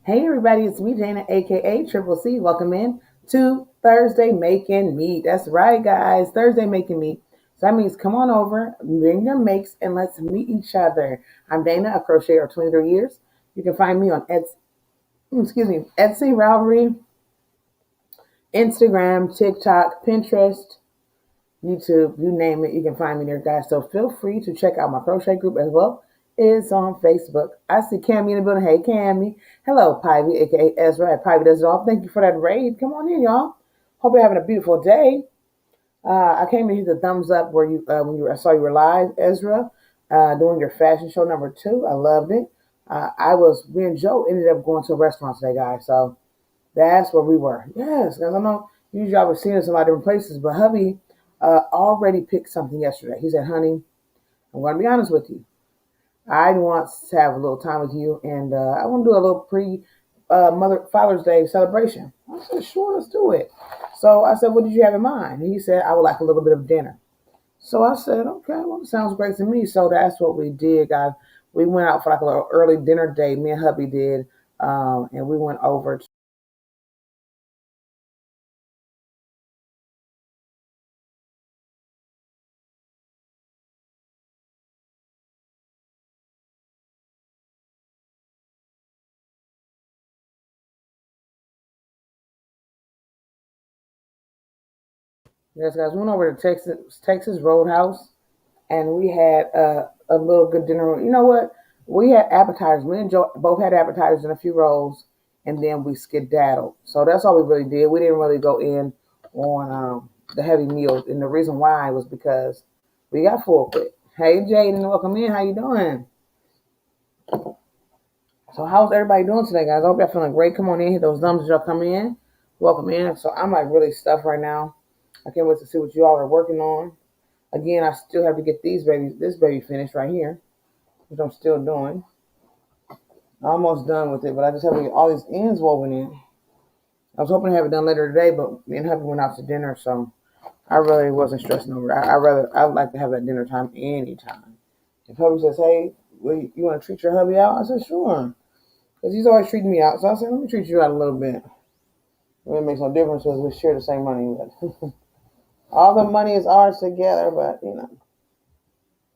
Hey everybody, it's me, Dana, aka Triple C. Welcome in to Thursday Making Meat. That's right, guys. Thursday Making Meat. So that means come on over, bring your makes, and let's meet each other. I'm Dana, a crocheter of 23 years. You can find me on Etsy, Ravelry, Instagram, TikTok, Pinterest, YouTube, you name it, you can find me there, guys. So feel free to check out my crochet group as well. It's on Facebook. I see Cammy in the building. Hey, Cammy. Hello, Pivy, aka Ezra at Pivy Does It All. Thank you for that raid. Come on in, y'all. Hope you're having a beautiful day. I came to hit the thumbs up where you I saw you were live, Ezra, doing your fashion show number 2. I loved it. Me and Joe ended up going to a restaurant today, guys. So that's where we were. Yes, because I know usually I was seeing us in a lot of different places, but hubby already picked something yesterday. He said, honey, I'm going to be honest with you. I want to have a little time with you, and I want to do a little Father's Day celebration. I said, sure, let's do it. So I said, what did you have in mind? And he said, I would like a little bit of dinner. So I said, okay, well, it sounds great to me. So that's what we did, guys. We went out for like a little early dinner date. Me and hubby did, and we went over. Yes, guys, we went over to Texas Roadhouse, and we had a little good dinner. You know what? We had appetizers. Me and Joe both had appetizers and a few rolls, and then we skedaddled. So that's all we really did. We didn't really go in on the heavy meals, and the reason why was because we got full quick. Hey, Jaden, welcome in. How you doing? So how's everybody doing today, guys? I hope y'all feeling great. Come on in, hit those thumbs as y'all come in. Welcome in. So I'm like really stuffed right now. I can't wait to see what you all are working on. Again, I still have to get this baby finished right here, which I'm still doing. I'm almost done with it, but I just have to get all these ends woven in. I was hoping to have it done later today, but me and hubby went out to dinner, so I really wasn't stressing over it. I'd like to have that dinner time anytime. If hubby says, hey, you want to treat your hubby out? I said, sure. Because he's always treating me out. So I said, let me treat you out a little bit. It makes no difference because we share the same money. But all the money is ours together, but you know.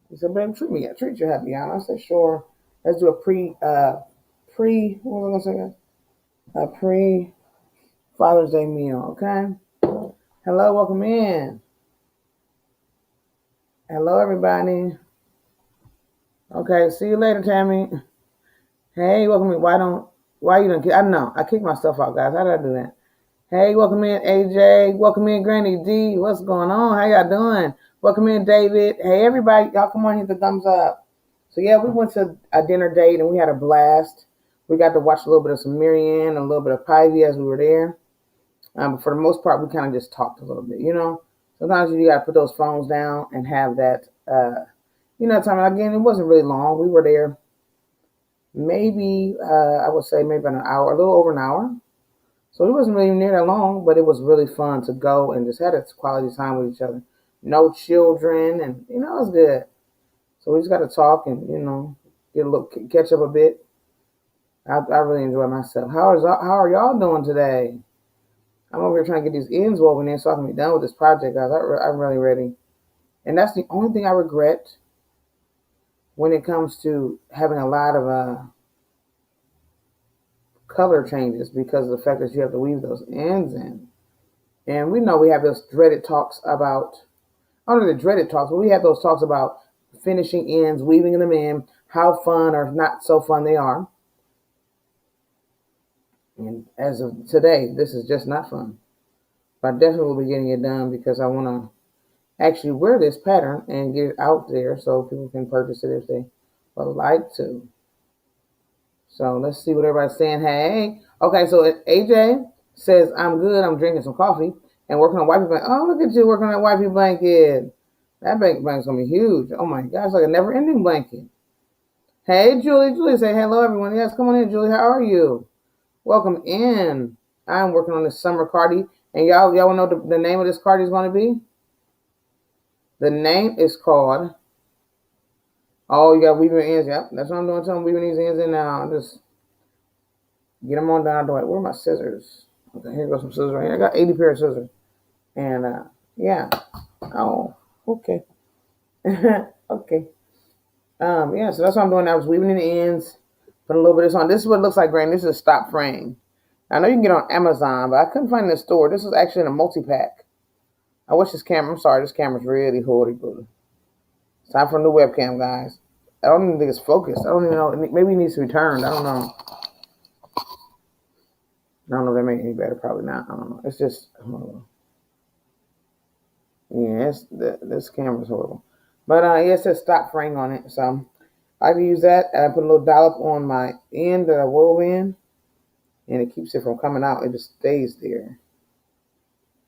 He said, babe, treat your happy out. I said, sure. Let's do a what was I gonna say? A pre Father's Day meal, okay? Hello, welcome in. Hello, everybody. Okay, see you later, Tammy. Hey, welcome in. Why you don't kick? I don't know. I kicked myself out, guys. How did I do that? Hey, welcome in, AJ. Welcome in, Granny D. What's going on? How y'all doing? Welcome in, David. Hey, everybody. Y'all come on, hit the thumbs up. So, yeah, we went to a dinner date and we had a blast. We got to watch a little bit of some Marianne, a little bit of Pivy as we were there. But for the most part, we kind of just talked a little bit, you know. Sometimes you got to put those phones down and have that, time. Again, it wasn't really long. We were there maybe, I would say maybe an hour, a little over an hour. So it wasn't really near that long, but it was really fun to go and just had a quality time with each other. No children, and it was good. So we just got to talk and get a little catch up a bit. I really enjoy myself. How are y'all doing today? I'm over here trying to get these ends woven in so I can be done with this project, guys. I'm really ready. And that's the only thing I regret when it comes to having a lot of color changes because of the fact that you have to weave those ends in. And we know we have those dreaded talks about, under the dreaded talks, but we have those talks about finishing ends, weaving them in, how fun or not so fun they are. And as of today, this is just not fun. But I definitely will be getting it done because I want to actually wear this pattern and get it out there so people can purchase it if they would like to. So let's see what everybody's saying. Hey, okay, so AJ says, I'm good. I'm drinking some coffee and working on wifey blanket. Oh, look at you working on that wifey blanket. That blanket's going to be huge. Oh, my gosh, like a never-ending blanket. Hey, Julie. Julie, say hello, everyone. Yes, come on in, Julie. How are you? Welcome in. I'm working on this summer cardi. And y'all want to know the name of this cardi is going to be? The name is called, oh, you got weaving ends. Yep, that's what I'm doing. I'm weaving these ends in now. Just Get them on down the way. Where are my scissors? Okay, here goes some scissors right here. I got 80 pair of scissors. And yeah. Oh, okay. Okay. Yeah, so that's what I'm doing. I was weaving in the ends, putting a little bit of this on. This is what it looks like, Granny. This is a stop frame. I know you can get it on Amazon, but I couldn't find it in the store. This is actually in a multi-pack. I wish this camera, I'm sorry, this camera's really horrible. It's time for a new webcam, guys. I don't even think it's focused. I don't even know. Maybe it needs to be turned. I don't know. I don't know if that makes it any better. Probably not. I don't know. It's just, I don't know. Yeah, this camera's horrible. But yeah, it says stop frame on it. So I can use that. I put a little dollop on my end that I wove in, and it keeps it from coming out. It just stays there.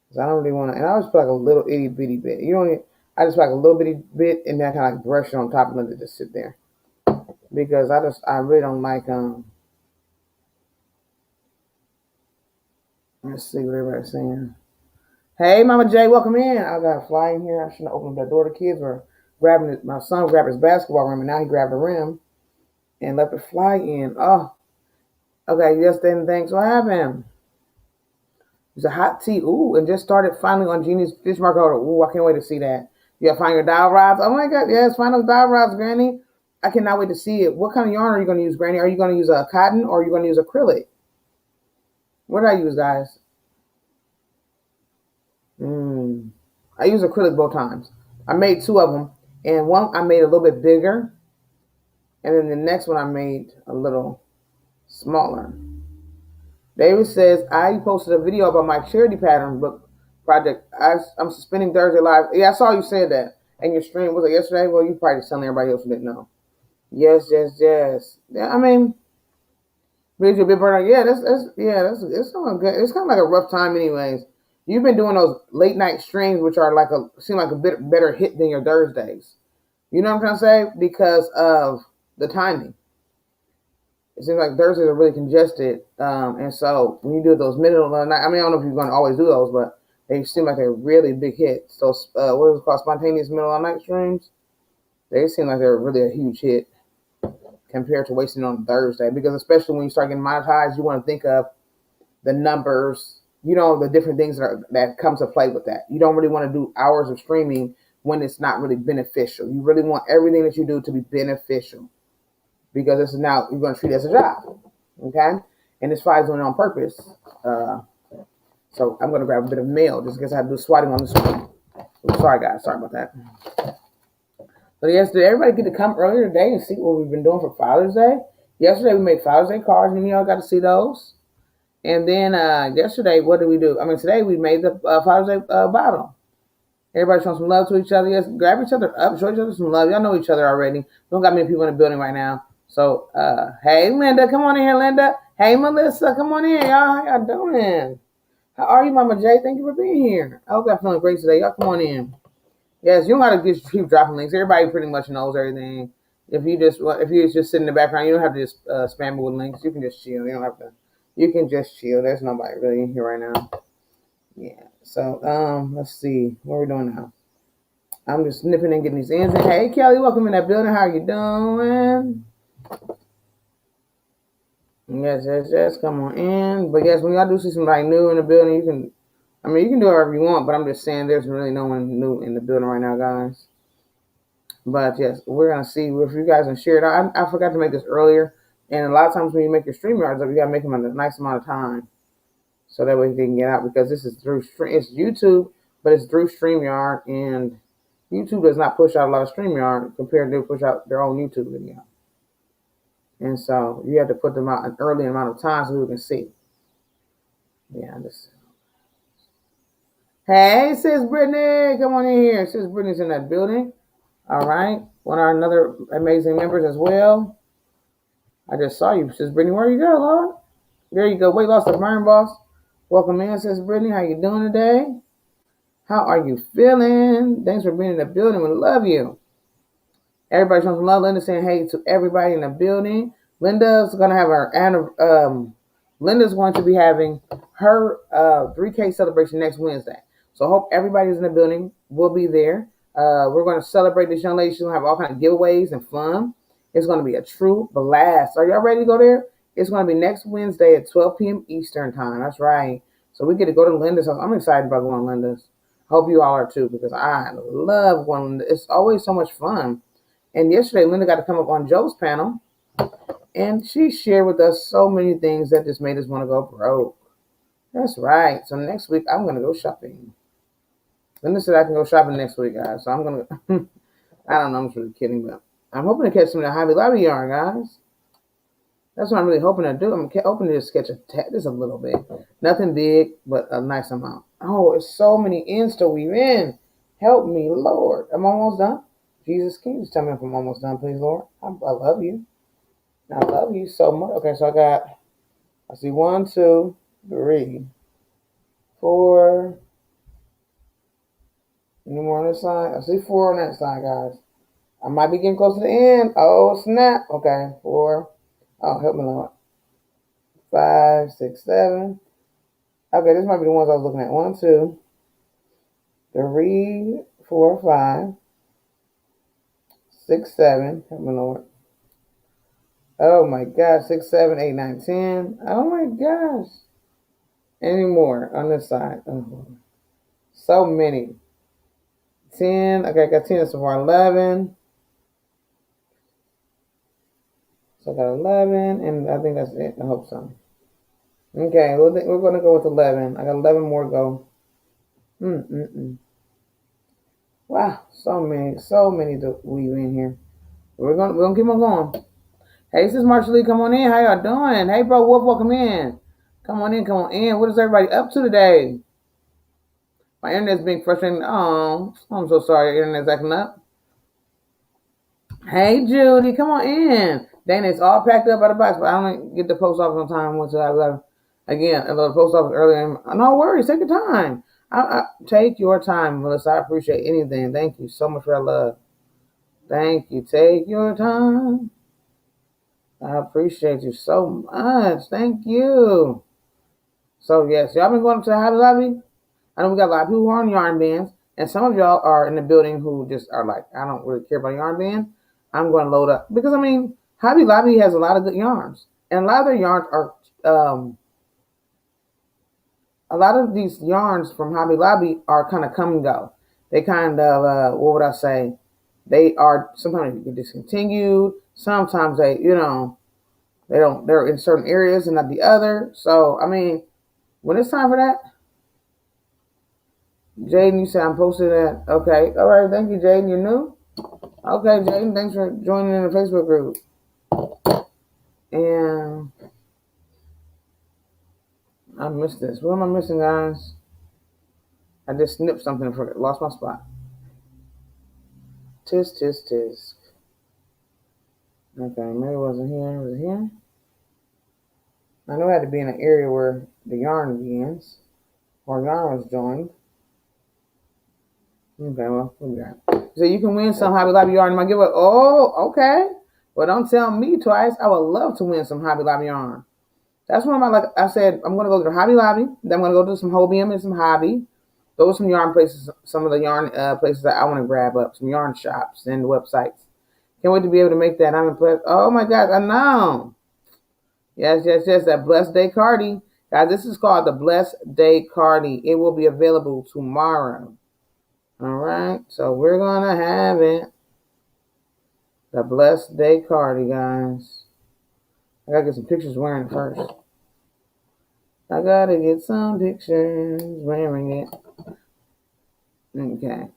Cause I don't really want to, and I always put like a little itty bitty bit. You don't. I just put like a little bitty bit, and then kind of like brush it on top and let it just sit there. Because I really don't like Let's see what everybody's saying. Hey, Mama J, welcome in. I got a fly in here. I shouldn't have opened that door. The kids were grabbing it. My son grabbed his basketball rim, and now he grabbed the rim and left it fly in. Oh, okay. Yes, then thanks. What happened? It's a hot tea. Ooh, and just started finally on Genie's fish market order. Ooh, I can't wait to see that. You gotta find your dowel rods. Oh my God, yes, find those dowel rods, Granny. I cannot wait to see it. What kind of yarn are you going to use, Granny? Are you going to use a cotton or are you going to use acrylic? What did I use, guys? I use acrylic both times. I made two of them, and one I made a little bit bigger, and then the next one I made a little smaller. David says, I posted a video about my charity pattern book project. I'm suspending Thursday live. Yeah, I saw you said that. And your stream, was it yesterday? Well, you probably just telling everybody else who didn't know. Yes. Yeah, I mean, Bridge, a bit burnout. Yeah, it's not good. It's kind of like a rough time, anyways. You've been doing those late night streams, which are seem like a bit better hit than your Thursdays. You know what I'm trying to say? Because of the timing. It seems like Thursdays are really congested, and so when you do those middle of the night, I mean, I don't know if you're going to always do those, but they seem like they're really big hits. So, what is it called, spontaneous middle of the night streams? They seem like they're really a huge hit compared to wasting on Thursday, because especially when you start getting monetized, you want to think of the numbers, the different things that come to play with that. You don't really want to do hours of streaming when it's not really beneficial. You really want everything that you do to be beneficial, because this is now you're going to treat it as a job, okay? And this fly is doing it on purpose. So I'm going to grab a bit of mail just because I have to do swatting on this one. Sorry, guys. Sorry about that. But yes, did everybody get to come earlier today and see what we've been doing for Father's Day? Yesterday we made Father's Day cards, and y'all got to see those. And then yesterday, what did we do? I mean, today we made the Father's Day bottle. Everybody showing some love to each other. Yes, grab each other up, show each other some love. Y'all know each other already. We don't got many people in the building right now. So, hey, Linda, come on in here, Linda. Hey, Melissa, come on in, y'all. How y'all doing? How are you, Mama J? Thank you for being here. I hope y'all feeling great today. Y'all come on in. Yes, you don't have to just keep dropping links. Everybody pretty much knows everything. If you just sit in the background, you don't have to just spam me with links. You can just chill. You don't have to. You can just chill. There's nobody really in here right now. Yeah. So let's see what we're doing now. I'm just snipping and getting these ends in. Hey, Kelly, welcome in that building. How you doing? Yes. Come on in. But yes, when y'all do see somebody new in the building, you can do whatever you want, but I'm just saying there's really no one new in the building right now, guys. But yes, we're going to see if you guys can share it. I forgot to make this earlier. And a lot of times when you make your StreamYards up, you got to make them in a nice amount of time, so that way they can get out, because this is it's YouTube, but it's through StreamYard, and YouTube does not push out a lot of StreamYard compared to push out their own YouTube video. And so you have to put them out an early amount of time so we can see. Yeah, Hey, Sis Brittany, come on in here. Sis Brittany's in that building. All right. One of our another amazing members as well. I just saw you, Sis Brittany. Where you go, Lord? There you go. Weight loss to burn, boss. Welcome in, Sis Brittany. How you doing today? How are you feeling? Thanks for being in the building. We love you. Everybody showing some love. Linda saying hey to everybody in the building. Linda's going to have Linda's going to be having her 3K celebration next Wednesday. So I hope everybody's in the building. We'll be there. We're going to celebrate this young lady. She's going to have all kinds of giveaways and fun. It's going to be a true blast. Are y'all ready to go there? It's going to be next Wednesday at 12 p.m. Eastern time. That's right. So we get to go to Linda's house. I'm excited about going to Linda's. Hope you all are too, because I love going to Linda. It's always so much fun. And yesterday, Linda got to come up on Joe's panel, and she shared with us so many things that just made us want to go broke. That's right. So next week, I'm going to go shopping. Linda said I can go shopping next week, guys. So I'm going to, I don't know, I'm just really kidding, but I'm hoping to catch some of the Hobby Lobby yarn, guys. That's what I'm really hoping to do. I'm hoping to just catch just a little bit. Nothing big, but a nice amount. Oh, it's so many ends to weave in. Help me, Lord. I'm almost done. Jesus, can you just tell me if I'm almost done, please, Lord? I love you. I love you so much. Okay, so I see 1, 2, 3, 4. Any more on this side? I see 4 on that side, guys. I might be getting close to the end. Oh, snap. Okay, 4. Oh, help me, Lord. 5, 6, 7. Okay, this might be the ones I was looking at. 1, 2, 3, 4, 5, 6, 7. Help me, Lord. Oh my gosh, 6, 7, 8, 9, 10. Oh my gosh. Any more on this side? Oh, so many. 10. Okay, I got 10 so far. 11. So I got 11, and I think that's it. I hope so. Okay, we're going to go with 11. I got 11 more to go. Wow, so many to weave in here. We're gonna keep on going. Hey, this is Marshall Lee. Come on in. How y'all doing? Hey, bro, Wolf, welcome in. Come on in. Come on in. What is everybody up to today? My internet's being frustrating. Oh, I'm so sorry. Your internet's acting up. Hey, Judy, come on in. Dana, it's all packed up by the box, but I don't get the post office on time. Once again, I love the post office earlier. No worries. Take your time. Take your time, Melissa. I appreciate anything. Thank you so much for that love. Thank you. Take your time. I appreciate you so much. Thank you. So, yes, y'all been going to the Hobby Lobby? I know we got a lot of people who are on yarn bands, and some of y'all are in the building who just are like, I don't really care about yarn band. I'm going to load up. Because, I mean, Hobby Lobby has a lot of good yarns. And a lot of their yarns are, a lot of these yarns from Hobby Lobby are kind of come and go. They kind of, what would I say? They are, sometimes they get discontinued. Sometimes they, they're in certain areas and not the other. So, I mean, when it's time for that, Jaden, you said I'm posted that. Okay. All right. Thank you, Jaden. You're new? Okay, Jaden. Thanks for joining in the Facebook group. And I missed this. What am I missing, guys? I just snipped something and lost my spot. Tisk, tisk, tisk. Okay, maybe it wasn't here. Was it here? I know it had to be in an area where the yarn begins, or yarn was joined. Okay, well, what we got? So you can win some Hobby Lobby yarn in my giveaway. Oh, okay. Well, don't tell me twice. I would love to win some Hobby Lobby yarn. That's one of my, like I said, I'm going to go to the Hobby Lobby. Then I'm going to go to some Hobium and some Hobby. Those are some yarn places, some of the yarn places that I want to grab up. Some yarn shops and websites. Can't wait to be able to make that. I'm impressed. Oh, my God. I know. Yes. That Blessed Day Cardi. Guys, this is called the Blessed Day Cardi. It will be available tomorrow. All right. So we're going to have it. The Blessed Day Cardi, guys. I got to get some pictures wearing it first. I got to get some pictures wearing it. Okay.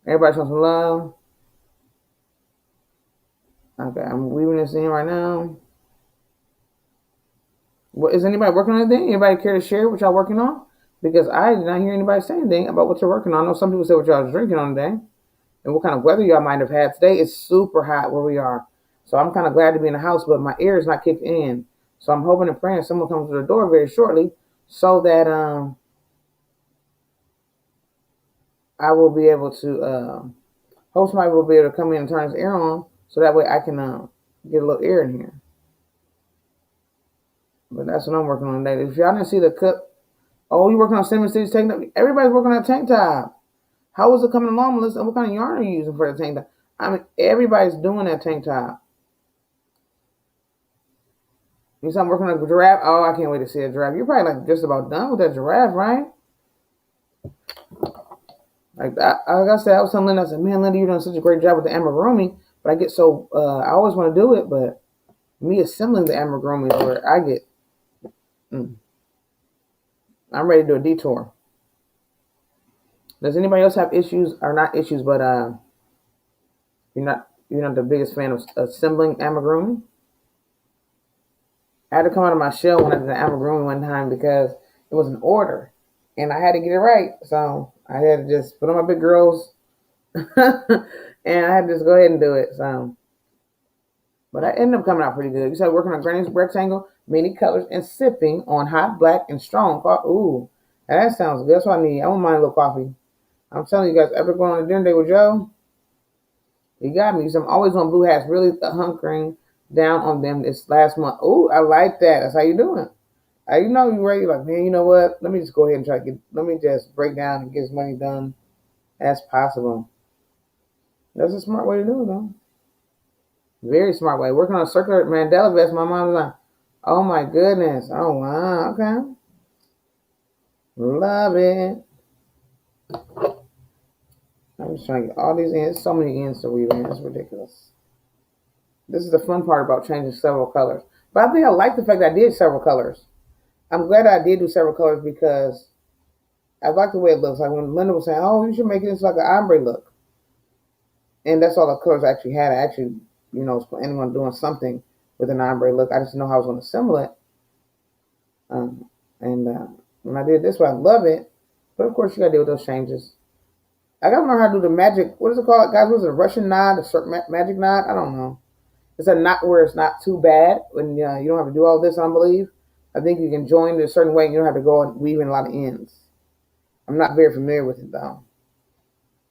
Everybody show some love. Okay, I'm weaving this in right now. What, is anybody working on anything? Anybody care to share what y'all working on? Because I did not hear anybody say anything about what you're working on. I know some people say what y'all was drinking on today. And what kind of weather y'all might have had today. It's super hot where we are. So I'm kind of glad to be in the house, but my ear is not kicked in. So I'm hoping and praying someone comes to the door very shortly so that I will be able to hope somebody will be able to come in and turn his air on so that way I can get a little air in here. But that's what I'm working on today. If y'all didn't see the cup, oh, you working on Cinnamon City's tank top? Everybody's working on a tank top. How is it coming along, Melissa? What kind of yarn are you using for the tank top? I mean, everybody's doing that tank top. You said I'm working on a giraffe? Oh, I can't wait to see a giraffe. You're probably like just about done with that giraffe, right? Like that, like I said, I was telling Linda, I said, man, Linda, you're doing such a great job with the amigurumi. But I get so, I always want to do it, but me assembling the amigurumi is where I get, mm, I'm ready to do a detour. Does anybody else have issues, or not issues, but you're not the biggest fan of assembling amigurumi? I had to come out of my shell when I did the amigurumi one time because it was an order, and I had to get it right. So I had to just put on my big girls, and I had to just go ahead and do it. So, but I ended up coming out pretty good. You started working on Granny's rectangle, many colors, and sipping on hot, black, and strong coffee. Ooh, that sounds good. That's what I need. I don't mind a little coffee. I'm telling you guys, ever going on a dinner date with Joe? You got me. So I'm always on Blue Hats, really hunkering down on them this last month. Ooh, I like that. That's how you doing. You know you ready. Like, man, you know what? Let me just go ahead and try to get. Let me just break down and get as money done as possible. That's a smart way to do it, though. Very smart way. Working on a circular Mandela vest. My mom was like, "Oh my goodness! Oh wow! Okay, love it." I'm just trying to get all these ends. So many ends to weave in. It's ridiculous. This is the fun part about changing several colors. But I think I like the fact that I did several colors. I'm glad I did do several colors because I like the way it looks. Like when Linda was saying, "Oh, you should make it into like an ombre look," and that's all the colors I actually had. I actually, was planning on doing something with an ombre look. I just didn't know how I was going to assemble it. And when I did this one, I love it. But of course, you got to deal with those changes. I got to learn how to do the magic. What is it called, guys? What is it? A Russian knot? A certain magic knot? I don't know. It's a knot where it's not too bad when you don't have to do all this. I believe. I think you can join it a certain way. And you don't have to go and weave in a lot of ends. I'm not very familiar with it though.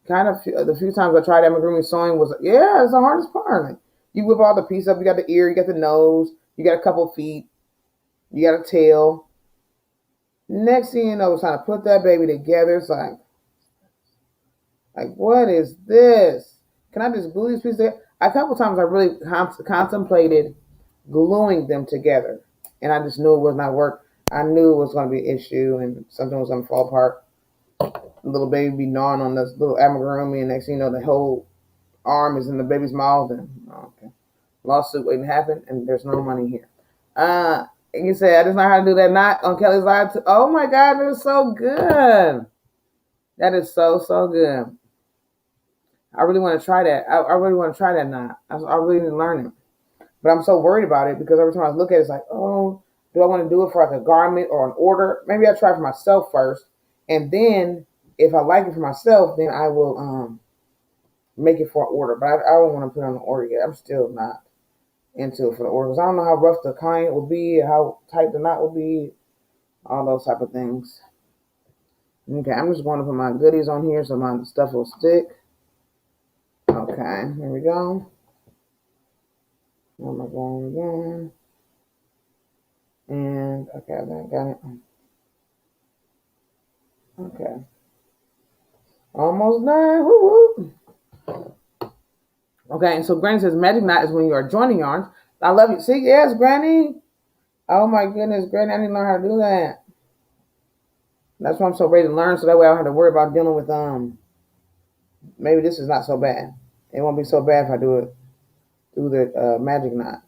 Kind of the few times I tried amigurumi sewing was it's the hardest part. Like, you whip all the pieces up. You got the ear. You got the nose. You got a couple feet. You got a tail. Next thing you know, it's trying to put that baby together. It's like what is this? Can I just glue these pieces together? A couple times I really contemplated gluing them together, and I just knew it was not work. I knew it was going to be an issue, and something was going to fall apart. The little baby be gnawing on this little amigurumi, and next thing you know, the whole arm is in the baby's mouth, and okay, lawsuit waiting to happen, and there's no money here. You said I just know how to do that knot on Kelly's live. Oh my God, that is so good. That is so good. I really want to try that. I really want to try that knot. I really need to learn it. But I'm so worried about it because every time I look at it, it's like, oh, do I want to do it for like a garment or an order? Maybe I'll try it for myself first. And then if I like it for myself, then I will make it for an order. But I don't want to put it on an order yet. I'm still not into it for the order. Because I don't know how rough the client will be, how tight the knot will be, all those type of things. Okay, I'm just going to put my goodies on here so my stuff will stick. Okay, here we go. Where am I going again? And okay, I think I got it. Okay. Almost done. Woo woo. Okay, and so Granny says magic knot is when you are joining yarns. I love you. See, yes, Granny. Oh my goodness, Granny, I need to learn how to do that. That's why I'm so ready to learn, so that way I don't have to worry about dealing with maybe this is not so bad. It won't be so bad if I do it through the magic knot.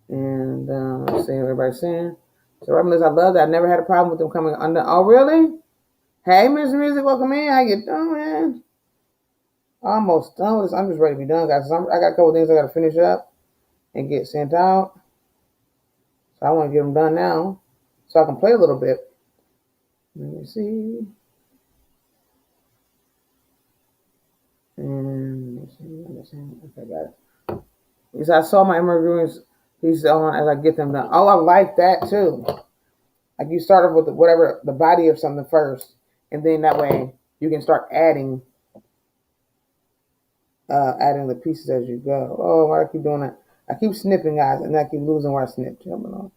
And let's see what everybody's saying. So Robin Liz, I love that. I never had a problem with them coming under. Oh, really? Hey, Mr. Music, welcome in. How you doing, man? Almost done with this. I'm just ready to be done, guys. I got a couple things I got to finish up and get sent out. So I want to get them done now so I can play a little bit. Let me see. And let me see. Okay, got it. Because I saw my emergency pieces on as I get them done. Oh, I like that too. Like you start off with whatever the body of something first, and then that way you can start adding the pieces as you go. Oh, why do I keep doing that? I keep snipping, guys, and I keep losing where I snipped. Jumping on.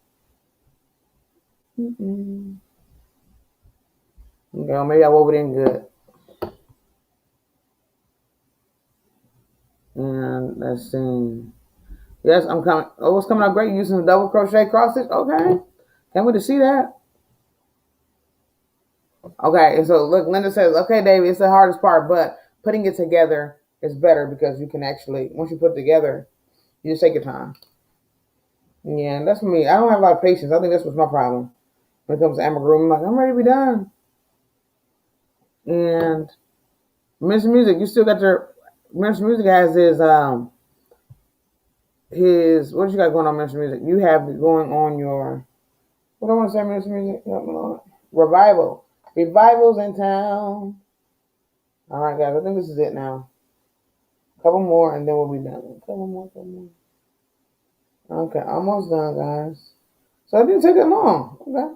Okay, well, maybe I wove it in good. And let's see. Yes, I'm coming. Oh, it's coming out great. You're using the double crochet cross stitch. Okay. Can't wait to see that. Okay, and so look, Linda says, okay, David, it's the hardest part, but putting it together is better because you can actually, once you put it together, you just take your time. Yeah, that's me. I don't have a lot of patience. I think that's what's my problem. When it comes to amigurumi, I'm like, I'm ready to be done. And Mr. Music, you still got your Mr. Music has his what you got going on, Mr. Music? You have going on your what do I want to say, Mr. Music? Help me on it. Revival. Revivals in town. All right, guys, I think this is it now. Couple more and then we'll be done. Couple more. Okay, almost done, guys. So it didn't take that long. Okay.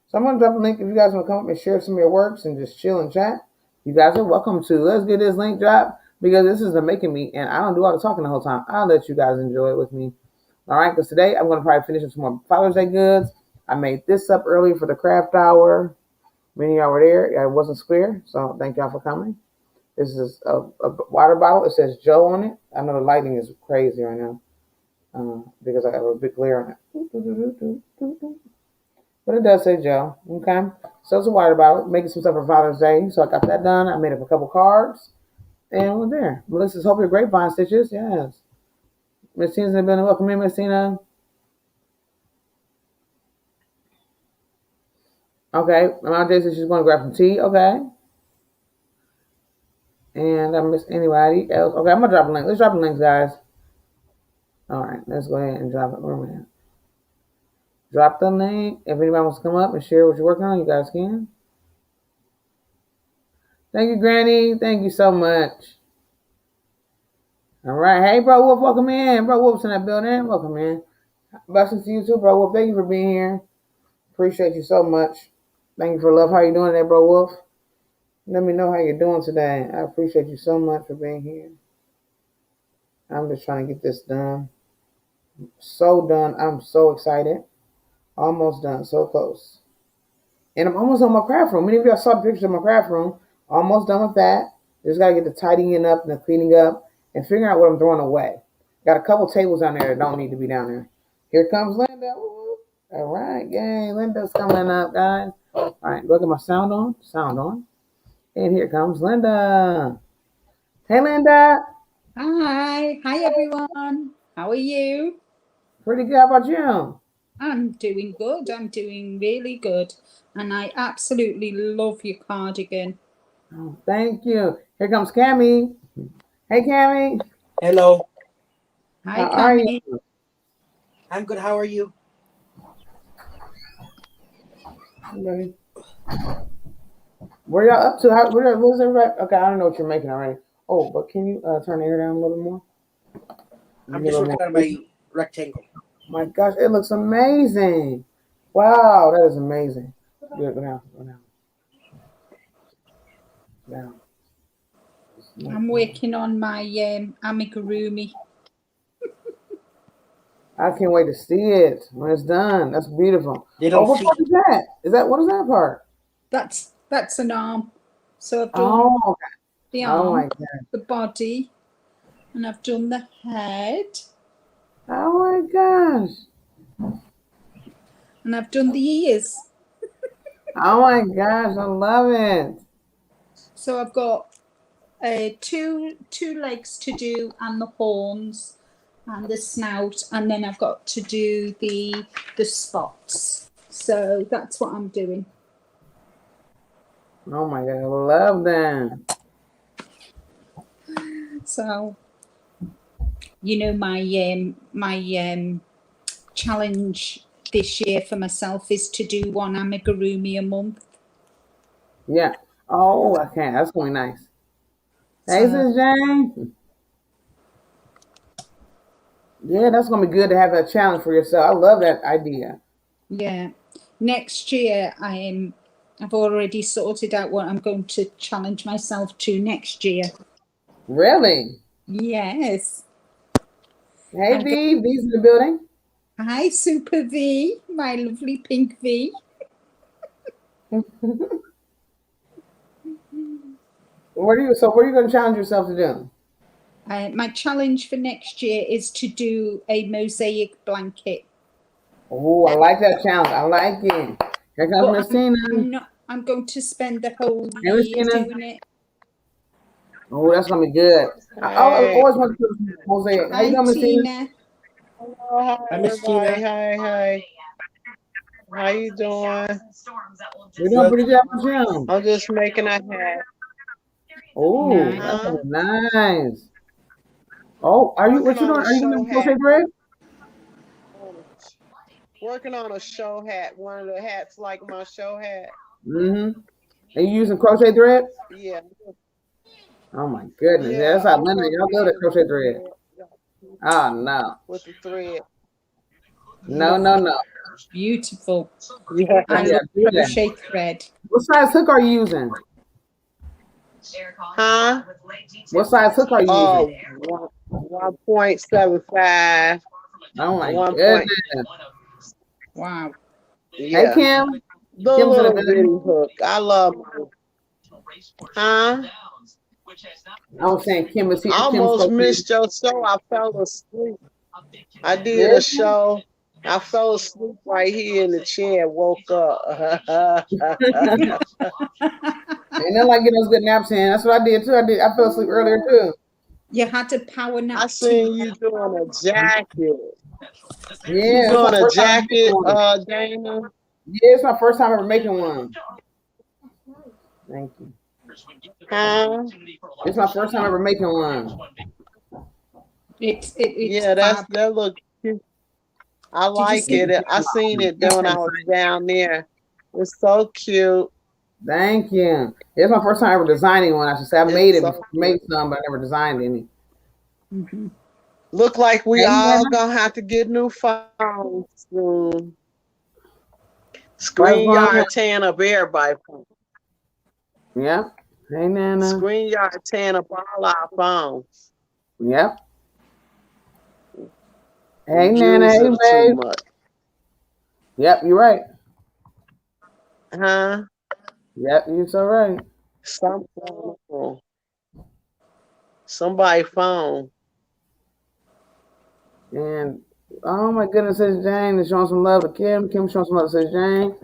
So I'm gonna drop a link if you guys want to come up and share some of your works and just chill and chat. You guys are welcome to. Let's get this link dropped because this is the making me, and I don't do all the talking the whole time. I'll let you guys enjoy it with me. All right, because today I'm gonna probably finish with some more Father's Day goods. I made this up earlier for the craft hour. Many of y'all were there. Yeah, it wasn't square, so thank y'all for coming. This is a water bottle. It says Joe on it. I know the lighting is crazy right now because I have a big glare on it. But it does say Joe. Okay. So it's a water bottle. Making some stuff for Father's Day. So I got that done. I made up a couple cards. And we're there. Melissa's Hope Your Grapevine Stitches. Yes. Miss Tina's in the building. Welcome in, Miss Tina. Okay. Mama J says she's going to grab some tea. Okay. And I miss anybody else. Okay, I'm going to drop a link. Let's drop the links, guys. All right. Let's go ahead and drop it. Where am I at? Drop the link. If anybody wants to come up and share what you're working on, you guys can. Thank you, Granny. Thank you so much. All right. Hey, Bro Wolf, welcome in. Bro Wolf's in that building. Welcome in. Blessings to you too, Bro Wolf. Thank you for being here. Appreciate you so much. Thank you for love. How you doing today, Bro Wolf? Let me know how you're doing today. I appreciate you so much for being here. I'm just trying to get this done. So done. I'm so excited. Almost done. So close. And I'm almost on my craft room. Many of y'all saw the pictures of my craft room. Almost done with that. Just got to get the tidying up and the cleaning up and figuring out what I'm throwing away. Got a couple tables down there that don't need to be down there. Here comes Linda. Woo-woo. All right. Yay. Linda's coming up, guys. All right. Go get my sound on. Sound on. And here comes Linda. Hey, Linda. Hi everyone. How are you? Pretty good. How about you? I'm doing good. I'm doing really good. And I absolutely love your cardigan. Oh, thank you. Here comes Cammy. Hey, Cammy. Hello. Hi, How are you? Cammy. I'm good. How are you? Ready? Where y'all up to? What's everybody? Okay, I don't know what you're making already. Oh, but can you turn the air down a little more? I'm Get a just little working on more. my rectangle. My gosh, it looks amazing. Wow, that is amazing. Good, go down, go down, down. I'm working on my amigurumi. I can't wait to see it when it's done. That's beautiful. Oh, Little what feet. part is that? What is that part? That's an arm. So I've done Oh, okay. the Oh my arm, god. the body, and I've done the head, Oh my gosh. and I've done the ears. Oh my gosh, I love it. So I've got two legs to do and the horns and the snout, and then I've got to do the spots. So that's what I'm doing. Oh my god, I love that. So my challenge this year for myself is to do one amigurumi a month. Yeah. Oh, I can't. That's gonna be nice. Hey, So Sis Jane. Yeah, that's gonna be good to have that challenge for yourself. I love that idea. yeah, next year I've already sorted out what I'm going to challenge myself to next year. Really? Yes. Hey, I'm V. V's in the building. Hi, Super V, my lovely pink V. What are you? So, what are you gonna challenge yourself to do? My challenge for next year is to do a mosaic blanket. Oh, I like that challenge. I like it. Here comes But Miss Tina. I'm going to spend the whole Hey, Miss year Tina. doing it. Oh, that's gonna be good. I Hey, always want to do mosaic. How you Hi, doing, Miss Tina? Tina. hello, hi Hi, Miss everybody. Tina. Hi. How you doing? We're doing Good. pretty good. How about you? I'm just making a hat. Oh, Nice. that's Huh? nice. Oh, are you? What Working you on doing? a Are you gonna show make crochet hat. bread? Working on a show hat. One of the hats like my show hat. Mm-hmm. Are you using crochet thread? Yeah. Oh my goodness, yeah, Yeah, that's how I'm limited. Y'all love that crocheting with crochet the thread. thread. Oh no, With the thread. no, no, no. Beautiful. Yeah. Oh I yeah, love do that. crochet thread. What size hook are you using? Huh? What size hook are you using? Oh, 1.75. Oh my 1 goodness. point. Wow. Hey Yeah. Kim, The Kim's in the little bitty building. hook. I love my. Huh? I was saying Kim is here. I Kim's almost crochet. missed your show. I fell asleep. I did Yeah. a show. I fell asleep right here in the chair. Woke up. Ain't nothing like getting those good naps in. That's what I did too. I fell asleep earlier too. You had a power I nap too. seen you doing a jacket. You Yeah, it's my doing a first time ever making jacket, one. Dana? Yeah, it's my first time ever making one. Thank you. Huh? It's my first time ever making one. It's Yeah, fab. that look cute. I Did you like see? it. I seen it when I was down there. It's so cute. Thank you. It's my first time ever designing one. I should say I made It's it, so made some, but I never designed any. Mhm. look like we Hey, all Nana. gonna have to get new phones soon. What's going on? ScreenYard tearing up everybody. Yep. Hey, Nana. ScreenYard tearing up all our phones. Yep. Hey, We Nana. use Hey, it too babe. much. Yep, you're right. Huh? Yep, you're so right. Somebody phone. And oh my goodness, says Jane is showing some love to Kim. Kim showing some love to says Jane.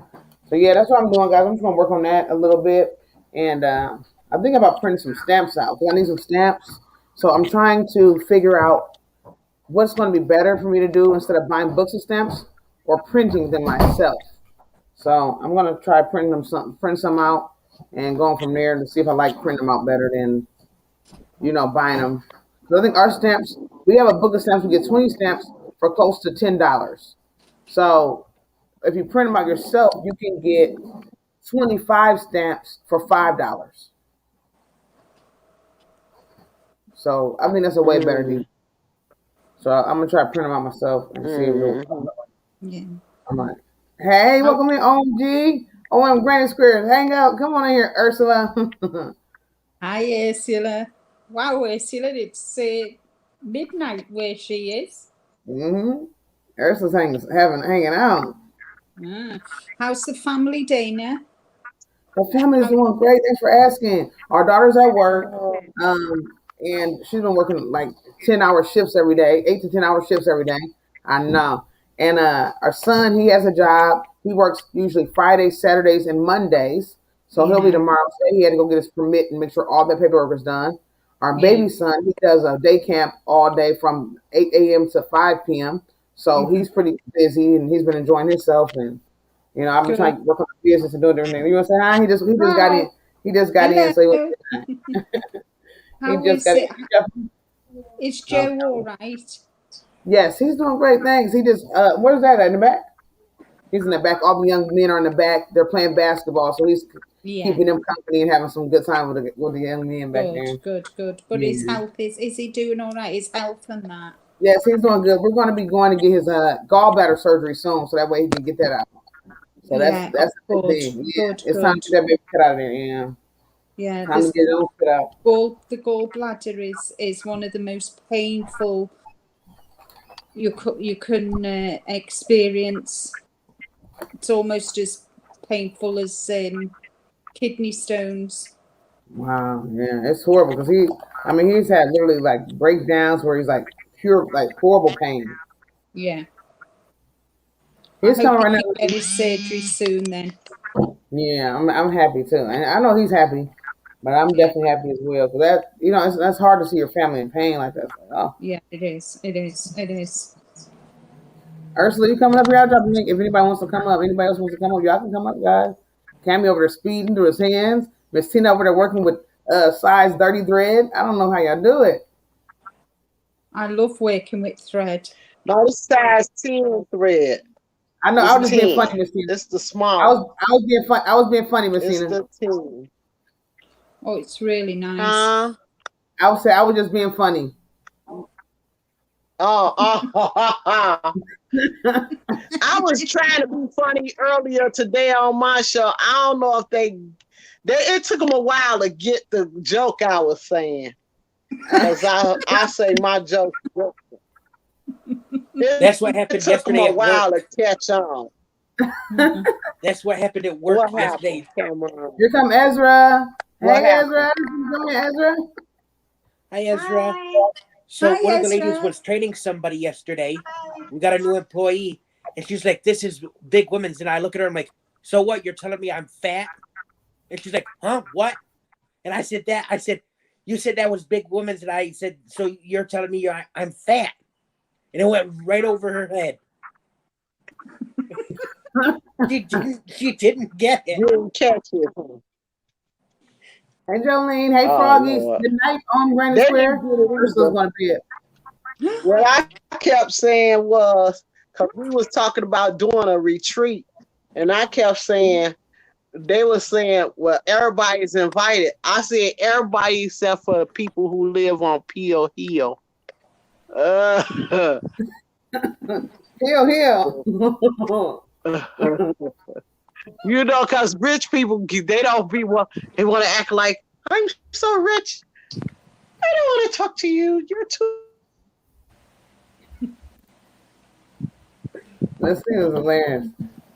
So yeah, that's what I'm doing, guys. I'm just gonna work on that a little bit, and I'm thinking about printing some stamps out because I need some stamps. So I'm trying to figure out what's going to be better for me to do instead of buying books of stamps or printing them myself. So I'm gonna try printing them print some out, and going from there to see if I like printing them out better than buying them. Because I think our stamps, we have a book of stamps. We get 20 stamps for close to $10. So if you print them out yourself, you can get 25 stamps for $5. So I think that's a way better deal. Mm, So I'm gonna try to print them out myself and see if it'll. mm. Yeah. I'm like, hey, How welcome in, OMG, OM Granny Squares. Hang out, come on in here, Ursula. Hi, Ursula. Wow, Ursula, it's midnight where she is. Ursula's hanging out. Ah. How's the family, Dana? Her family is How? doing great. Thanks for asking. Our daughter's at work, Oh, and she's been working like 10-hour shifts every day, 8 to 10 hour shifts every day. I know. And our son, he has a job. He works usually Fridays, Saturdays, and Mondays. So he'll be Yeah, tomorrow. So he had to go get his permit and make sure all that paperwork is done. Our yeah. baby son, he does a day camp all day from 8 a.m. to 5 p.m. So Hmm. he's pretty busy and he's been enjoying himself. And I've been trying Good. to work on the business and doing everything. You want to say hi? He just got in. Hi. He just got in. So Hello. he How just is got it? in. Is Uh, Joe all right? yes, he's doing great things. He just where's that at in the back? He's in the back. All the young men are in the back. They're playing basketball, so he's Yeah. keeping them company and having some good time with the young men back there. Good. But his Yeah. health is he doing all right? His health and that. Yes, he's doing good. We're going to be going to get his gallbladder surgery soon, so that way he can get that out. So that's Yeah. that's the Good. big thing. Yeah, Good. it's time to get that baby cut out of there. Yeah, Yeah. time to get it all cut out. The gallbladder is one of the most painful you can experience. It's almost as painful as kidney stones. Wow, yeah, it's horrible because I mean, he's had literally like breakdowns where he's like pure, like horrible pain. Yeah. I He's hope coming he right can now. get his surgery soon then. Yeah, I'm happy too, and I know he's happy, but I'm Yeah. definitely happy as well. Cause that, that's hard to see your family in pain like that. It's like, oh, Yeah, it is. It is. It is. Ursula, you coming up here? I'll drop a link if anybody wants to come up. Anybody else wants to come up? Y'all can come up, guys. Cammy over there speeding through his hands. Miss Tina over there working with size 30 thread. I don't know how y'all do it. I love working with thread. No, it's size 10 thread. I know. I was It's just being 10. funny, Miss Tina. It's the I small. was being fun. I was being funny, Miss It's Tina. the 10. Oh, it's really nice. Huh? I was just being funny. I was trying to be funny earlier today on my show. I don't know if it took them a while to get the joke I was saying. Because I say my joke. That's what happened It took them yesterday a at while work. to catch on. Mhm. That's what happened at work What yesterday. happened, Cameron? Here come Ezra. What Hey, happened? Ezra. Come here, Ezra. Hi, Ezra. Hi. So Hi, one of the ladies Ezra. was training somebody yesterday. We got a new employee, and she's like, "This is Big Women's." And I look at her, I'm like, "So what? You're telling me I'm fat?" And she's like, "Huh? What?" And I said, "That." I said, "You said that was Big Women's," and I said, "So you're telling me I'm fat?" And it went right over her head. She didn't get it. You didn't catch it. Hey, Jolene. Hey, Oh, Froggy. Lord. Good night on Granny They Square. didn't get it Ursula's either. going to be it. What I kept saying was, because we was talking about doing a retreat, and I kept saying, they were saying, well, everybody's invited. I said, everybody except for the people who live on Peel Hill. Hill. Because rich people, they don't be, they want to act like, I'm so rich. I don't want to talk to you. You're too. This thing is hilarious.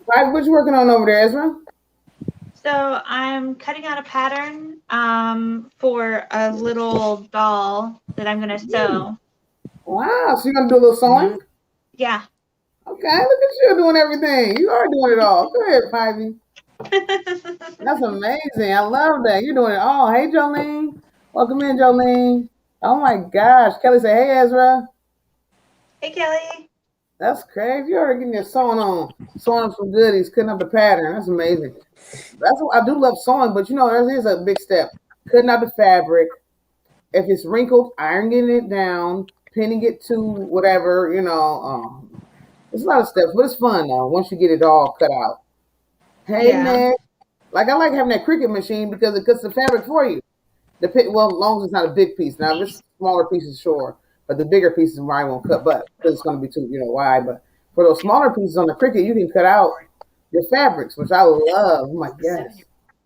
Right, what you working on over there, Ezra? So I'm cutting out a pattern for a little doll that I'm gonna sew. Wow, so you're going to do a little sewing? Yeah. Okay, look at you doing everything. You are doing it all. Go ahead, Pivy. That's amazing. I love that. You're doing it all. Hey, Jolene. Welcome in, Jolene. Oh, my gosh. Kelly said, hey, Ezra. Hey, Kelly. That's crazy. You already getting your sewing on. Sewing some goodies, cutting up the pattern. That's amazing. That's what I do love sewing, but there is a big step. Cutting out the fabric. If it's wrinkled, ironing it down, pinning it to whatever, it's a lot of steps, but it's fun though once you get it all cut out. Hey, Yeah. man. Like, I like having that Cricut machine because it cuts the fabric for you. Well, as long as it's not a big piece. Now, if it's smaller pieces, sure. But the bigger pieces probably won't cut, but because it's going to be too, wide. But for those smaller pieces on the Cricut, you can cut out your fabrics, which I love. Oh, my gosh.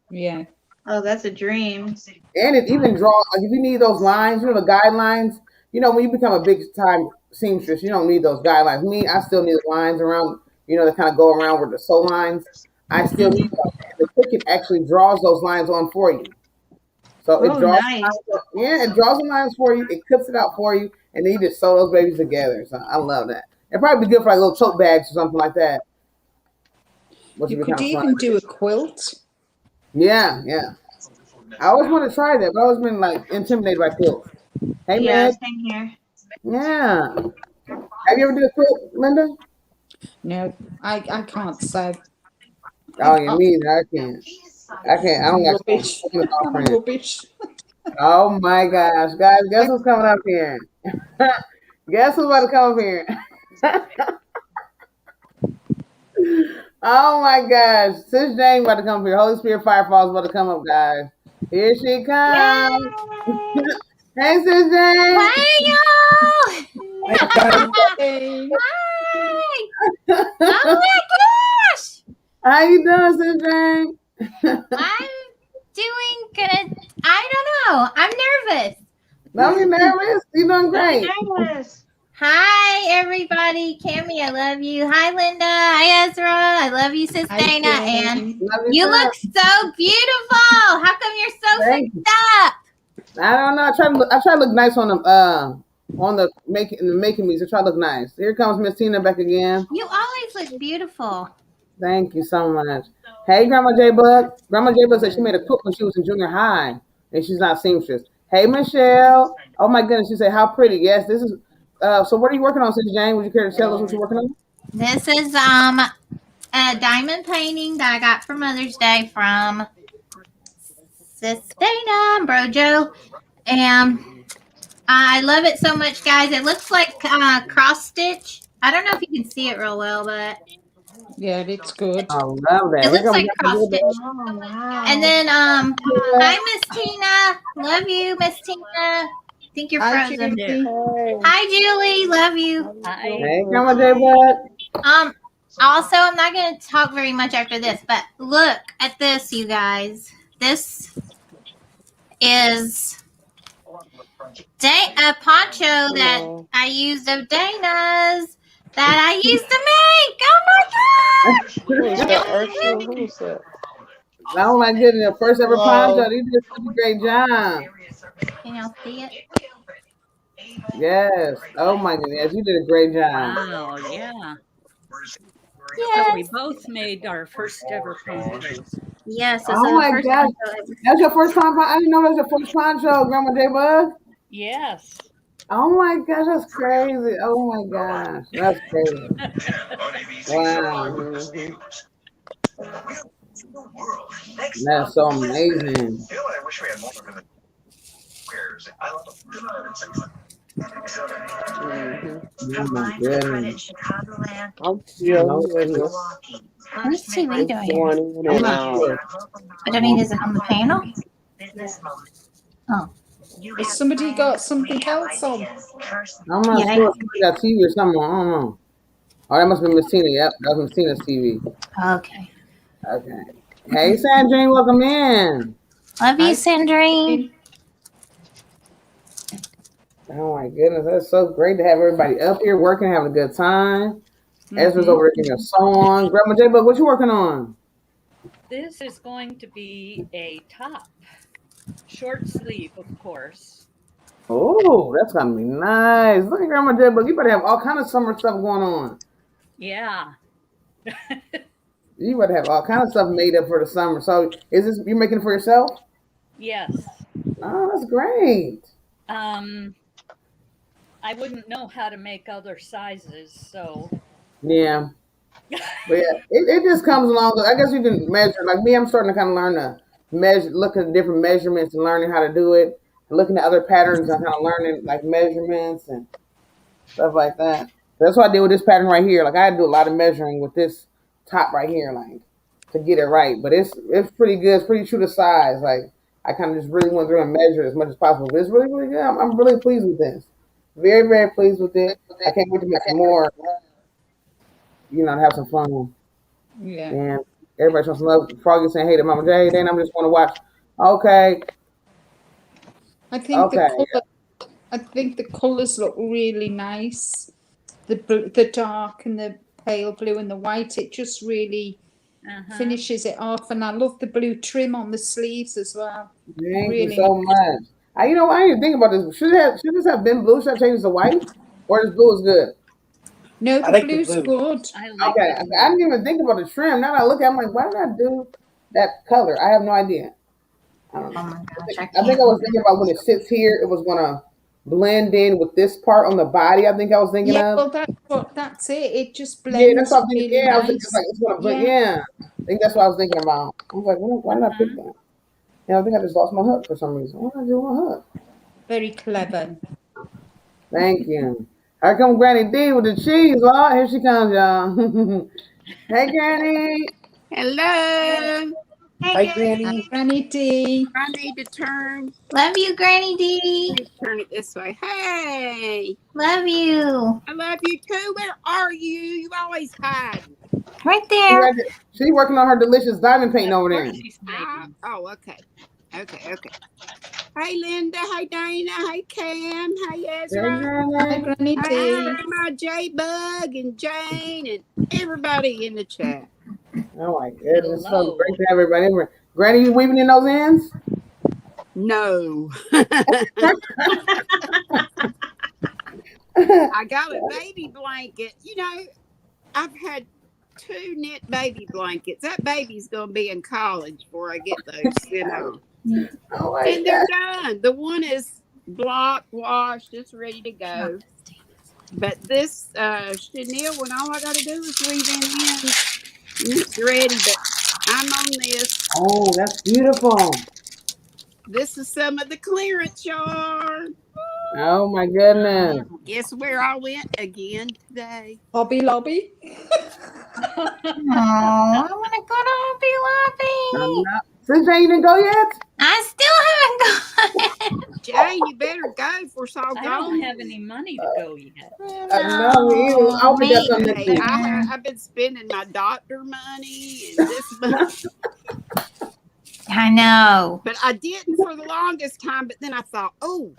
Yeah. Oh, that's a dream. And it even draws, like, if you need those lines, the guidelines, when you become a big time seamstress, you don't need those guidelines. Me, I still need the lines around, that kind of go around with the sew lines. I still need those. The Cricut actually draws those lines on for you. So it Oh, draws, nice. it draws the lines for you. It cuts it out for you, and then you just sew those babies together. So I love that. It'd probably be good for like little tote bags or something like that. Which You would be could kinda even fun. do a quilt. Yeah. I always want to try that, but I've always been like intimidated by quilts. Hey, Yeah, man. same here. Yeah. Have you ever did a quilt, Linda? No, I can't sew. Oh, yeah, me either. I can't. I don't got Rubbish. I'm rubbish. Oh my gosh, guys! Guess who's coming up here? Guess who's about to come up here? Oh my gosh, Sis Jane about to come up here. Holy Spirit Firefall is about to come up, guys. Here she comes. Hey, Sis Jane. Hi, y'all! Hey. Hi! Oh my gosh! How you doing, Sis Jane? I'm doing good. I don't know. I'm nervous. Don't be nervous. You're doing great. Nice. Hi, everybody. Cammy, I love you. Hi, Linda. Hi, Ezra. I love you, Sis Hi, Dana. Jane. And Love you too. look so beautiful. How come you're so Thank fixed up? I don't know. I try to look nice on the making me. So try to look nice. Here comes Miss Tina back again. You always look beautiful. Thank you so much. Hey, Grandma J Bug. Grandma J Bug said she made a cook when she was in junior high, and she's not seamstress. Hey, Michelle. Oh my goodness, she said how pretty. Yes, this is. So what are you working on, Sister Jane? Would you care to tell us what you're working on? This is a diamond painting that I got for Mother's Day from Sis Dana and Brojo. And I love it so much, guys. It looks like cross stitch. I don't know if you can see it real well, but Yeah, it's good. I love that. it Here looks comes like cross Grandma J stitch. Oh, wow. And then hi Miss Tina. Love you, Miss Tina. I think you're Hi, frozen. Judy. Hi Julie, love you. Bug. Hey, Grandma J Bug. Also, I'm not going to talk very much after this, but look at this, you guys. This is a poncho that I used of Dana's that I used to make. Oh Who is my that? gosh! Ursula? Who is that? Oh my goodness, first ever Wow. poncho. You did such a great job. Can y'all see it? Yes. Oh my goodness, you did a great job. Wow, yeah. So Yes. we both made our first ever ponchos. Yes. This Oh is my the first gosh. poncho ever. That's your first poncho? I didn't know that was your first poncho, Grandma J Bug. Yes. Oh my gosh, that's crazy. Oh my gosh, that's crazy. Wow. That's so amazing. Oh my goodness. I'm still No with goodness. you. What's TV doing here? Going in I'm and not out. sure. But I mean, is it on the panel? Has somebody got something else on? I'm not Yeah. sure if somebody got TV or something. I don't know. Oh, that must be Miss Tina. Yep, that was Miss Tina's TV. Okay. Okay. Hey, Sandrine, welcome in. Love you, Hi. Sandrine. Oh my goodness, that's so great to have everybody up here working, having a good time. Ezra's over there getting a song. Grandma J Bug, what you working on? This is going to be a top. Short sleeve, of course. Oh, that's gonna be nice. Look at Grandma J Bug. You better have all kind of summer stuff going on. Yeah. You better have all kind of stuff made up for the summer. So, is this you making it for yourself? Yes. Oh, that's great. I wouldn't know how to make other sizes, so Yeah, but yeah, it just comes along. I guess you can measure. Like me, I'm starting to kind of learn to measure, look at different measurements and learning how to do it. Looking at other patterns and kind of learning like measurements and stuff like that. That's what I did with this pattern right here. Like I had to do a lot of measuring with this top right here, like to get it right. But it's pretty good. It's pretty true to size. Like I kind of just really went through and measured as much as possible. But it's really really good. I'm really pleased with this. Very very pleased with it. I can't wait to make some more. You know, to have some fun. Yeah. And everybody showing some love. Froggy saying, hey to Mama J. Then I'm just want to watch. Okay. I think Okay. the colours look really nice. The dark and the pale blue and the white. It just really finishes it off. And I love the blue trim on the sleeves as well. Thank Really you so nice. much. I didn't even think about this. Should this have been blue? Should I change it to white? Or this blue is good? No, I the like the blue's blue. good. I like Okay. it. I didn't even think about the trim. Now that I look at it, I'm like, why did I do that color? I have no idea. I don't Oh know. my gosh, I think I was thinking about when it sits here, it was gonna blend in with this part on the body. I think I was thinking Yeah, of. well, that's it. It just Yeah, blends that's what I'm thinking. really Yeah, I was thinking nice. like it's gonna blend. Yeah. Yeah, I think that's what I was thinking about. I was like, why did I pick that? Yeah, I think I just lost my hook for some reason. What did I do with my hook? Very clever. Thank you. Here come Granny D with the cheese, Lord. Here she comes, y'all. Hey, Granny. Hello. Hi, Granny. Granny D. I need to turn. Love you, Granny D. Let me turn it this way. Hey, Love you. I love you too. Where are you? You always hide. Right there. She's working on her delicious diamond painting over there. She's making. Oh, okay. Okay. Hey, Linda. Hey, Dana. Hey, Cam. Hey, Hey, Ezra. Hi, Granny. Granny Hey, D. Grandma J Bug and Jane and everybody in the chat. Oh my goodness, it's so Hello. great to have everybody. Granny, you weaving in those ends? No. I got a baby blanket. You know, I've had 2 knit baby blankets. That baby's going to be in college before I get those sent out. Oh my And they're God. done. The one is blocked, washed, it's ready to go. But this chenille one, all I got to do is weave it in. And it's ready. But I'm on this. Oh, that's beautiful. This is some of the clearance yarn. Oh my goodness. Guess where I went again today? Hobby Lobby. Oh, I want to go to Hobby I'm Lobby. not. Since you didn't go yet? I still haven't gone. Jane, you better go before it's all I gone. don't have any money to go yet. I know, me either. I'll be me up on next Hey, week. I've been spending my doctor money and this month, I know. but I didn't for the longest time. But then I thought, oh,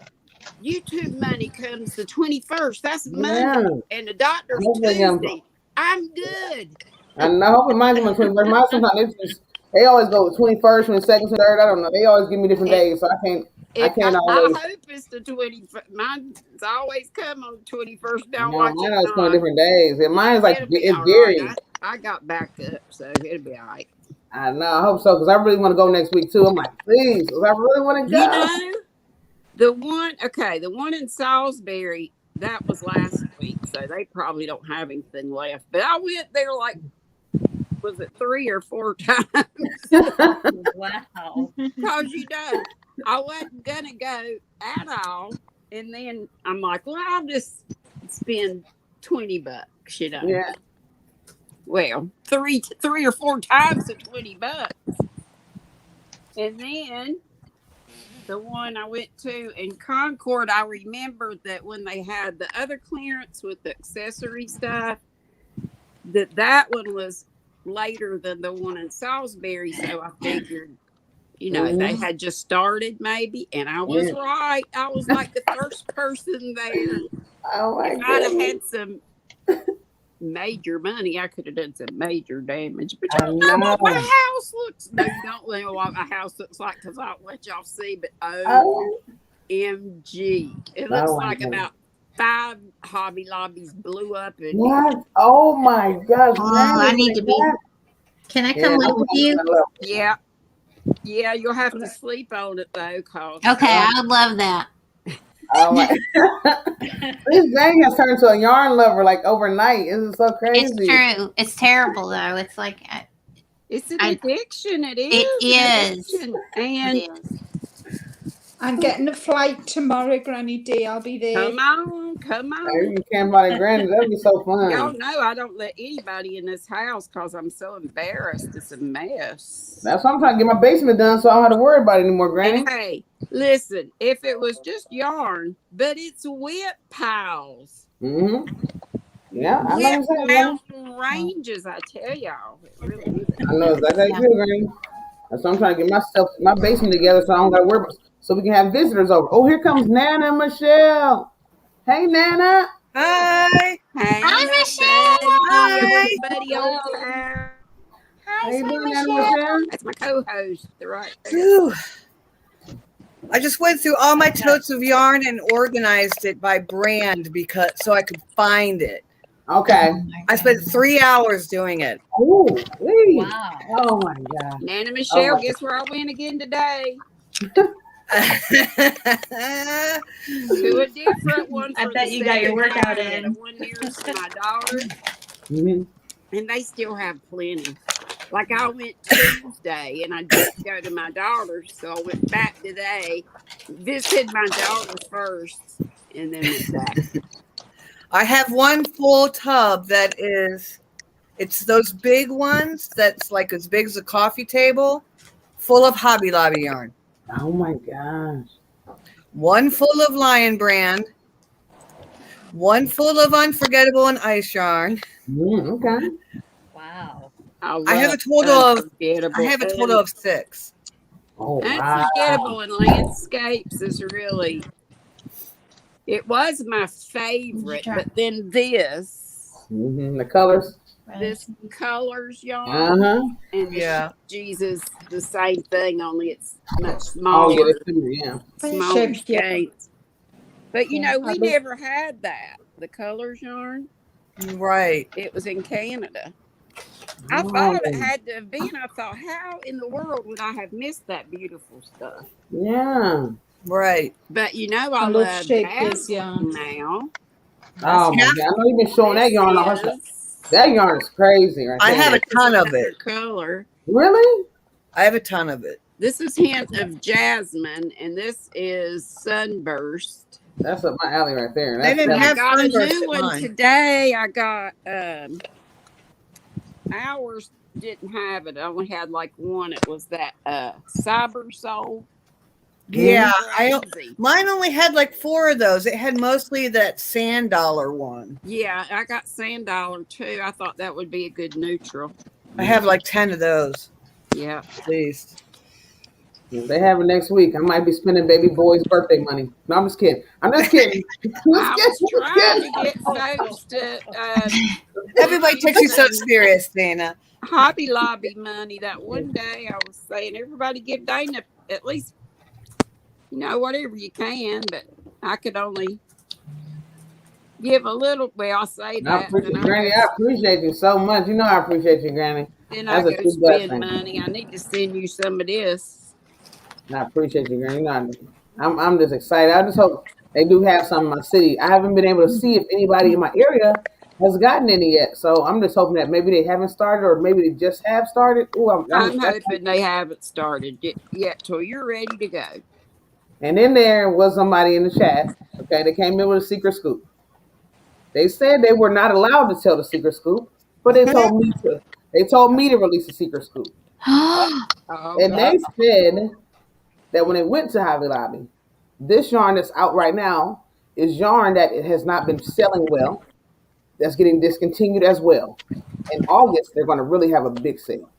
YouTube money comes the 21st. That's Monday, Yeah. and the doctor's Hopefully, Tuesday. I'm good. I know. Hopefully mine's on the 21st. Mine sometimes they always go 21st, 22nd, 23rd. I don't know. They always give me different days, so I can't I always. hope it's the 21st. Mine's always come on the 21st. No, Don't watch mine it always come not. different days. And mine's like, It'll be it's all varies. right. I got backup, so it'll be all right. I know. I hope so, because I really want to go next week, too. I'm like, please, 'cause I really want to You go. know, the one in Salisbury, that was last week, so they probably don't have anything left. But I went there like, was it 3 or 4 times? Wow. Because, you know, I wasn't going to go at all. And then I'm like, well, I'll just spend $20, you know. Yeah. Well, three or 4 times the $20. And then the one I went to in Concord, I remembered that when they had the other clearance with the accessory stuff, that one was later than the one in Salisbury. So I figured, you know, they had just started maybe, and I was right. I was like the first person there. Oh, my If I'd have goodness. had some major money, I could have done some major damage. But I you know what my know. house looks. No, you don't know what my house looks like because I'll let y'all see. But Oh, OMG, it looks oh my like goodness. about 5 Hobby Lobbies blew up in here. What? Oh, my gosh. Oh, man, I need to be. that? Can I Yeah, come live with you? Yeah, yeah, you'll have to sleep on it though, cause Okay, I would love that. Oh, my. This Jane has turned into a yarn lover like overnight. This is so crazy. It's true. It's terrible though. It's like it's an I- addiction. It is. it an is. addiction. And it is. I'm getting a flight tomorrow, Granny D. I'll be there. come on. Hey, you can't buy the granny. That'd be so fun. Y'all know I don't let anybody in this house because I'm so embarrassed. It's a mess. That's why I'm trying to get my basement done so I don't have to worry about it anymore, Granny. And hey, listen, if it was just yarn, but it's whip piles. Mm-hmm. Yeah, I know Whip what you're saying, Granny. mountain ranges, I tell y'all. It really is. I know exactly how you feel, Granny. That's why I'm trying to get my basement together so I don't got to worry about so we can have visitors over. Oh, here comes Nana Michelle. Hey, Nana. Hi. Hey, Hi, Michelle. Michelle. Buddy old pal. Hi, How you sweet doing, Nana Michelle. Michelle? That's my co-host, right there. Phew. I just went through all my totes of yarn and organized it by brand so I could find it. Okay. I spent 3 hours doing it. Oh, please. Wow. Oh, my God. Nana Michelle, Oh. guess where I went again today? I To a different one. I for bet the you got your second workout time, in. The one nearest to my daughter. Mm-hmm. And they still have plenty. Like I went Tuesday and I didn't go to my daughter's, so I went back today, visited my daughter first, and then went back. have one full tub it's those big ones that's like as big as a coffee table, full of Hobby Lobby yarn. Oh, my gosh. One full of Lion Brand, one full of Unforgettable and Ice Yarn. Okay. Wow. I have a total of 6. Oh, wow. Unforgettable in landscapes is really. It was my favorite, but then this. Mm-hmm. The colors. this colors yarn, Uh-huh. and the Yeah. Jesus the same thing, only it's much Oh, smaller, yeah, that's true, yeah. smaller Shaped, yeah. skeins. But you Yeah, know, I we look- never had that. The colors yarn. Right. It was in Canada. I thought it had to have been. I thought, how in the world would I have missed that beautiful stuff? Yeah. Right. But you know, I I love love Shakespeare's dazzling yarn. now. Oh, my Yeah. God. I know you've been showing that This yarn all the time. is That yarn is crazy right I there. have a ton of another it. color. Really? I have a ton of it. This is hint of jasmine, and this is sunburst. That's up my alley right there. They That's didn't I have got a sunburst new at one mine. today. I got ours didn't have it. I only had like one. It was that cyber soul. Yeah, Crazy. mine only had like 4 of those. It had mostly that sand dollar one. Yeah, I got sand dollar too. I thought that would be a good neutral. I have like 10 of those Yeah. at least. If they have it next week, I might be spending baby boy's birthday money. No, I'm just kidding. I'm just kidding. I was trying to get folks to Everybody takes you so serious, Dana. Hobby Lobby money. That one day I was saying, everybody give Dana at least, you know, whatever you can, but I could only give a little. Well, I say I that. appreciate, and Granny, I appreciate you so much. You know I appreciate you, Granny. then I That's a go true spend blessing. money. I need to send you some of this. And I appreciate you, Granny. You know, I'm just excited. I just hope they do have some in my city. I haven't been able to see if anybody in my area has gotten any yet. So I'm just hoping that maybe they haven't started or maybe they just have started. Ooh, I'm hoping they haven't started yet till you're ready to go. And then there was somebody in the chat, okay, they came in with a secret scoop. They said they were not allowed to tell the secret scoop, but they told me to. They told me to release a secret scoop. Oh, And they said that when it went to Hobby Lobby, this yarn that's out right now is yarn that it has not been selling well, that's getting discontinued as well. In August, they're going to really have a big sale.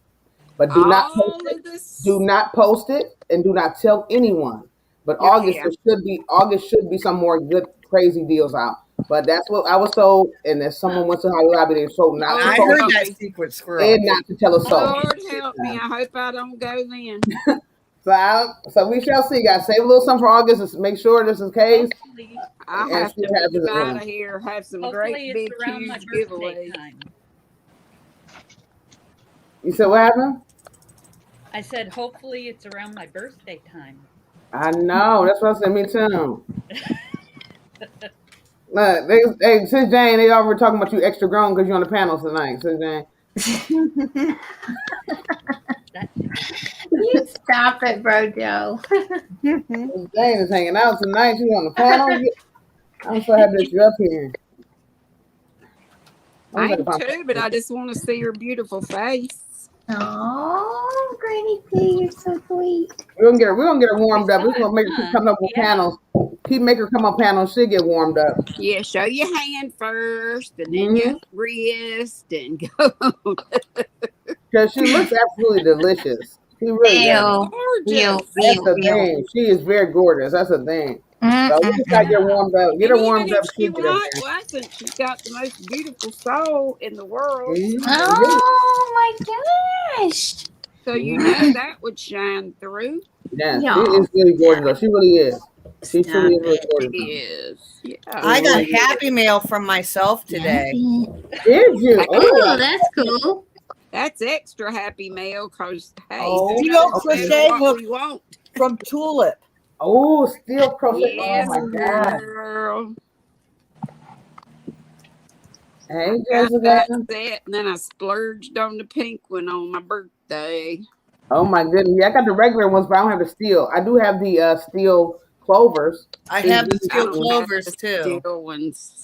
But do not all post of it. this. Do not post it and do not tell anyone. But Yeah, August yeah. August should be some more good crazy deals out. But that's what I was told. And if someone went to Hobby Lobby, they told not I to heard post that it secret squirrel. and not to tell us so. Lord help me. I hope I don't go then. So we shall see, guys. Save a little something for August and make sure this is the case. Hopefully, I And have see to what happens move at out home. of here. Have some hopefully great big it's around my huge birthday giveaways. time. You said what happened? I said, hopefully it's around my birthday time. I know. That's what I said. Me too. Look, hey, Sis Jane, they already talking about you extra grown because you're on the panel tonight, Sis Jane. You stop it, bro, Joe. Sis Jane is hanging out tonight. She's on the panel. I'm so happy that you're up here. I am too, but I just want to see her beautiful face. Oh, Granny P, you're so sweet. We're gonna get her warmed up. We're gonna make her keep coming up with Yeah. panels. Keep make her come on panels. She'll get warmed up. Yeah, show your hand first, and then your wrist, and go. Because she looks absolutely delicious. She really does. Gorgeous. That's the thing. She is very gorgeous. That's the thing. So we just gotta get warmed up. Get her And warmed even up. if she She'll get up there. wasn't, she's got the most beautiful soul in the world. Oh my gosh. So you know that would shine through. Yeah, Yeah. she is really gorgeous. Though. She really is. She truly is really It gorgeous. is. Yeah. I got Happy Mail from myself today. Did you? Oh, that's cool. That's extra happy mail because hey, Oh, who you knows know, crochet what hook we want. from Tulip. Oh, steel crochet. Yes, Oh my God. girl. Hey, Got Jessica. that set, and then I splurged on the pink one on my birthday. Oh my goodness. Yeah, I got the regular ones, but I don't have the steel. I do have the steel clovers. I have the I steel don't have clovers the too. steel ones.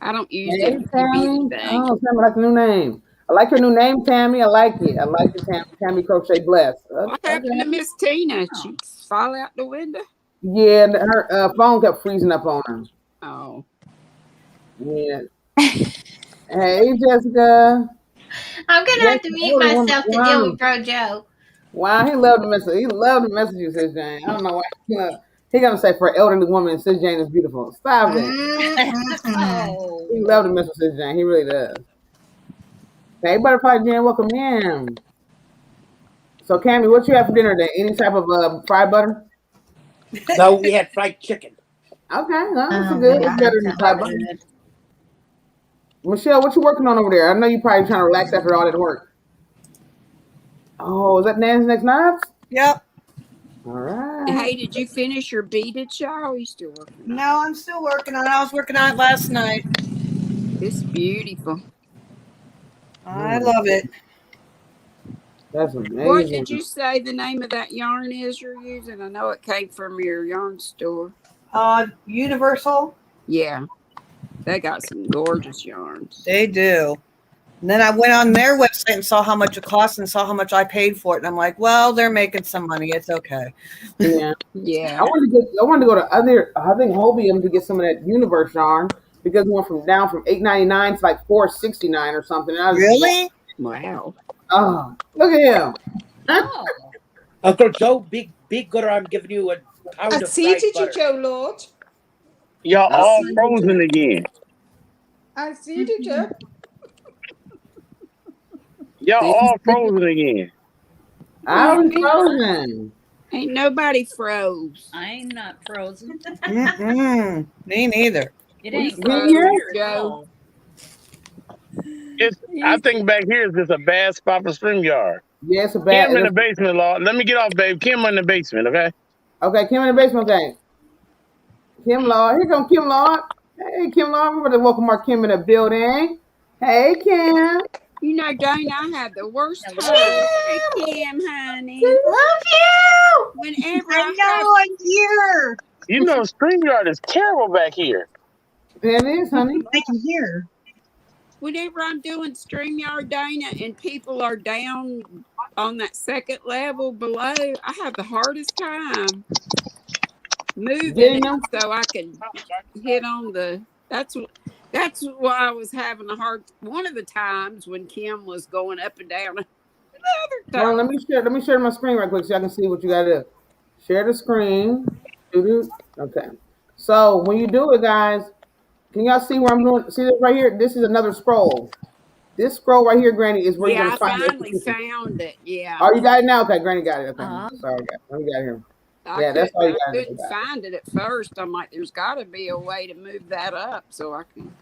I don't use Hey, it for Tammy. anything. Oh, Tammy, I like the new name. I like your new name, Tammy. I like it. I like it, Tammy. Tammy Crochet Bless. What happened to Miss Tina? She fall out the window? Yeah, and her phone kept freezing up on her. Oh. Yeah. Hey, Jessica. I'm gonna have to mute myself to Wow. deal with Bro Joe. Wow, he loved the message. He loved the message you, Sis Jane. I don't know why. He gonna say for an elderly woman, Sis Jane is beautiful. Stop it. Mm-mm-mm. Oh, He loved the message, Sis Jane. He really does. Hey, Butterfly Jen, welcome in. So, Cammy, what you have for dinner today? Any type of fried butter? No, we had fried chicken. Okay, no, it's Oh, good. my It's better God, than fried butter. Michelle, what you working on over there? I know you probably trying to relax after all that work. Oh, is that Nan's Next Knives? Yep. All right. Hey, did you finish your beaded shawl? You still working on it? No, I'm still working on it. I was working on it last night. It's beautiful. I love it. That's What amazing. did you say the name of that yarn is you're using? I know it came from your yarn store. Universal. Yeah, they got some gorgeous yarns. They do. And then I went on their website and saw how much it cost and saw how much I paid for it. And I'm like, well, they're making some money. It's okay. Yeah. Yeah. I wanted to go to I think Hobium to get some of that Universe yarn because it went from $8.99 to like $4.69 or something. And I was Really? Wow. Oh, look at him. Oh, Uncle Joe, be good or I'm giving you a pound I of see fried you, butter. Joe Lord. Y'all I all see you, frozen again. I see you, Joe. Y'all all frozen again. I was frozen. Ain't nobody froze. I'm not frozen. Mm-mm. Me neither. It Well, ain't you frozen here? here at Joe. all. I think back here is just a bad spot for StreamYard. Yeah, it's a bad. Kim in the basement, Lord. Let me get off, babe. Kim in the basement, okay? Okay, Kim in the basement. Okay. Kim Lord. Here comes Kim Lord. Hey, Kim Lord. We're going to welcome our Kim in the building. Hey, Kim. You know, Dana, I had the worst time. Hey, Kim, honey. Love you. Whenever I know I'm here. You know, StreamYard is terrible back here. There it is, honey. I can hear. Whenever I'm doing StreamYard, Dana, and people are down on that second level below, I have the hardest time moving Getting it them? so I can hit on the. That's why I was having a hard. One of the times when Kim was going up and down. Hold on, let me share my screen right quick so I can see what you gotta do. Share the screen. Doo-doo. Okay. So when you do it, guys, can y'all see where I'm doing? See this right here? This is another scroll. This scroll right here, Granny, is where you're Yeah, gonna I find finally it. found it. Yeah. Oh, you got it now? Okay, Granny got it. Okay. Uh-huh. Sorry, guys. Let me get here. I That's all you gotta do. couldn't find it at first. I'm like, there's got to be a way to move that up so I can.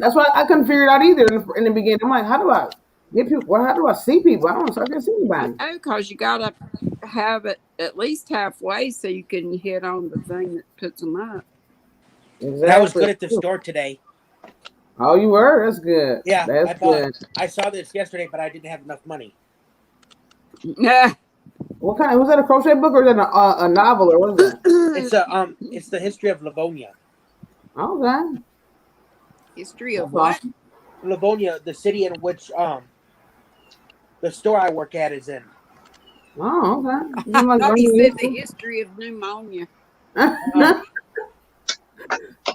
That's why I couldn't figure it out either in the beginning. I'm like, how do I get people? Well, how do I see people? I can't see anybody. Oh, because you got to have it at least halfway so you can hit on the thing that puts them up. Exactly. I was good at the store today. Oh, you were? That's good. Yeah, That's good. I saw this yesterday, but I didn't have enough money. What kind? Was that a crochet book or is that a novel or what is that? It's the history of Livonia. Okay. History of That's what? awesome. Livonia, the city in which the store I work at is in. Oh, okay. I Like thought he learning said the history? history of pneumonia. Oh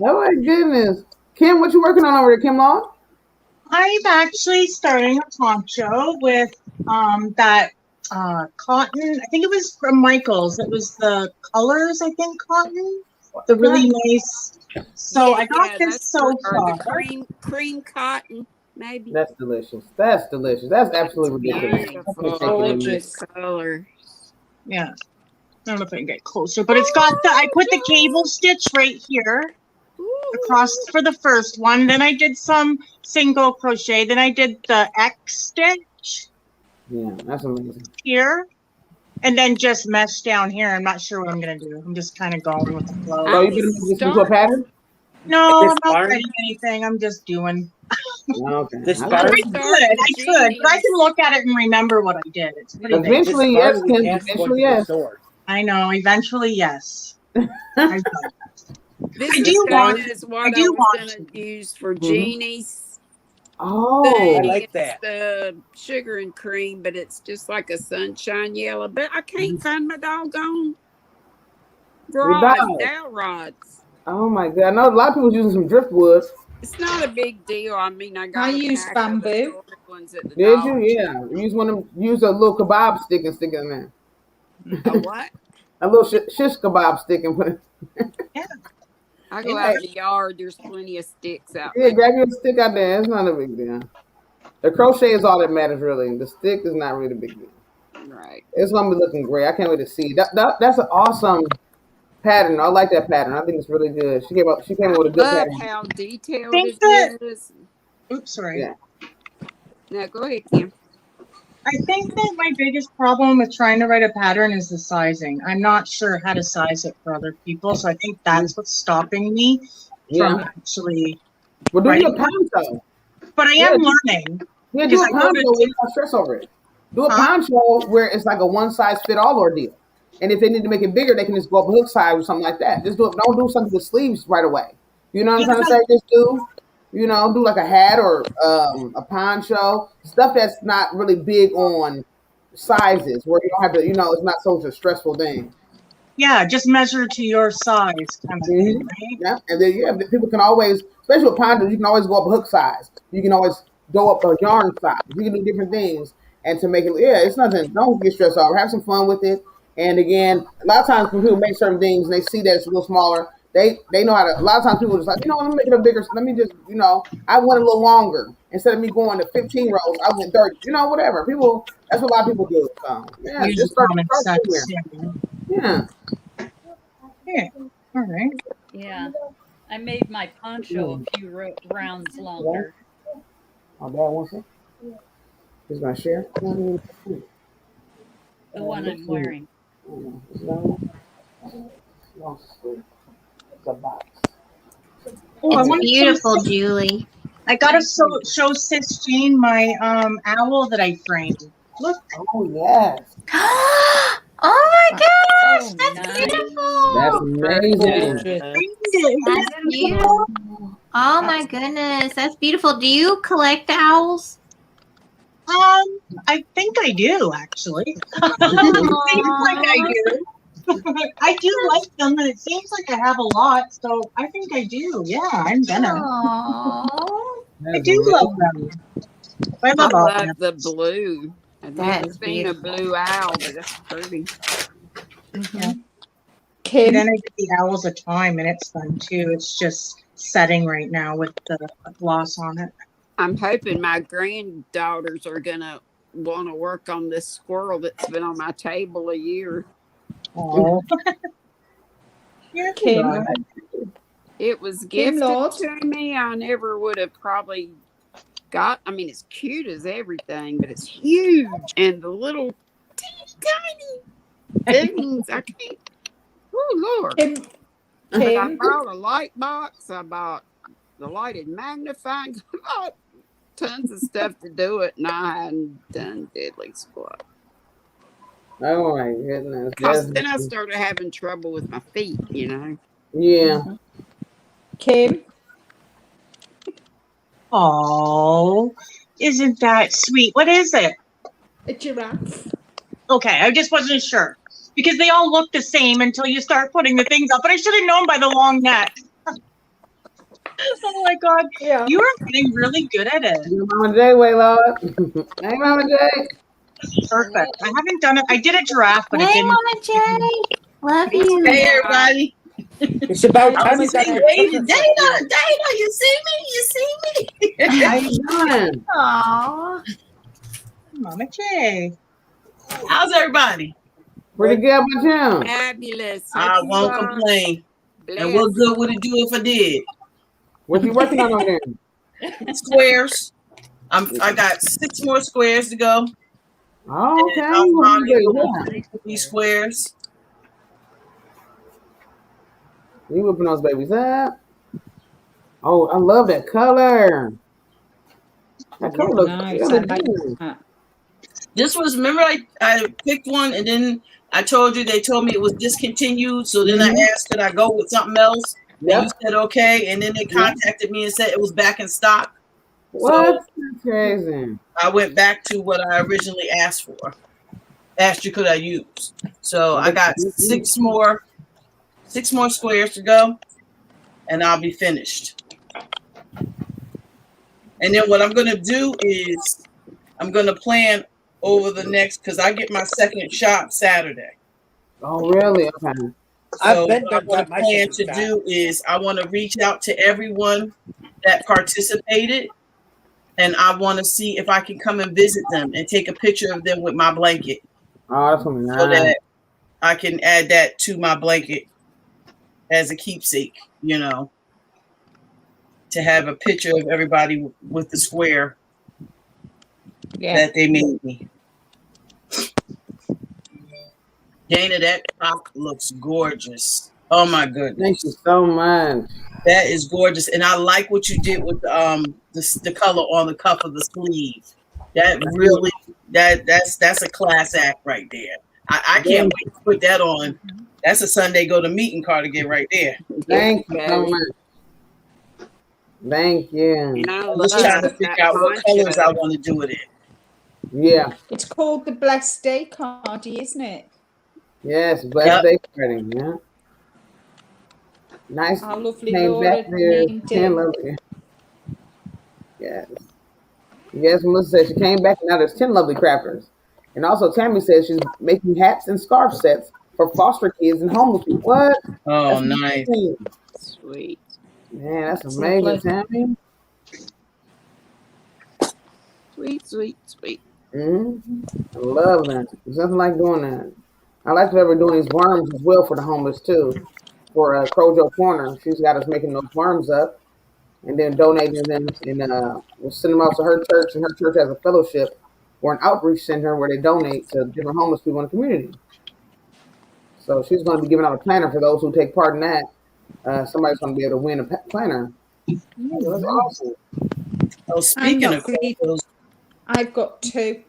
my goodness. Kim, what you working on over there, Kim Law? I'm actually starting a poncho with that cotton. I think it was from Michaels. It was the colors, I think, cotton. The really nice. So I got this that's so or the far. cream cotton, maybe. That's delicious. That's delicious. That's absolutely ridiculous. Beautiful. Gorgeous color. Yeah. I don't know if I can get closer, but it's got the. I put the cable stitch right here across for the first one. Then I did some single crochet. Then I did the X stitch Yeah, that's amazing. here, and then just mesh down here. I'm not sure what I'm gonna do. I'm just kind of going with the flow. So you gonna make this into a pattern? No, This I'm not barn? writing anything. I'm just doing. Okay. This I barn? like I it. could, but I can look at it and remember what I did. It's pretty big. Eventually, This yes, barn we Kim. can't go Eventually, into the yes. store. I know. Eventually, yes. I This I do want. is what I do was want. going to use for Mhm. Jeannie's Oh, thing. I like It's that. the sugar and cream, but it's just like a sunshine yellow. But I can't find my doggone rods, dog. dowel rods. oh my God! I know a lot of people using some driftwood. It's not a big deal. I mean, I got I a use pack of the bamboo. short ones at the Did Dollar you? Yeah. Use one of them. Use a little kebab stick and stick it in there. A what? A little shish kebab stick and put it. I go Yeah. out in the yard. There's plenty of sticks out Yeah, there. grab your stick out there. It's not a big deal. The crochet is all that matters, really. The stick is not really the big deal. Right. It's gonna be looking great. I can't wait to see. That's an awesome pattern. I like that pattern. I think it's really good. She came up with a good Love pattern. how detailed Think it that- is. Oops, sorry. Yeah. Now go ahead, Kim. I think that my biggest problem with trying to write a pattern is the sizing. I'm not sure how to size it for other people, so I think that's what's stopping me from actually. Well, do your writing. poncho. But I am learning. Yeah, do Because a I go poncho to- where you don't stress over it. Do a poncho where it's like a one size fit all ordeal. And if they need to make it bigger, they can just go up hook size or something like that. Just do it. Don't do something with sleeves right away. You know what I'm trying to say? Just do like a hat or a poncho, stuff that's not really big on sizes, where you don't have to, it's not such a stressful thing. Yeah, just measure to your size kind of thing, right? Yeah, and then people can always, especially with ponchos, you can always go up a hook size. You can always go up a yarn size. You can do different things, and to make it, it's nothing. Don't get stressed out. Have some fun with it. And again, a lot of times when people make certain things and they see that it's a little smaller, they know how to. A lot of times people are just like, let me make it a bigger. Let me just, I want it a little longer instead of me going to 15 rows. I went 30. Whatever. People, that's what a lot of people do. So yeah, Use just start common somewhere. sense. Yeah. Yeah. All right. Yeah. I made my poncho a few rounds longer. My dad wants it. He's gonna share. The one I'm wearing. Oh, I It's want beautiful, Julie. I gotta show Sis Jane my owl that I framed. Look. Oh yes. Oh my gosh, that's nice. beautiful. That's amazing. That's beautiful. Oh my goodness, that's beautiful. Do you collect owls? I think I do actually. It seems like I do. I do like them, and it seems like I have a lot, so I think I do. Yeah, I'm gonna. Oh, I do love them. I I love all of love them. the blue. I've That never is seen a beautiful. blue owl, but that's pretty. And Kim, then I get the owls a time, and it's fun too. It's just setting right now with the gloss on it. I'm hoping my granddaughters are gonna want to work on this squirrel that's been on my table a year. Oh. Yeah, Kim, It was Kim gifted Lord. to me. I never would have probably got. I mean, it's cute as everything, but it's huge, and the little tiny things. I can't. Oh Lord! Kim, But I Kim, bought a light box. I bought the lighted magnifying. I bought tons of stuff to do it, and I hadn't done diddly squat. Oh my goodness. Because then I started having trouble with my feet, Yeah. Kim, Oh, isn't that sweet? What is it? a giraffe. Okay, I just wasn't sure because they all look the same until you start putting the things up. But I should have known by the long neck. Oh my God, Yeah. you are getting really good at it. Mama J, way Lord. Hey, Mama J. Perfect. I haven't done it. I did a giraffe, but it hey, didn't. Mama Jay. Love you. Hey everybody. It's about I time you was got saying, your Dana, you see me? You see me? How you doing? Aw. Mama J. How's everybody? Pretty good with you. Fabulous. I Hope you won't are complain. And blessed. what good would it do if I did? What you working on over there? Squares. I got 6 more squares to go. Oh, okay. And I'm What finally you gonna doing? finish these squares. You whipping those babies up? Oh, I love that color. That color looks Nice. really I like good. that. This was, remember I picked one and then I told you, they told me it was discontinued. So then I asked, could I go with something else? And you said, okay. And then they contacted me and said it was back in stock. What? So That's crazy. I went back to what I originally asked for. Asked you, could I use? So I got 6 more squares to go, and I'll be finished. And then what I'm gonna do is I'm gonna plan over the next, because I get my second shop Saturday. Oh, really? Okay. So what I'm gonna plan to do is I want to reach out to everyone that participated and I want to see if I can come and visit them and take a picture of them with my blanket. Oh, that's gonna be So nice. that I can add that to my blanket as a keepsake, to have a picture of everybody with the square that they made me. Dana, that top looks gorgeous. Oh my goodness. Thank you so much. That is gorgeous. And I like what you did with the color on the cuff of the sleeve. That really that's a class act right there. I can't wait to put that on. That's a Sunday go to meeting cardigan right there. Thank you so much. Thank you. And I I'm just love trying to figure that out what colors I poncho. want to do it in. Yeah. It's called the Blessed Day Cardi, isn't it? Yes, blessed day party. Yeah. Nice. Our lovely Came Laura back there. named Ten it. lovely. Yes. Yes, Melissa said she came back and now there's 10 lovely crafters. And also Tammy says she's making hats and scarf sets for foster kids and homeless people. What? Oh, That's nice. amazing. Sweet. Man, that's amazing, Tammy. Sweet. I love that. There's nothing like doing that. I like that we're doing these worms as well for the homeless too. For Crojo Corner, she's got us making those worms up and then donating them, and we'll send them out to her church. And her church has a fellowship or an outreach center where they donate to different homeless people in the community. So she's going to be giving out a planner for those who take part in that. Somebody's going to be able to win a planner. That's awesome. Oh, speaking of those, I've got 2.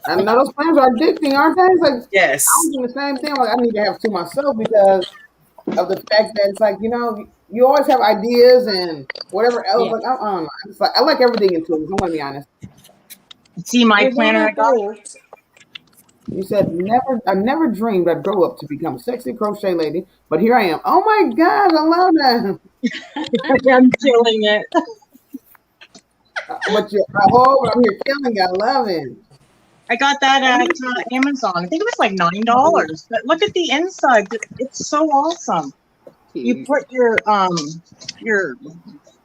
I know those plans are addicting, aren't they? It's like, yes, I'm doing the same thing. Like, I need to have 2 myself because of the fact that it's like, you always have ideas and whatever else. Yeah. Like, I don't know. It's like, I like everything in 2s. I'm going to be honest. See my The one planner I I got? bought, You said I never dreamed I'd grow up to become a sexy crochet lady, but here I am. Oh my gosh, I love that. I'm killing it. But I'm here killing it. I love it. I got that at Amazon. I think it was like $9. But look at the inside. It's so awesome. You put your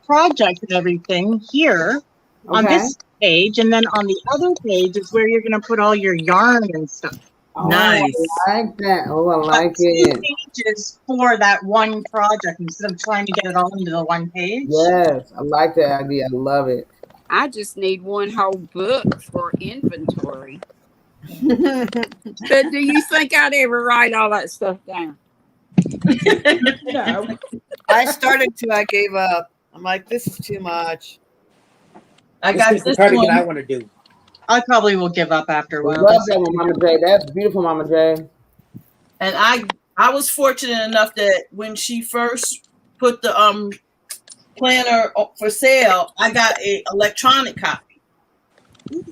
project and everything here on Okay. this page, and then on the other page is where you're going to put all your yarn and stuff. Oh, nice. I like that. Oh, I like But 2 it. pages for that one project instead of trying to get it all into the one page. Yes, I like that idea. I love it. I just need one whole book for inventory. But do you think I'd ever write all that stuff down? no. I started to. I gave up. I'm like, this is too much. I This got is the this cardigan I one. want to do. I probably will give up after a while. Love that one, Mama J. That's beautiful, Mama J. And I was fortunate enough that when she first put the planner for sale, I got a electronic copy.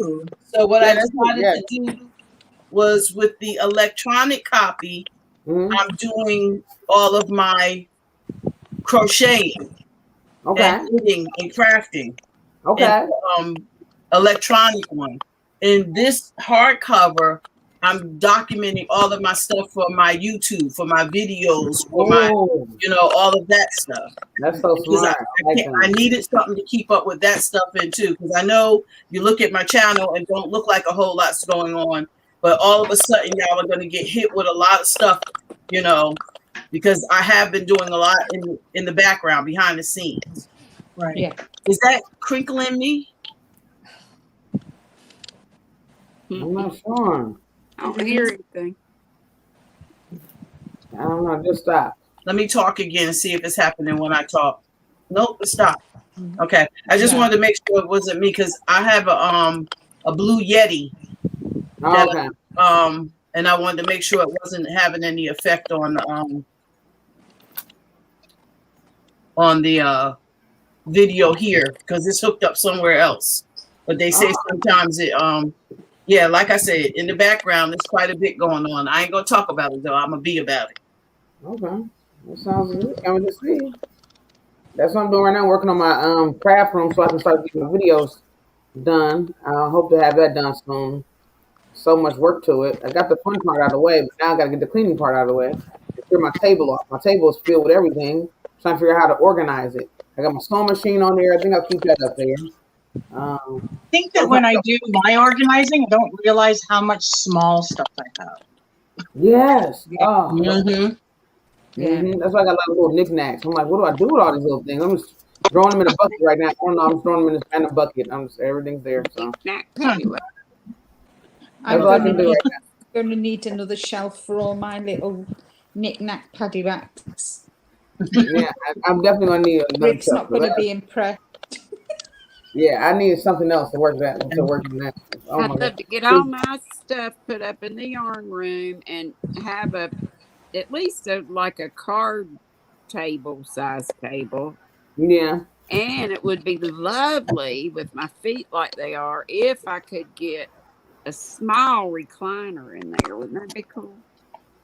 Ooh. So what I Yes, decided yes. to do was with the electronic copy, Mhm. I'm doing all of my crocheting Okay. and knitting and crafting. Okay. And electronic one. In this hardcover, I'm documenting all of my stuff for my YouTube, for my videos, for my, Oh, all of that stuff. that's so Because smart. I like I that. needed something to keep up with that stuff in too. Because I know you look at my channel and don't look like a whole lot's going on, but all of a sudden y'all are going to get hit with a lot of stuff, because I have been doing a lot in the background, behind the scenes. Right. Yeah. Is that crinkling me? I'm not sure. I don't hear anything. I don't know. Just stop. Let me talk again and see if it's happening when I talk. Nope, it stopped. Okay. I just wanted to make sure it wasn't me because I have a Blue Yeti. Oh, okay. And I wanted to make sure it wasn't having any effect on the video here because it's hooked up somewhere else. But they say sometimes it yeah, like I said, in the background there's quite a bit going on. I ain't gonna talk about it though. I'm gonna be about it. Okay. That sounds good. Coming to see. That's what I'm doing right now, working on my craft room so I can start getting the videos done. I hope to have that done soon. So much work to it. I got the fun part out of the way, but now I got to get the cleaning part out of the way. Clear my table off. My table is filled with everything. Trying to figure out how to organize it. I got my sewing machine on there. I think I'll keep that up there. I think that when I do my organizing, I don't realize how much small stuff I have. Yes. Oh. That's why I got a lot of little knickknacks. I'm like, what do I do with all these little things? I'm just throwing them in a bucket right now. Oh no, I'm just throwing them in this random bucket. Everything's there. So I'm all I can do right now. going to need another shelf for all my little knick-knack paddy racks. Yeah, I'm definitely gonna need another Rick's not going to be impressed. Yeah, I need something else to work that. Oh I'd my love God. to get all my stuff put up in the yarn room and have at least like a card table size table. Yeah. And it would be lovely with my feet like they are if I could get a small recliner in there. Wouldn't that be cool?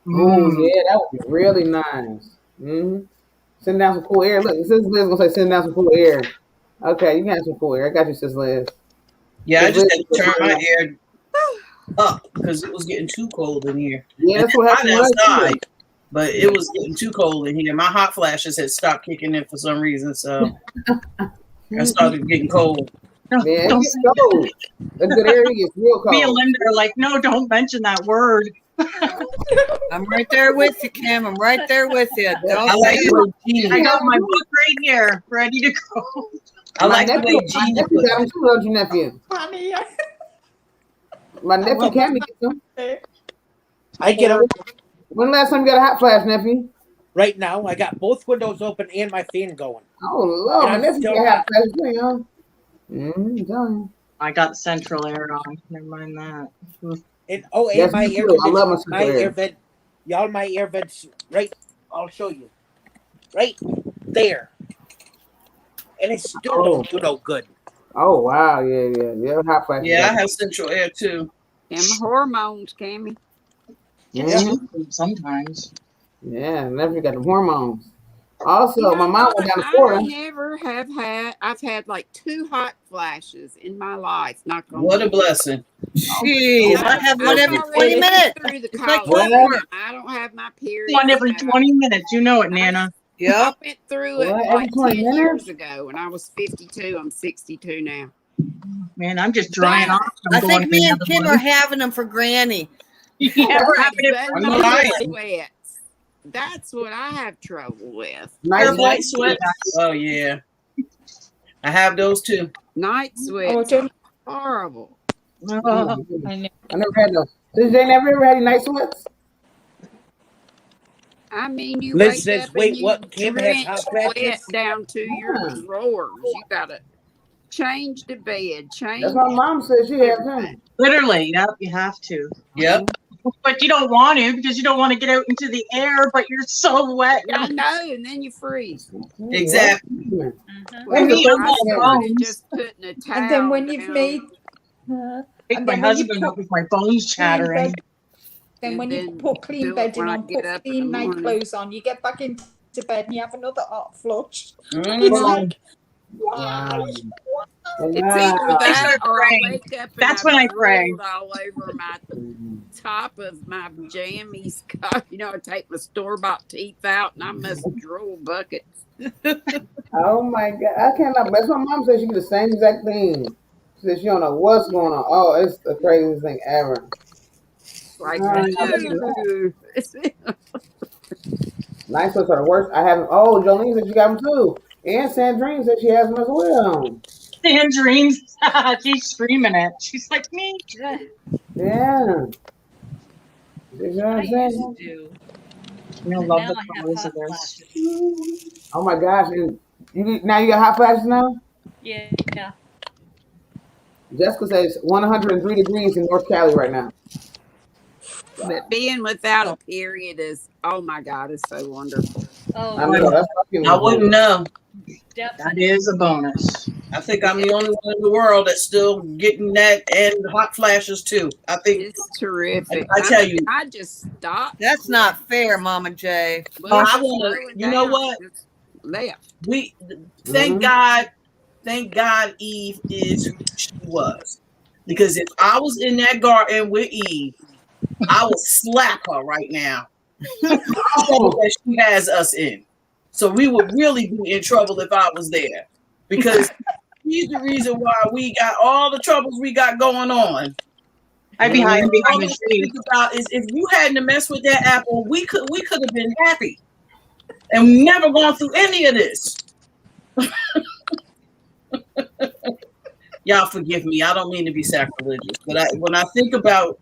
Oh yeah, that would be really nice. Send down some cool air. Look, Sis Liz gonna say send down some cool air. Okay, you can have some cool air. I got you, Sis Liz. Yeah, I Sis just Liz had to turn my is- air up because it was getting too cold in here. Yeah, that's what happened Hot last year. outside, but it was getting too cold in here. My hot flashes had stopped kicking in for some reason, so I started getting cold. Man, it gets cold. That's good area. It's real cold. Me and Linda are like, no, don't mention that word. I'm right there with you, Kim. I'm right there with you. Don't I like say the way it. Gina. I got my book right here, ready to go. I like the way my Gina nephew put got him too, don't you, nephew? Honey, My nephew can get them. I get them When last time you got a hot flash, nephew? right now. I got both windows open and my fan going. Oh Lord, And my I'm nephew still got a hot hot. flash too, y'all. I'm telling you. I got central air on. Never mind that. And Yes, my me air too. I love my conditioner, my central air. air vent, y'all, my air vents right. I'll show you, right there, and it still don't do no good. Oh wow, yeah. Hot flash. Yeah, I have central air too. And my hormones, Cammy. Sometimes. Yeah, nephew got the hormones. Also, You know my mom what? went down to I Florida. never have had. I've had like 2 hot flashes in my life. Knock on What a wood. blessing. Jeez, I have one every I'm 20 already minutes. through the It's like college. clockwork. I don't have my period. One every 20 minutes. You know it, Nana. I Yep. went through it What, every like 20 10 minutes? years ago when I was 52. I'm 62 now. Man, I'm just drying off. I think me and Kim are having them for Granny. Yeah, we're having it But for I'm night right. sweats. That's what I have trouble with. Nice Night sweats. Oh yeah, I have those too. Night Oh, sweats don't. are horrible. I know. I never had those. Sis Jane, ever had any night sweats? I mean, you Liz wake says, up "Wait, and you what? Kim has drench hot sweat flashes?" down to your drawers. You gotta change the bed, change. That's what my mom said she had too. Literally, yep, you have to. Yep. But you don't want to because you don't want to get out into the air, but you're so wet. I know, and then you freeze. Exactly. Well, me, I'm I like started bones. just putting a towel And then when you've down, made, Pick and my then when you husband put up with my bones clean chattering. bed, then and when you then put clean do it bedding when I on, get put up in clean the night morning. clothes on, you get back into bed and you have another hot flush. It's Mhm. like, Wow. It's either Wow. that or I praying. wake up and That's I've when I pray. drooled all over my top of my jammies. You know, I take my store-bought teeth out and I must drool buckets. Oh my God. I cannot. That's what my mom said. She did the same exact thing. She said she don't know what's going on. Oh, it's the craziest thing ever. Like, Ooh. ooh. Night sweats are the worst. I haven't. Oh, Jolene said she got them too. And Sandrine said she has them as well. Tangerines. She's screaming it. She's like me. Yeah. You know what I I'm saying? used to, You and love now the I have colors hot of this. flashes. Oh my gosh. And now you got hot flashes now? Yeah. Jessica says 103 degrees in North Cali right now. But being without a period is, oh my God, it's so wonderful. Oh, I know. That's fucking I wouldn't know. That definitely. is a bonus. I think I'm the only one in the world that's still getting that and hot flashes too. I think It's terrific. I tell you. I just stopped. That's not fair, Mama J. Well, I just wanna- threw it you know down, what? just left. we thank God Eve is who she was. Because if I was in that garden with Eve, I would slap her right now. That she has us in. So we would really be in trouble if I was there. Because She's the reason why we got all the troubles we got going on. I'd be hiding behind All the I trees. think about is if you hadn't have messed with that apple, we could have been happy and never gone through any of this. Y'all forgive me. I don't mean to be sacrilegious, but when I think about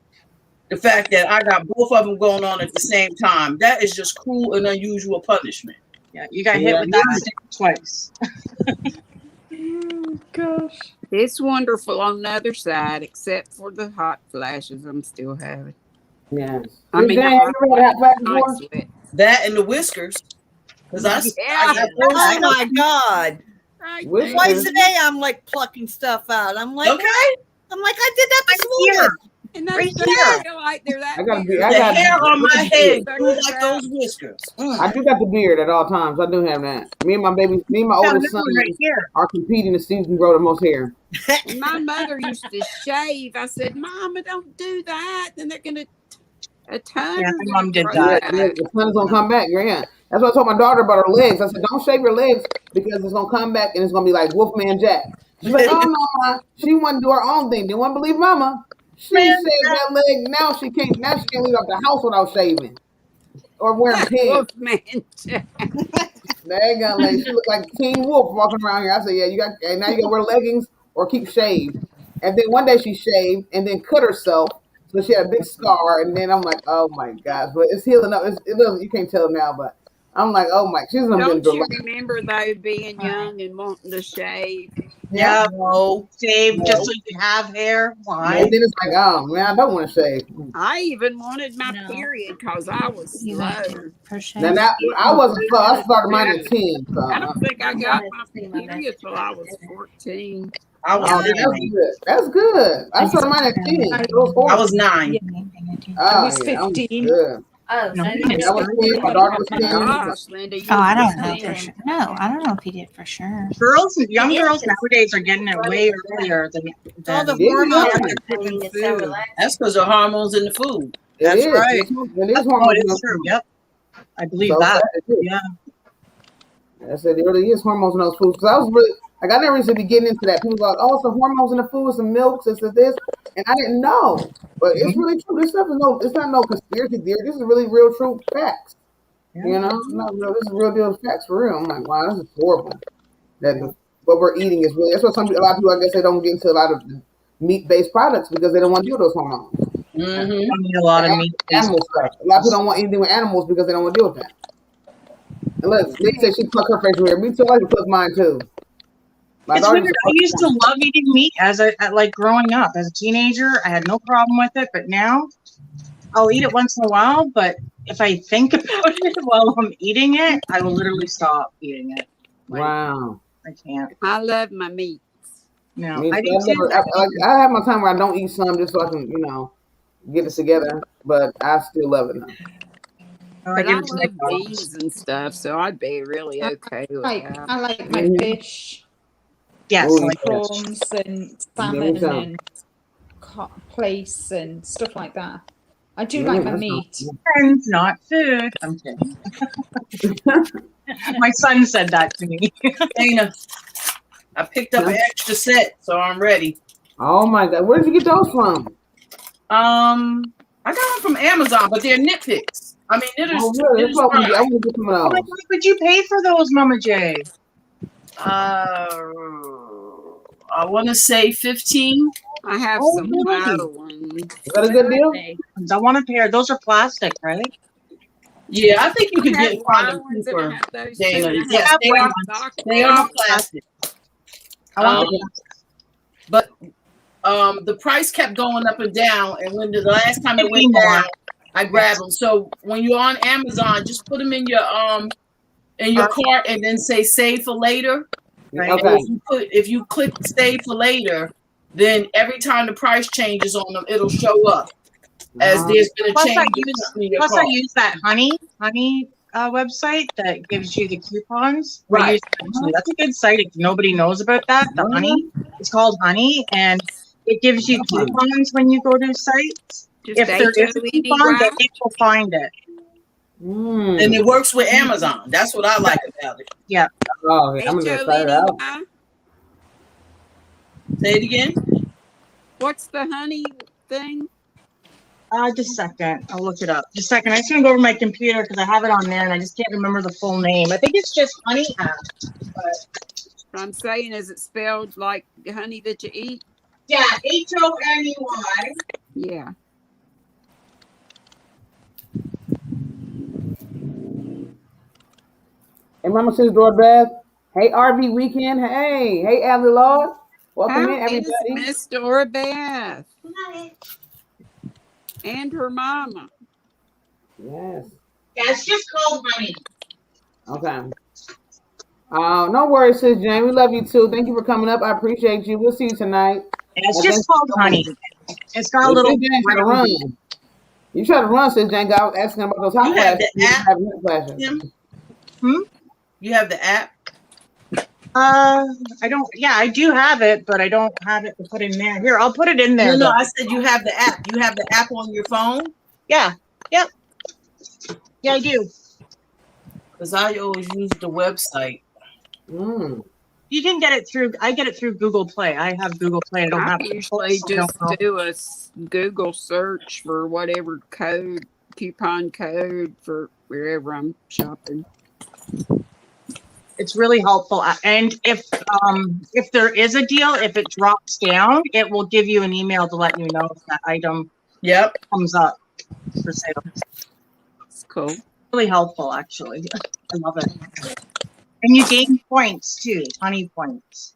the fact that I got both of them going on at the same time, that is just cruel and unusual punishment. Yeah, you got hit with that stick twice. Oh, gosh. It's wonderful on the other side, except for the hot flashes I'm still having. Yes. I mean, Jane, you ever had flashes night before? sweat. That and the whiskers. Because I got those. Oh my God. Right Whiskers? Twice a day I'm like plucking stuff out. I'm like, Okay. I did that this morning. And those Right things there. feel like they're that I gotta big. be. The I got hair on my head Beard. grew like those whiskers. I do got the beard at all times. I do have that. Me and my Yeah, oldest this son one right here. are competing to see who can grow the most hair. And my mother used to shave. I said, Mama, don't do that. Then they're going to, a ton Yeah, of my them mom did grow that. Yeah, back. the sun's gonna come back. Yeah, that's what I told my daughter about her legs. I said, don't shave your legs because it's gonna come back and it's gonna be like Wolfman Jack. She's like, oh no, Ma. She want to do her own thing. Didn't want to believe Mama. She shaved that leg. Now she can't leave out the house without shaving or wearing pants. Wolfman Jack. Daggone lady, she looked like King Wolf walking around here. I said, yeah, now you gotta wear leggings or keep shaved. And then one day she shaved and then cut herself. So she had a big scar, and then I'm like, oh my gosh, but it's healing up. It doesn't, you can't tell now, but I'm like, oh my, she's gonna Don't be you remember though being young and wanting to shave? Yeah, No. shave just so you can have hair. Why? And then it's like, oh man, I don't want to shave. I even wanted my period because I was slow. Now that I wasn't slow. I started mine at 10. So. I don't think I got my period till I was 14. I was Oh, that's good. That's good. I started mine at 10. It was I was 9. I was yeah, 15. Good. Oh, No, so we you didn't I was 10. My daughter was 10. Gosh, Linda, you Oh, I don't were know for 10. sure. No, I don't know if he did for sure. Girls, young Yeah, girls it's- nowadays are getting it way earlier than All the Yeah. hormones I are taking mean, it's so food. relaxing. That's because of hormones in the food. It That's is. right. It is Oh, hormones. it is true. Yep. I believe So that. it is. Yeah. I said it really is hormones in those foods. Because I was really, like, I never used to be getting into that. People were like, oh, it's the hormones in the food, it's the milks, it's the this. And I didn't know. But it's really true. This stuff is it's not no conspiracy theory. This is really real, true facts. You know, it's not real, this is real deal facts for real. I'm like, wow, this is horrible. What we're eating is really, that's what a lot of people, I guess, they don't get into a lot of meat-based products because they don't want to deal with those hormones. Mm-hmm. I need a lot of meat. Animal stuff. A lot of people don't want anything with animals because they don't want to deal with that. And look, they say she pluck her facial hair. Me too, I like to pluck mine too. My It's daughter weird. I used to love eating meat like growing up. As a teenager, I had no problem with it, but now I'll eat it once in a while. But if I think about it while I'm eating it, I will literally stop eating it. Like, Wow. I can't. I love my meats. No, Me I too. do too. I have my time where I don't eat some just so I can, get it together. But I still love it now. I But give I it to my love dogs. beans and stuff, so I'd be really okay with that. I like my Mhm. fish, Yes, Ooh, I like that. prawns, and salmon, too. and plaice and stuff like that. I do like my that's meat. Friends, not food. I'm kidding. My son said that to me. Dana, I picked up an extra set, so I'm ready. Oh my God. Where did you get those from? I got them from Amazon, but they're nitpicks. I mean, it is. Oh, really? It That's is what I fine. want to get some of Oh my those. God, would you pay for those, Mama J? I want to say 15. I have Oh, some really? flower ones. Is that a good deal? I want a pair. Those are plastic, right? Yeah, I think you I could have find flower them ones and I cheaper. have those too. Dana. and I Yes, have they are. sock They ones. are plastic. I want Um, But the price kept going up and down, and when the last time it Maybe went more. down, I grabbed them. So when you're on Amazon, just put them in your cart and then say save for later. Right. Okay. If you click save for later, then every time the price changes on them, it'll show up as there's been a Plus, change. I in your Plus, I cart. use that honey website that gives you the coupons. I Right. use that too. That's a good site if nobody knows about that. The Honey, it's called Honey, and it gives you coupons when you go to sites. Just If there is a HOED coupon, then wrap. it will find it. And it works with Amazon. That's what I like about it. Yeah. Oh, okay. I'm gonna try it out. Say it again. What's the honey thing? Just a second. I'll look it up. Just a second. I just want to go over my computer because I have it on there and I just can't remember the full name. I think it's just Honey App. But I'm saying, is it spelled like the honey that you eat? yeah, HONEY. Yeah. Hey, Mama says DoorBeth. Hey, RV Weekend. Hey, Allie Lord. Welcome How in, is everybody. Miss DoorBeth and her mama? Yes. Yeah, it's just called Honey. Okay. No worries, sis Jane. We love you too. Thank you for coming up. I appreciate you. We'll see you tonight. Yeah, it's just called Honey. It's got a little. Sis Jane try to run. You try to run, sis Jane. I was asking about those hot You have flashes. the app? Have hot flashes. You have the app? I don't. Yeah, I do have it, but I don't have it to put in there. Here, I'll put it in there. No, though. I said you have the app. You have the app on your phone? Yeah. Yep. Yeah, I do. Because I always use the website. You can get it through. I get it through Google Play. I have Google Play. I don't I have. usually just do a Google search for whatever coupon code for wherever I'm shopping. It's really helpful. And if there is a deal, if it drops down, it will give you an email to let you know if that item comes up for sale. It's cool. Really helpful, actually. I love it. And you gain points too, Honey points.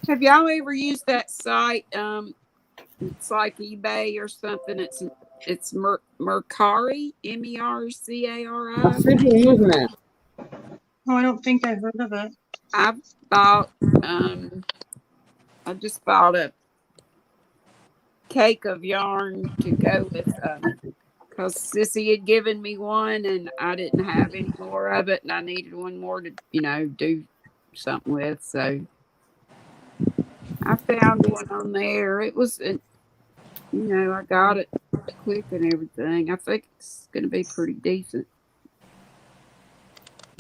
Have y'all ever used that site? It's like eBay or something. It's Mercari, MERCARI. I see you using that. Oh, I don't think I heard of it. I just bought a cake of yarn to go with because Sissy had given me one and I didn't have any more of it and I needed one more to do something with, so I found one on there. It was I got it quick and everything. I think it's gonna be pretty decent.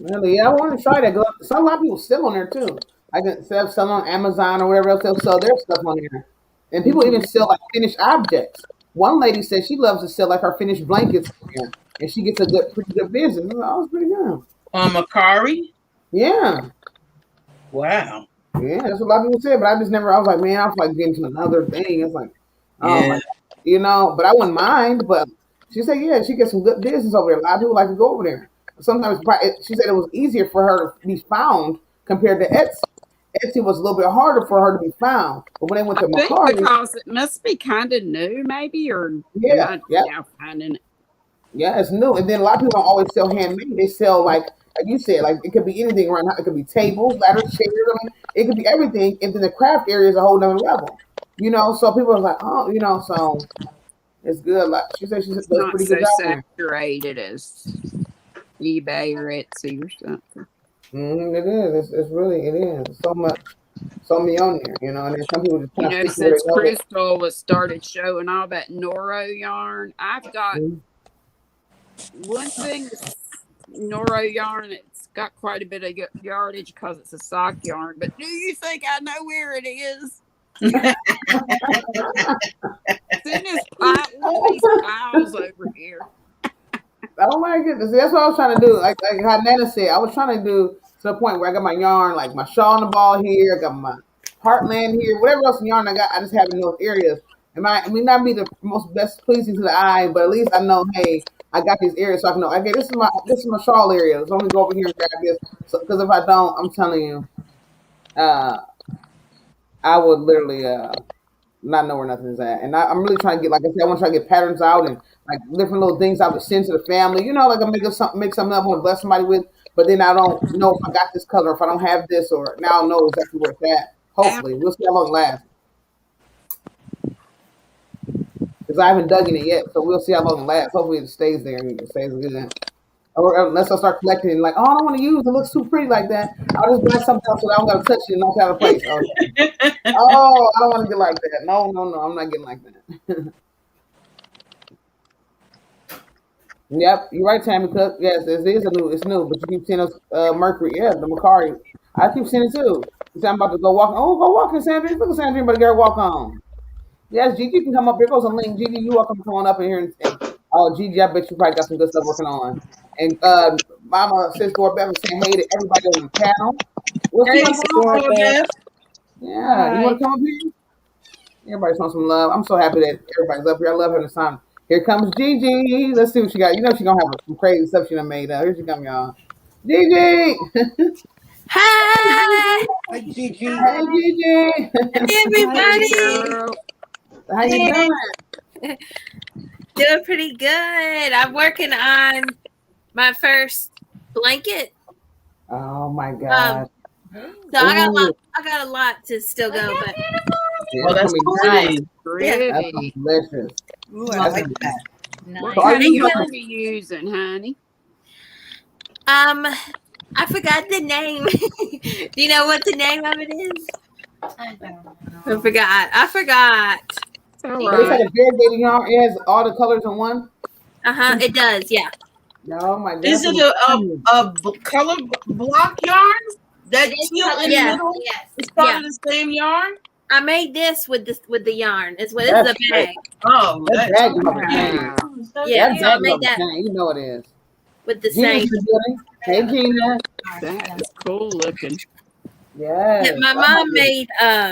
Really? Yeah, I want to try that. A lot of people still on there too. I can sell some on Amazon or whatever else. They'll sell their stuff on there, and people even sell like finished objects. One lady said she loves to sell like her finished blankets on there, and she gets pretty good business. That was pretty good. On Mercari? Yeah. Wow. Yeah, that's what a lot of people said, but I was like, man, I was like getting to another thing. It's like, oh, but I wouldn't mind. But she said, yeah, she gets some good business over there. A lot of people like to go over there. Sometimes she said it was easier for her to be found compared to Etsy. Etsy was a little bit harder for her to be found. But when they went to Mercari, because it must be kind of new, maybe, or now finding it. Yeah, it's new. And then a lot of people don't always sell handmade. They sell like you said, like it could be anything around. It could be tables, ladders, chairs. I mean, it could be everything. And then the craft area is a whole nother level. So people are like, oh, so it's good. Like she said, she's doing a pretty good job. It's not so saturated as eBay or Etsy or something. It is. It is. So many on there, and then some people just since Crystal was started showing all that Noro yarn, I've got one thing that's Noro yarn. It's got quite a bit of yardage because it's a sock yarn. But do you think I know where it is? It's in this one of these piles over here. Oh my goodness, that's what I was trying to do. Like how Nana said, I was trying to do to the point where I got my yarn, like my shawl on the ball here, I got my heartland here, whatever else yarn I got, I just have in those areas. It may not be the most best pleasing to the eye, but at least I know, hey, I got these areas, so I can know, okay, this is my shawl area. So I'm gonna go over here and grab this. So, because if I don't, I'm telling you, I would literally not know where nothing is at. And I'm really trying to get, like I said, I want to try to get patterns out and like different little things I would send to the family. Like I make something up, I want to bless somebody with, but then I don't know if I got this color, if I don't have this, or now I know exactly where it's at. Hopefully, we'll see how long it lasts. Because I haven't dug in it yet, so we'll see how long it lasts. Hopefully, it stays there and it stays good. Or unless I start collecting and like, oh, I don't want to use it. It looks too pretty like that. I'll just buy something else so that I don't got to touch it and not have a place. Oh, I don't want to get like that. No, I'm not getting like that. Yep, you're right, Tammy Cook. Yes, it's new, but you keep seeing us Mercury. Yeah, the Mercari. I keep seeing it too. I'm about to go walk. Oh, go walking, Sandrine. Look at Sandrine, but girl, walk on. Yes, Gigi can come up. Here goes a link. Gigi, you welcome to come on up in here. And oh, Gigi, I bet you probably got some good stuff working on. And Mama says Dora Beth is saying hey to everybody on the panel. What's Hey, up, Dora Dora Beth? Beth. Yeah, you want to come up here? Everybody's showing some love. I'm so happy that everybody's up here. I love her this time. Here comes Gigi. Let's see what she got. You know she's gonna have some crazy stuff she done made up. Here she comes, y'all. Gigi. Hi, Hi, Gigi. Hey, Gigi. everybody. Girl. How you doing? Doing pretty good. I'm working on my first blanket. Oh my God. So I got a lot to still go, but Oh, that's nice. pretty. That's delicious. Ooh, I like that. Nice. So are What you are you using, honey? I forgot the name. Do you know what the name of it is? I forgot. It's all But it's like right. a variegated yarn. It has all the colors in one. It does, yeah. Oh my God. Is it a color block yarn? That teal in the Yeah, middle? yes. It's part Yeah. of the same yarn? I made this with the yarn. This is That's a bag. Oh, That that's bag is off the chain. Yeah, That so I bag is off made the that chain. You know it is. with the Gina's same. in the building. Hey, Gina. That is cool looking. Yes. Yeah, my mom made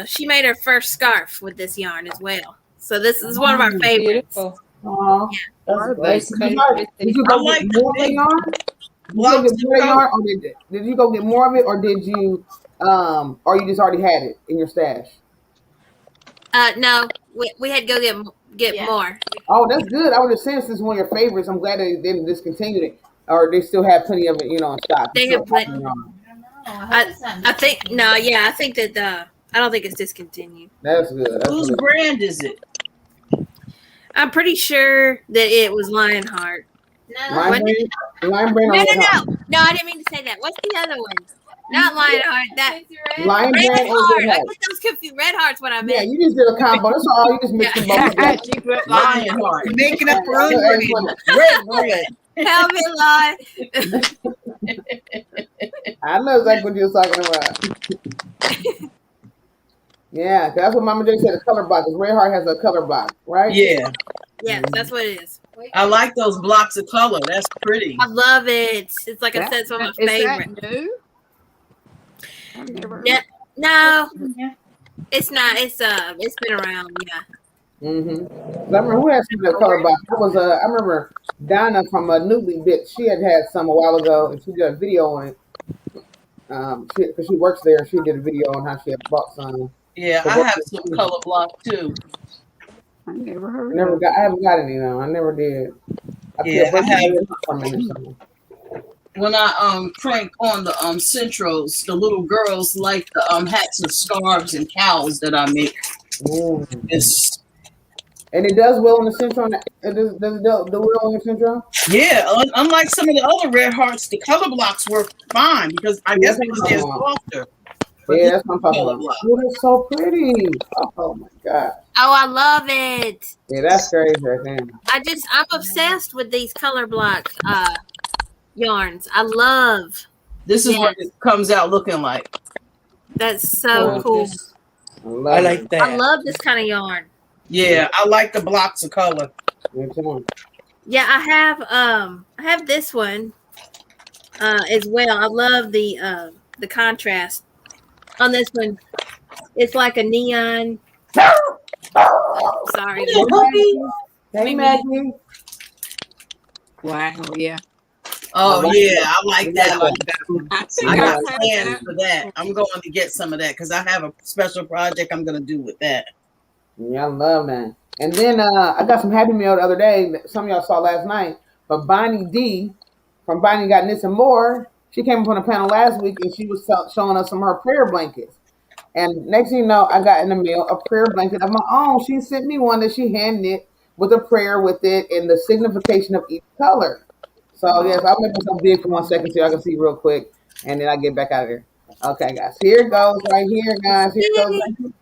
she made her first scarf with this yarn as well. So this is one of our favorites. Aw, that's Are great. they Did you go I get like more the of the big yarn? Did you go blocks get of more color. yarn, or did you go get more of it, or did you or you just already had it in your stash? No, we had to go get more. Oh, that's good. I would have said this is one of your favorites. I'm glad they didn't discontinue it, or they still have plenty of it, in stock. They Still have plenty. popular yarn. I think no, yeah, I think that I don't think it's discontinued. That's good. That's Whose good. brand is it? I'm pretty sure that it was Lionheart. Lime brand or Red Heart? No, I didn't mean to say that. What's the other one? Not Lionheart. That Lion Red brand or Heart. Red I Heart? get those confused. Red Heart's what I Yeah, meant. you just did a combo. That's all. You just mixed them both together. She put Lionheart. Making up her own Hey, brand. Red bread. Help me, Lord. I know exactly what you're talking about. Yeah, that's what Mama J said. The color block. Because Red Heart has a color block, right? Yeah. Yes, that's what it is. I like those blocks of color. That's pretty. I love it. It's like I said, it's one of my Is favorite. that new? I've never heard. Yeah, no, it's not. It's been around. Yeah. I remember who had some of that color block. That was I remember Donna from Newly Bit. She had some a while ago, and she did a video on it. Because she works there, she did a video on how she had bought some. Yeah, I have some color block too. I never heard. I haven't got any though. I never did. Yeah, I have. From it or something. When I crank on the centrals, the little girls like the hats and scarves and cows that I make. It's, And it does well in the central. Does it do well in the central? yeah, unlike some of the other Red Hearts, the color blocks work fine because I guess because they're softer. But Yeah, this that's what I'm talking color about. block. Oh, that's so pretty. Oh my god. Oh, I love it. Yeah, that's crazy right there. I'm obsessed with these color block yarns. I love. This is what it comes out looking like. That's so cool. I like that. I love this kind of yarn. Yeah, I like the blocks of color. Yeah, I have this one as well. I love the contrast on this one. It's like a neon. Sorry. Hey, Maggie. Wow, yeah. Oh yeah, I like that. I think I got I had plans that. for that. I'm going to get some of that because I have a special project I'm going to do with that. Yeah, I love that. And then I got some Happy Meal the other day. That some of y'all saw last night. But Bonnie D from Bonnie Got Knits and More. She came up on a panel last week and she was showing us some of her prayer blankets. And next thing you know, I got in the mail a prayer blanket of my own. She sent me one that she hand knit with a prayer with it and the signification of each color. So yes, I'll make this big for 1 second so y'all can see real quick, and then I get back out of there. Okay, guys, here it goes right here, guys. Here it goes.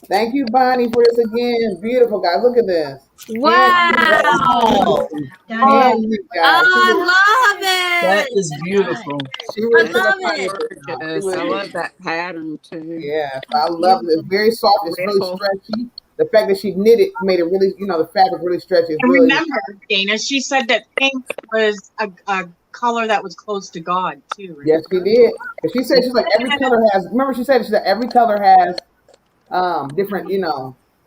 Thank you, Bonnie, for this again. Beautiful, guys. Look at this. Wow. Handmade, guys. I love That it. is beautiful. She I really put love a project it. on. She Gorgeous. I really love did. that pattern too. Yeah, I love it. It's very soft. It's really Ripple. stretchy. The fact that she knit it made it really, the fabric really stretchy. It's And really remember, Dana, she said that pink was a color that was close to God too. Right? Yes, she did. And she said she's like every color has. Remember, she said every color has different.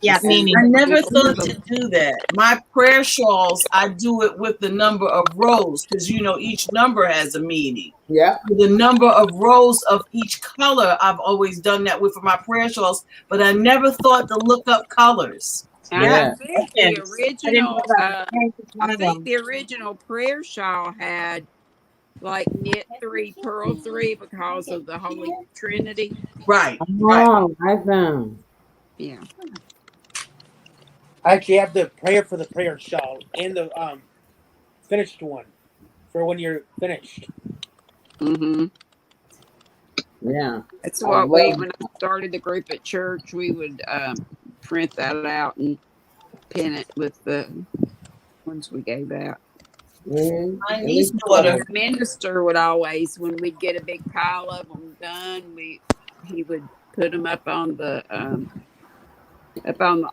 Yeah, meaning. I never thought to do that. My prayer shawls, I do it with the number of rows because each number has a meaning. Yeah. The number of rows of each color, I've always done that with for my prayer shawls, but I never thought to look up colors. And Yeah. I think Yes. the I didn't original, know that. I think the original prayer shawl had like knit 3, purl 3 because of the Holy Trinity. Right. Oh, nice then. Yeah. I actually have the prayer for the prayer shawl and the finished one for when you're finished. Mm-hmm. Yeah. That's I what love when I started the group at church, we would print that out and pin it with the ones we gave out. Mhm. My At niece least daughter, The minister would always, when we'd get a big pile of them done, he would put them up on the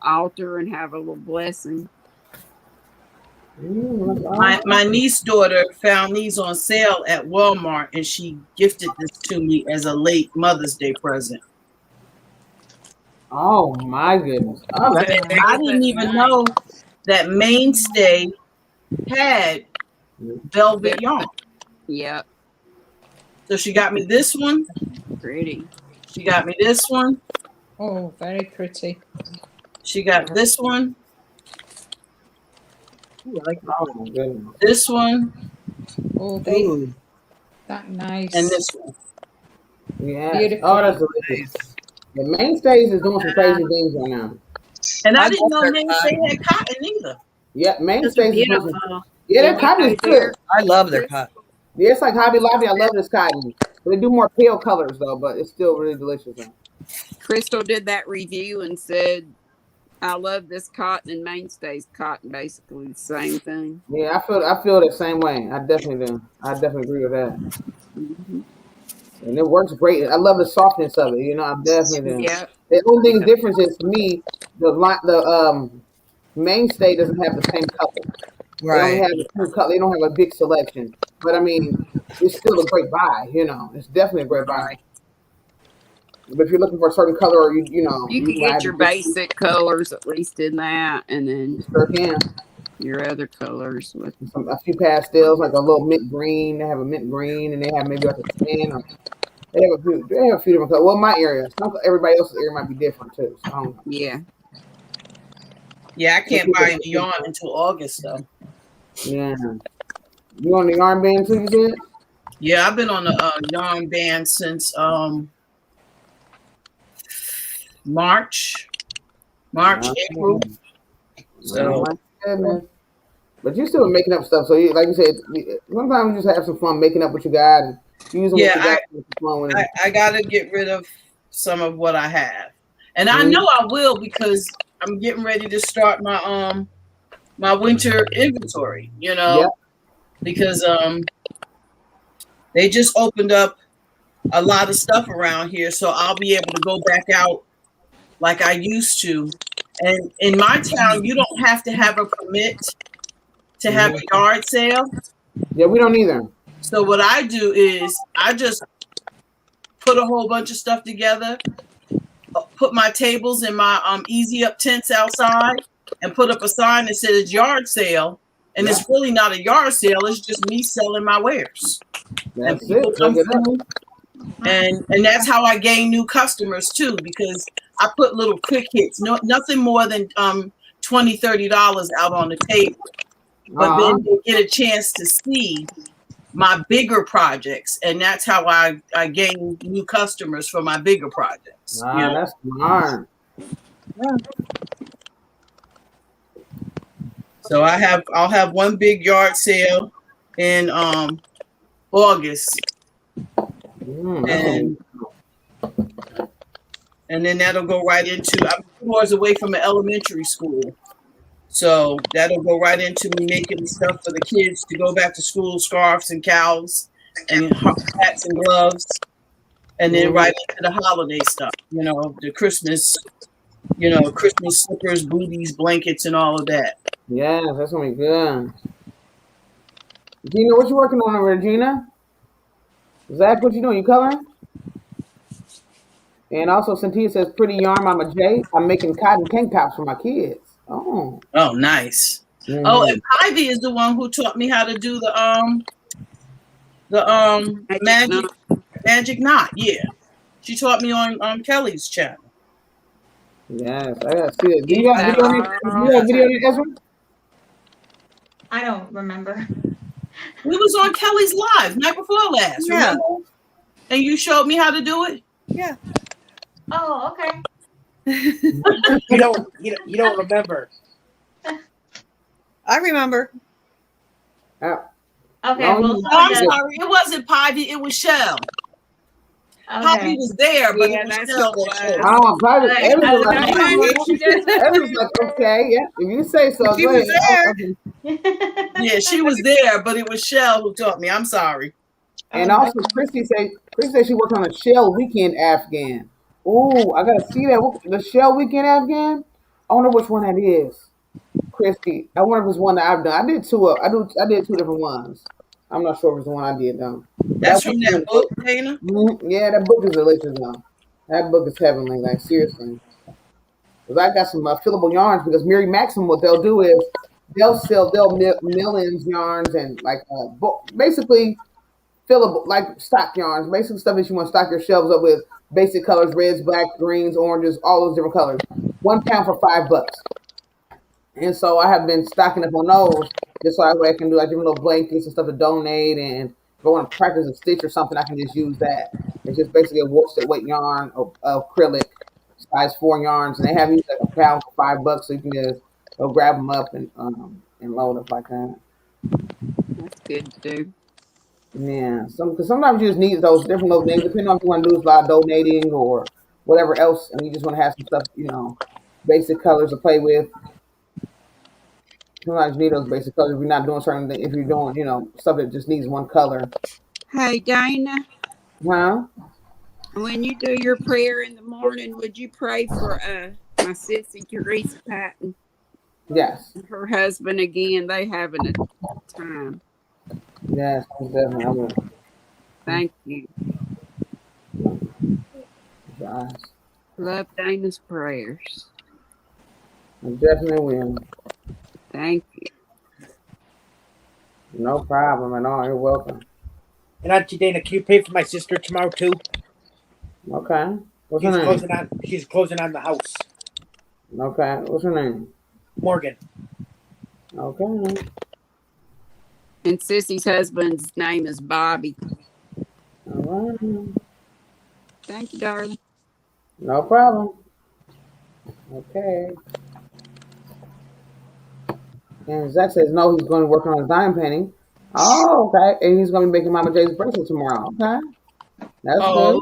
altar and have a little blessing. that's awesome. my niece daughter found these on sale at Walmart, and she gifted this to me as a late Mother's Day present. Oh my goodness. Oh, that's And I didn't even know that Mainstay had velvet yarn. Yep. So she got me this one. Pretty. She got me this one. Oh, very pretty. She got this one. oh my goodness. This one. Oh, they Ooh. that nice. And this one. Yeah. Beautiful. Oh, that's delicious. The Mainstays is doing some crazy things right now. And I I didn't know love their Mainstay cotton. had cotton either. Yeah, Mainstays is doing some. Beautiful. Yeah, their Yeah, cotton is right good. there. I love their cotton. Yeah, it's like Hobby Lobby. I love this cotton. But they do more pale colors though, but it's still really delicious. Though. Crystal did that review and said, I love this cotton and Mainstay's cotton, basically the same thing. Yeah, I feel the same way. I definitely do. I definitely agree with that. Mm-hmm. And it works great. I love the softness of it. I definitely do. Yeah. The only thing difference is for me, the Mainstay doesn't have the same color. They only Right. have a few color. They don't have a big selection. But I mean, it's still a great buy. It's definitely a great buy. But if you're looking for a certain color, or you can get your basic colors at least in that, and then sure can. your other colors with A few pastels, like a little mint green. They have a mint green, and they have maybe like a tan. Or they have a few different colors. Well, my area, everybody else's area might be different too. So I don't know. yeah. Yeah, I can't buy any yarn until August though. Yeah. You on the yarn band too? You said? Yeah, I've been on the yarn band since March, April. So my goodness. But you still making up stuff. So like you said, sometimes you just have some fun making up what you got and using what you got. Fun with it. I got to get rid of some of what I have, and I know I will because I'm getting ready to start my my winter inventory. Because they just opened up a lot of stuff around here, so I'll be able to go back out like I used to. And in my town, you don't have to have a permit to have a yard sale. Yeah, we don't either. So what I do is I just put a whole bunch of stuff together, put my tables in my Easy Up tents outside, and put up a sign that says yard sale. And it's really not a yard sale. It's just me selling my wares. That's and people it. come through, and that's how I gain new customers too, because I put little quick hits, nothing more than $20-$30 out on the table. But then they get a chance to see my bigger projects, and that's how I gain new customers for my bigger projects. That's smart. So I'll have one big yard sale in August, and and then that'll go right into. I'm 2 hours away from an elementary school, so that'll go right into me making stuff for the kids to go back to school, scarves and cows, and hats and gloves, and then right into the holiday stuff. You know, the Christmas. You know, Christmas slippers, booties, blankets, and all of that. Yes, that's gonna be good. Gina, what you working on over there, Gina? Zach, what you doing? You coloring? And also, Cynthia says, "Pretty yarn, Mama J. I'm making cotton tank tops for my kids." Oh. Oh, nice. Mhm. Oh, and Ivy is the one who taught me how to do the magic knot. Yeah, she taught me on Kelly's channel. Yes, I gotta see it. Do you have video on it? Do you have video on it, Ezra? I don't remember. We was on Kelly's live night before last. Yeah. Remember? And you showed me how to do it. Yeah. Oh, okay. You don't remember. I remember. Okay, Oh, well, I'm sorry, it wasn't Pivy, it was Shell. Pivy was there, but it was Shell that showed. Oh, private. Everyone's Right. like, okay, yeah. If you say so, She go was ahead. there. Yeah, she was there, but it was Shell who taught me. I'm sorry. And also, Christy said she worked on a Shell Weekend Afghan. Ooh, I gotta see that. The Shell Weekend Afghan. I wonder which one that is. Christy, I wonder if it's one that I've done. I did two different ones. I'm not sure if it's the one I did though. That's from that book, Dana? Yeah, that book is delicious though. That book is heavenly, like seriously. Because I got some fillable yarns because Mary Maxim, what they'll do is they'll mill in yarns and like basically fillable, like stock yarns, basically stuff that you want to stock your shelves up with, basic colors, reds, blacks, greens, oranges, all those different colors. 1 pound for $5. And so I have been stocking up on those just so I can do like different little blankets and stuff to donate, and if I want to practice a stitch or something, I can just use that. It's just basically a worsted weight yarn of acrylic, size 4 yarns, and they have you like a pound for $5, so you can just go grab them up and load up like that. That's good to do. Yeah, because sometimes you just need those different little things, depending on if you want to do a lot of donating or whatever else, and you just want to have some stuff, basic colors to play with. Sometimes you need those basic colors if you're not doing certain things, if you're doing, stuff that just needs one color. Hey, Dana. Huh? When you do your prayer in the morning, would you pray for my sissy Teresa Patton? Yes. Her husband again. They having a time. Yes, definitely. I will. Thank you. Gosh. Love Dana's prayers. I definitely will. Thank you. No problem at all. You're welcome. And Auntie Dana, can you pray for my sister tomorrow too? Okay. What's her name? She's closing on the house. Okay. What's her name? Morgan. Okay. And Sissy's husband's name is Bobby. All right. Thank you, darling. No problem. Okay. And Zach says no, he's going to work on his diamond painting. Oh, okay. And he's going to be making Mama J's bracelet tomorrow. Okay. That's good.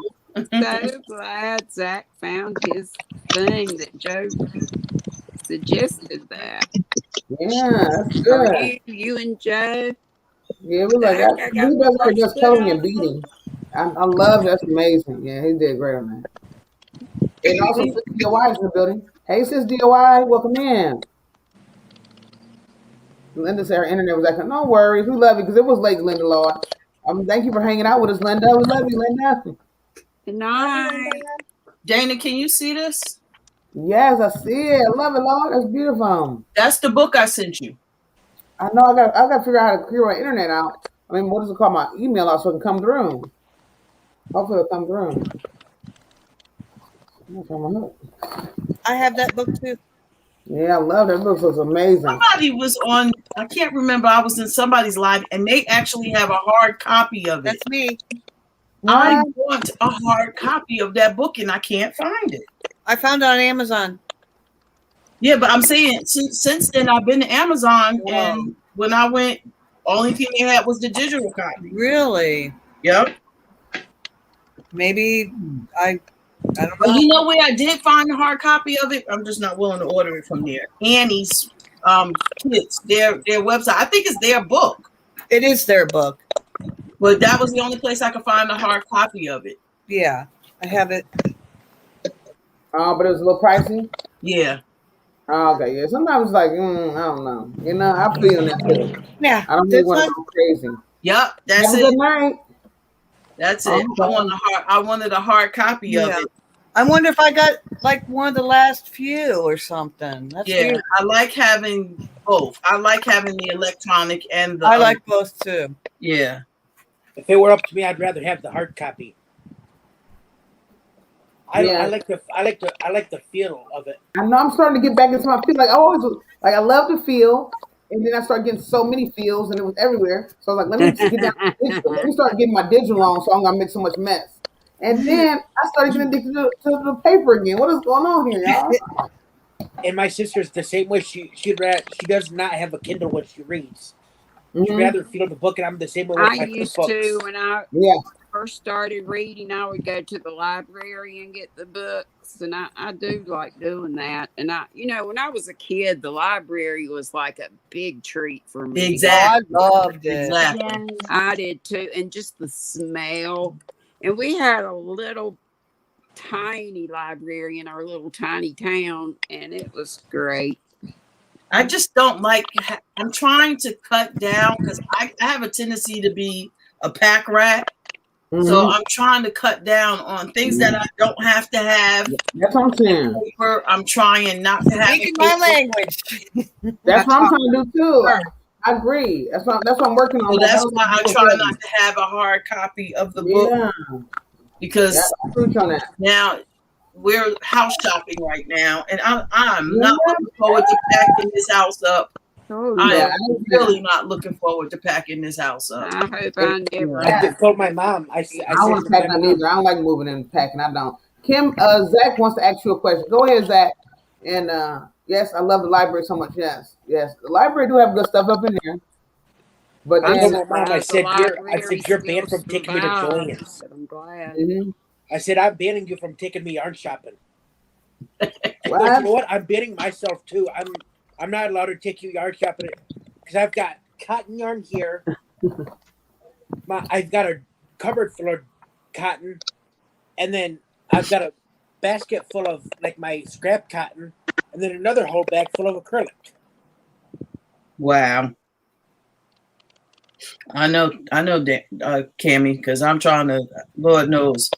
So glad Zach found his thing that Joe suggested that. Yeah, that's good. You and Joe. Yeah, we like that. He does like just coloring and beading. I love that's amazing. Yeah, he did great on that. And also, Sis DOI is in the building. Hey, Sis DOI, welcome in. Linda said her internet was like, no worries, we love you because it was late, Linda Lord. Thank you for hanging out with us, Linda. We love you, Linda. Good night. Dana, can you see this? Yes, I see it. I love it, Lord. That's beautiful. That's the book I sent you. I know. I got to figure out how to clear my internet out. I mean, what does it call my email out so it can come through? Hopefully it'll come through. I have that book too. Yeah, I love that book. It's amazing. Somebody was on, I can't remember, I was in somebody's live and they actually have a hard copy of it. That's me. I want a hard copy of that book and I can't find it. I found it on Amazon. Yeah, but I'm saying since then I've been to Amazon and when I went, only thing they had was the digital copy. Really? Yep. Maybe I I don't Well, know. you know where I did find a hard copy of it? I'm just not willing to order it from there. Annie's kids, their website. I think it's their book. It is their book. But that was the only place I could find a hard copy of it. Yeah, I have it. But it was a little pricey. Yeah. Oh, okay, yeah. Sometimes it's like, I don't know. You know, I feel that too. Yeah. I don't really want to go crazy. Yep, that's Have a it. good night. That's it. I wanted a hard copy of Yeah. it. I wonder if I got like one of the last few or something. That's Yeah, weird. I like having both. I like having the electronic and the. I like both too. Yeah. If it were up to me, I'd rather have the hard copy. I like the feel of it. I know I'm starting to get back into my feel. Like I love the feel, and then I started getting so many feels, and it was everywhere. So I was like, let me just get down to digital. Let me start getting my digital on, so I'm gonna make so much mess. And then I started getting addicted to the paper again. What is going on here, y'all? And my sister's the same way. She does not have a Kindle when she reads. She'd Mhm. rather feel the book, and I'm the same way with I my used books. to when I Yeah. first started reading. I would go to the library and get the books, and I do like doing that. And when I was a kid, the library was like a big treat for me. Exactly. I loved it. Exactly. I did too, and just the smell. And we had a little tiny library in our little tiny town, and it was great. I just don't like. I'm trying to cut down because I have a tendency to be a pack rat. So I'm trying to cut down on things that I don't have to have. That's what I'm saying. Paper. I'm trying not to have. Speaking my language. That's what I'm trying to do too. I agree. That's what I'm working on. So that's why I try not not to have a hard copy of the book. Yeah. Because I agree on that. now we're house shopping right now, and I'm not looking forward to packing this house up. I am really not looking forward to packing this house up. I hope I never. I just told my mom. I don't want to pack none either. I don't like moving and packing. I don't. Kim, Zach wants to ask you a question. Go ahead, Zach. And yes, I love the library so much. Yes, the library do have good stuff up in there. But I then, told my mom, I said you're banned from taking me to Joann's. I'm glad. I said I'm banning you from taking me yarn shopping. What? You know what? I'm banning myself too. I'm not allowed to take you yarn shopping because I've got cotton yarn here. I've got a cupboard full of cotton, and then I've got a basket full of like my scrap cotton, and then another whole bag full of acrylic. Wow. I know that, Cammie, because I'm trying to, Lord knows,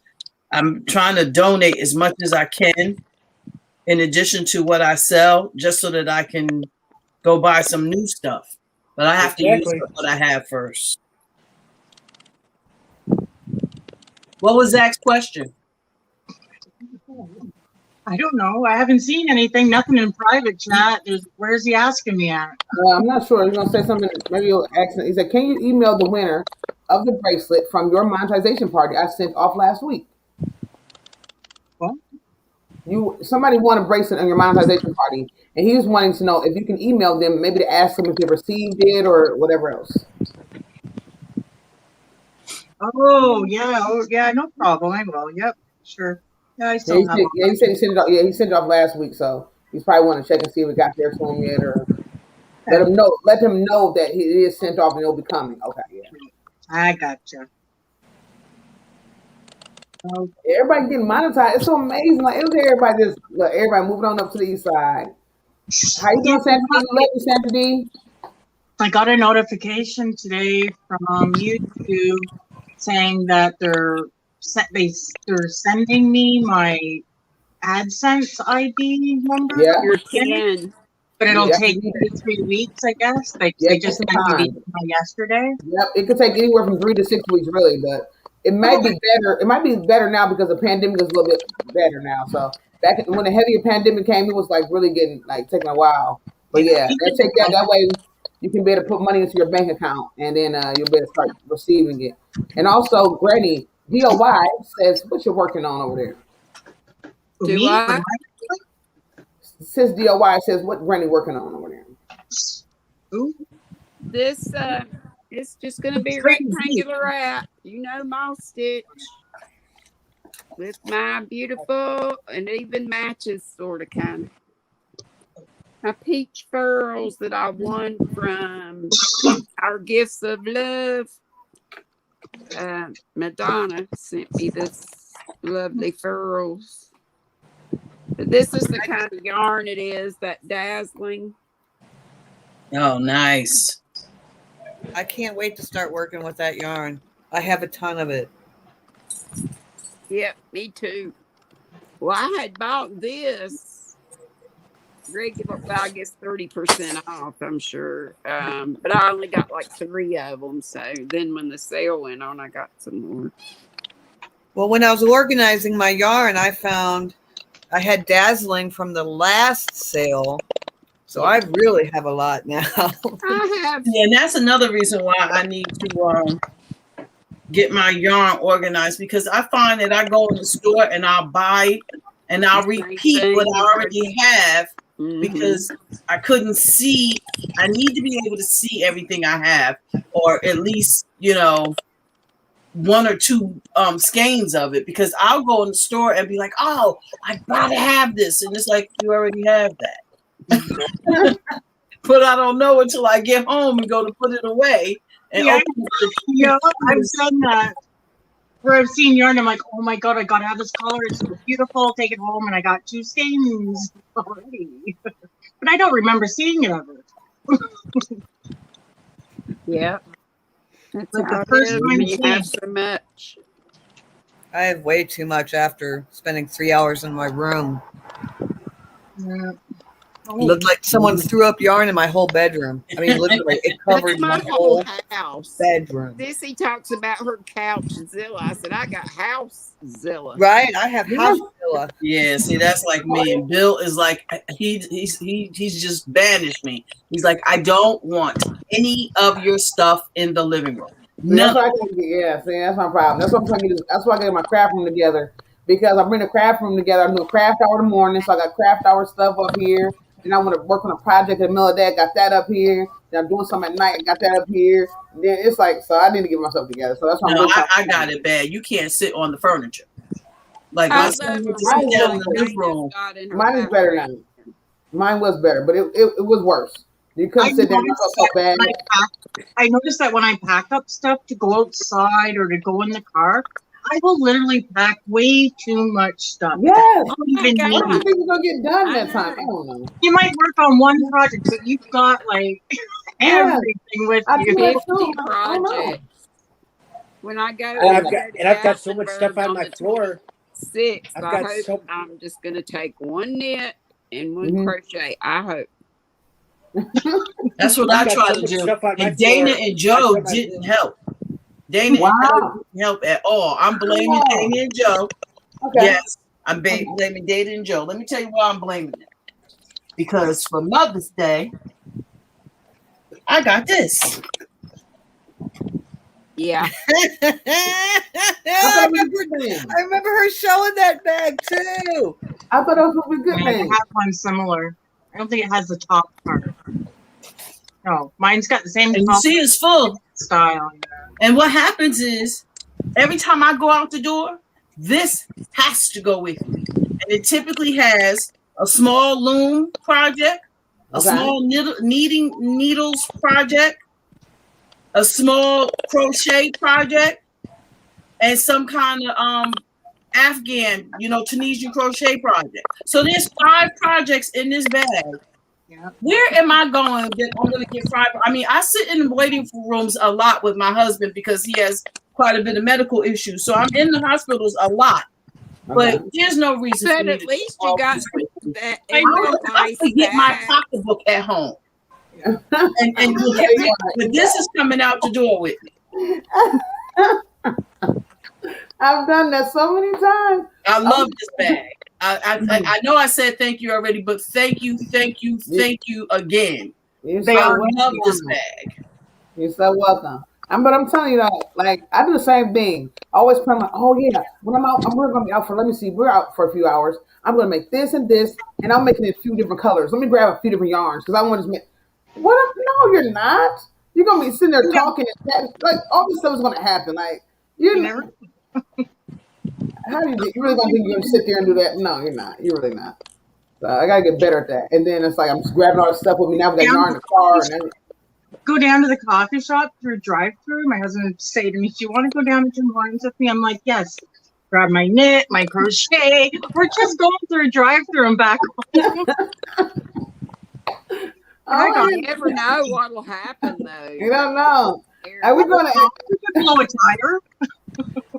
I'm trying to donate as much as I can in addition to what I sell, just so that I can go buy some new stuff. But I have to use what I have first. What was Zach's question? I don't know. I haven't seen anything. Nothing in private chat. Where's he asking me at? I'm not sure. He's gonna say something. Maybe he'll ask. He said, "Can you email the winner of the bracelet from your monetization party I sent off last week?" What? Somebody won a bracelet on your monetization party, and he was wanting to know if you can email them, maybe to ask them if they received it or whatever else. Oh yeah, no problem. I will. Yep, sure. Yeah, I still have. He said he sent it off. Yeah, he sent it off last week, so he's probably want to check and see if it got there to him yet, or let him know. Let him know that it is sent off and it'll be coming. Okay, yeah. I gotcha. Everybody getting monetized. It's so amazing. Like, look at everybody everybody moving on up to the east side. How you doing, Santa D? You love you, Santa D? I got a notification today from YouTube saying that they're sending me my AdSense ID number. Yeah. Your PIN. But it'll take 2 to 3 weeks, I guess. They just sent me the email yesterday. Yep, it could take anywhere from 3 to 6 weeks, really, but it might be better. It might be better now because the pandemic is a little bit better now. So back when the heavier pandemic came, it was like really taking a while. But yeah, let's take that. That way you can be able to put money into your bank account, and then you'll be able to start receiving it. And also, Granny DOY says, "What you working on over there?" Do I? Sis DOY says, "What Granny working on over there?" Ooh. This it's just gonna be rectangular wrap. You know, Mouse Stitch. with my beautiful, and it even matches sort of kind of my peach furls that I won from our Gifts of Love. Madonna sent me this lovely furls. But this is the kind of yarn it is, that dazzling. Oh, nice. I can't wait to start working with that yarn. I have a ton of it. Yep, me too. Well, I had bought this regular, well, I guess 30% off, I'm sure. But I only got like 3 of them. So then when the sale went on, I got some more. Well, when I was organizing my yarn, I found I had dazzling from the last sale. So I really have a lot now. I have. Yeah, and that's another reason why I need to get my yarn organized, because I find that I go in the store and I'll buy and I'll repeat what I already have because I couldn't see. I need to be able to see everything I have, or at least, 1 or 2 skeins of it, because I'll go in the store and be like, oh, I gotta have this. And it's like, you already have that. But I don't know until I get home and go to put it away. And Yeah, I've done that. Where I've seen yarn, I'm like, oh my god, I gotta have this color. It's so beautiful. Take it home, and I got 2 skeins already. But I don't remember seeing it ever. Yeah. That's Like how the first it is time when you have seeing- so much. I have way too much after spending 3 hours in my room. Yeah. It looked like someone threw up yarn in my whole bedroom. I mean, literally, it covered That's my whole house. bedroom. Sissy talks about her Couchzilla. I said, I got Housezilla. Right? I have Housezilla. Yeah, see, that's like me. And Bill is like, he's just banished me. He's like, I don't want any of your stuff in the living room. That's why I can get, yeah, see, that's my problem. That's what I'm trying to do. That's why I get my craft room together, because I bring the craft room together. I'm doing craft hour in the morning, so I got craft hour stuff up here. Then I want to work on a project in the middle of the day. I got that up here. Then I'm doing something at night. I got that up here. Then it's like, so I need to get myself together. So that's why No, I'm I got it bad. You can't sit on the furniture. Like my son used to sit down in the living room. Mine is better now. Mine was better, but it was worse. You couldn't sit down. I felt so bad. I noticed that when I pack up stuff to go outside or to go in the car, I will literally pack way too much stuff. Yes. I don't even What do you need. think is gonna get done that time? I don't know. You might work on one project, but you've got like everything with I you. do that 50 too. I don't know. projects. When I go, And I've got so much stuff on my floor. 6, I've I got hope so- I'm just gonna take 1 knit and 1 Mhm. crochet. I hope. That's what I've I got try so to much do. stuff on my And Dana floor. and Joe I tried- didn't help. Dana and Joe didn't help at all. I'm blaming Oh. Dana and Joe. Okay. Yes, I'm blaming Dana and Joe. Let me tell you why I'm blaming them. Because for Mother's Day, I got this. Yeah. I remember her showing that bag too. I thought that was supposed to be a good I thing. have one similar. I don't think it has the top part. No, mine's got the same And you top see it's full. style. And what happens is, every time I go out the door, this has to go with me. And it typically has a small loom project, a Okay. small kneading needles project, a small crochet project, and some kind of Afghan, Tunisian crochet project. So there's 5 projects in this bag. Yeah. Where am I going that I'm going to get 5? I mean, I sit in waiting rooms a lot with my husband because he has quite a bit of medical issues. So I'm in the hospitals a lot. But there's no reason for But me at to least all you got this with me. that. I forget my pocketbook at home. and but this is coming out the door with me. I've done that so many times. I love this bag. I know I said thank you already, but thank you again. You're I so love this welcome. bag. You're so welcome. But I'm telling you that, like, I do the same thing. Always plan like, oh yeah, when I'm out, we're gonna be out for. Let me see, we're out for a few hours. I'm gonna make this and this, and I'm making it a few different colors. Let me grab a few different yarns because I want to just make. What? No, you're not. You're gonna be sitting there talking and chatting. Like all this stuff is gonna happen. Like you never. How do you really gonna think you're gonna sit there and do that? No, you're not. You're really not. So I gotta get better at that. And then it's like I'm just grabbing all this stuff with me now. We got yarn in the car and everything. Go down to the coffee shop through drive-through. My husband would say to me, "Do you want to go down to Tim Hortons with me?" I'm like, "Yes." Grab my knit, my crochet. We're just going through drive-through and back home. You never know what'll happen though. You don't know. Are we going to blow a tire?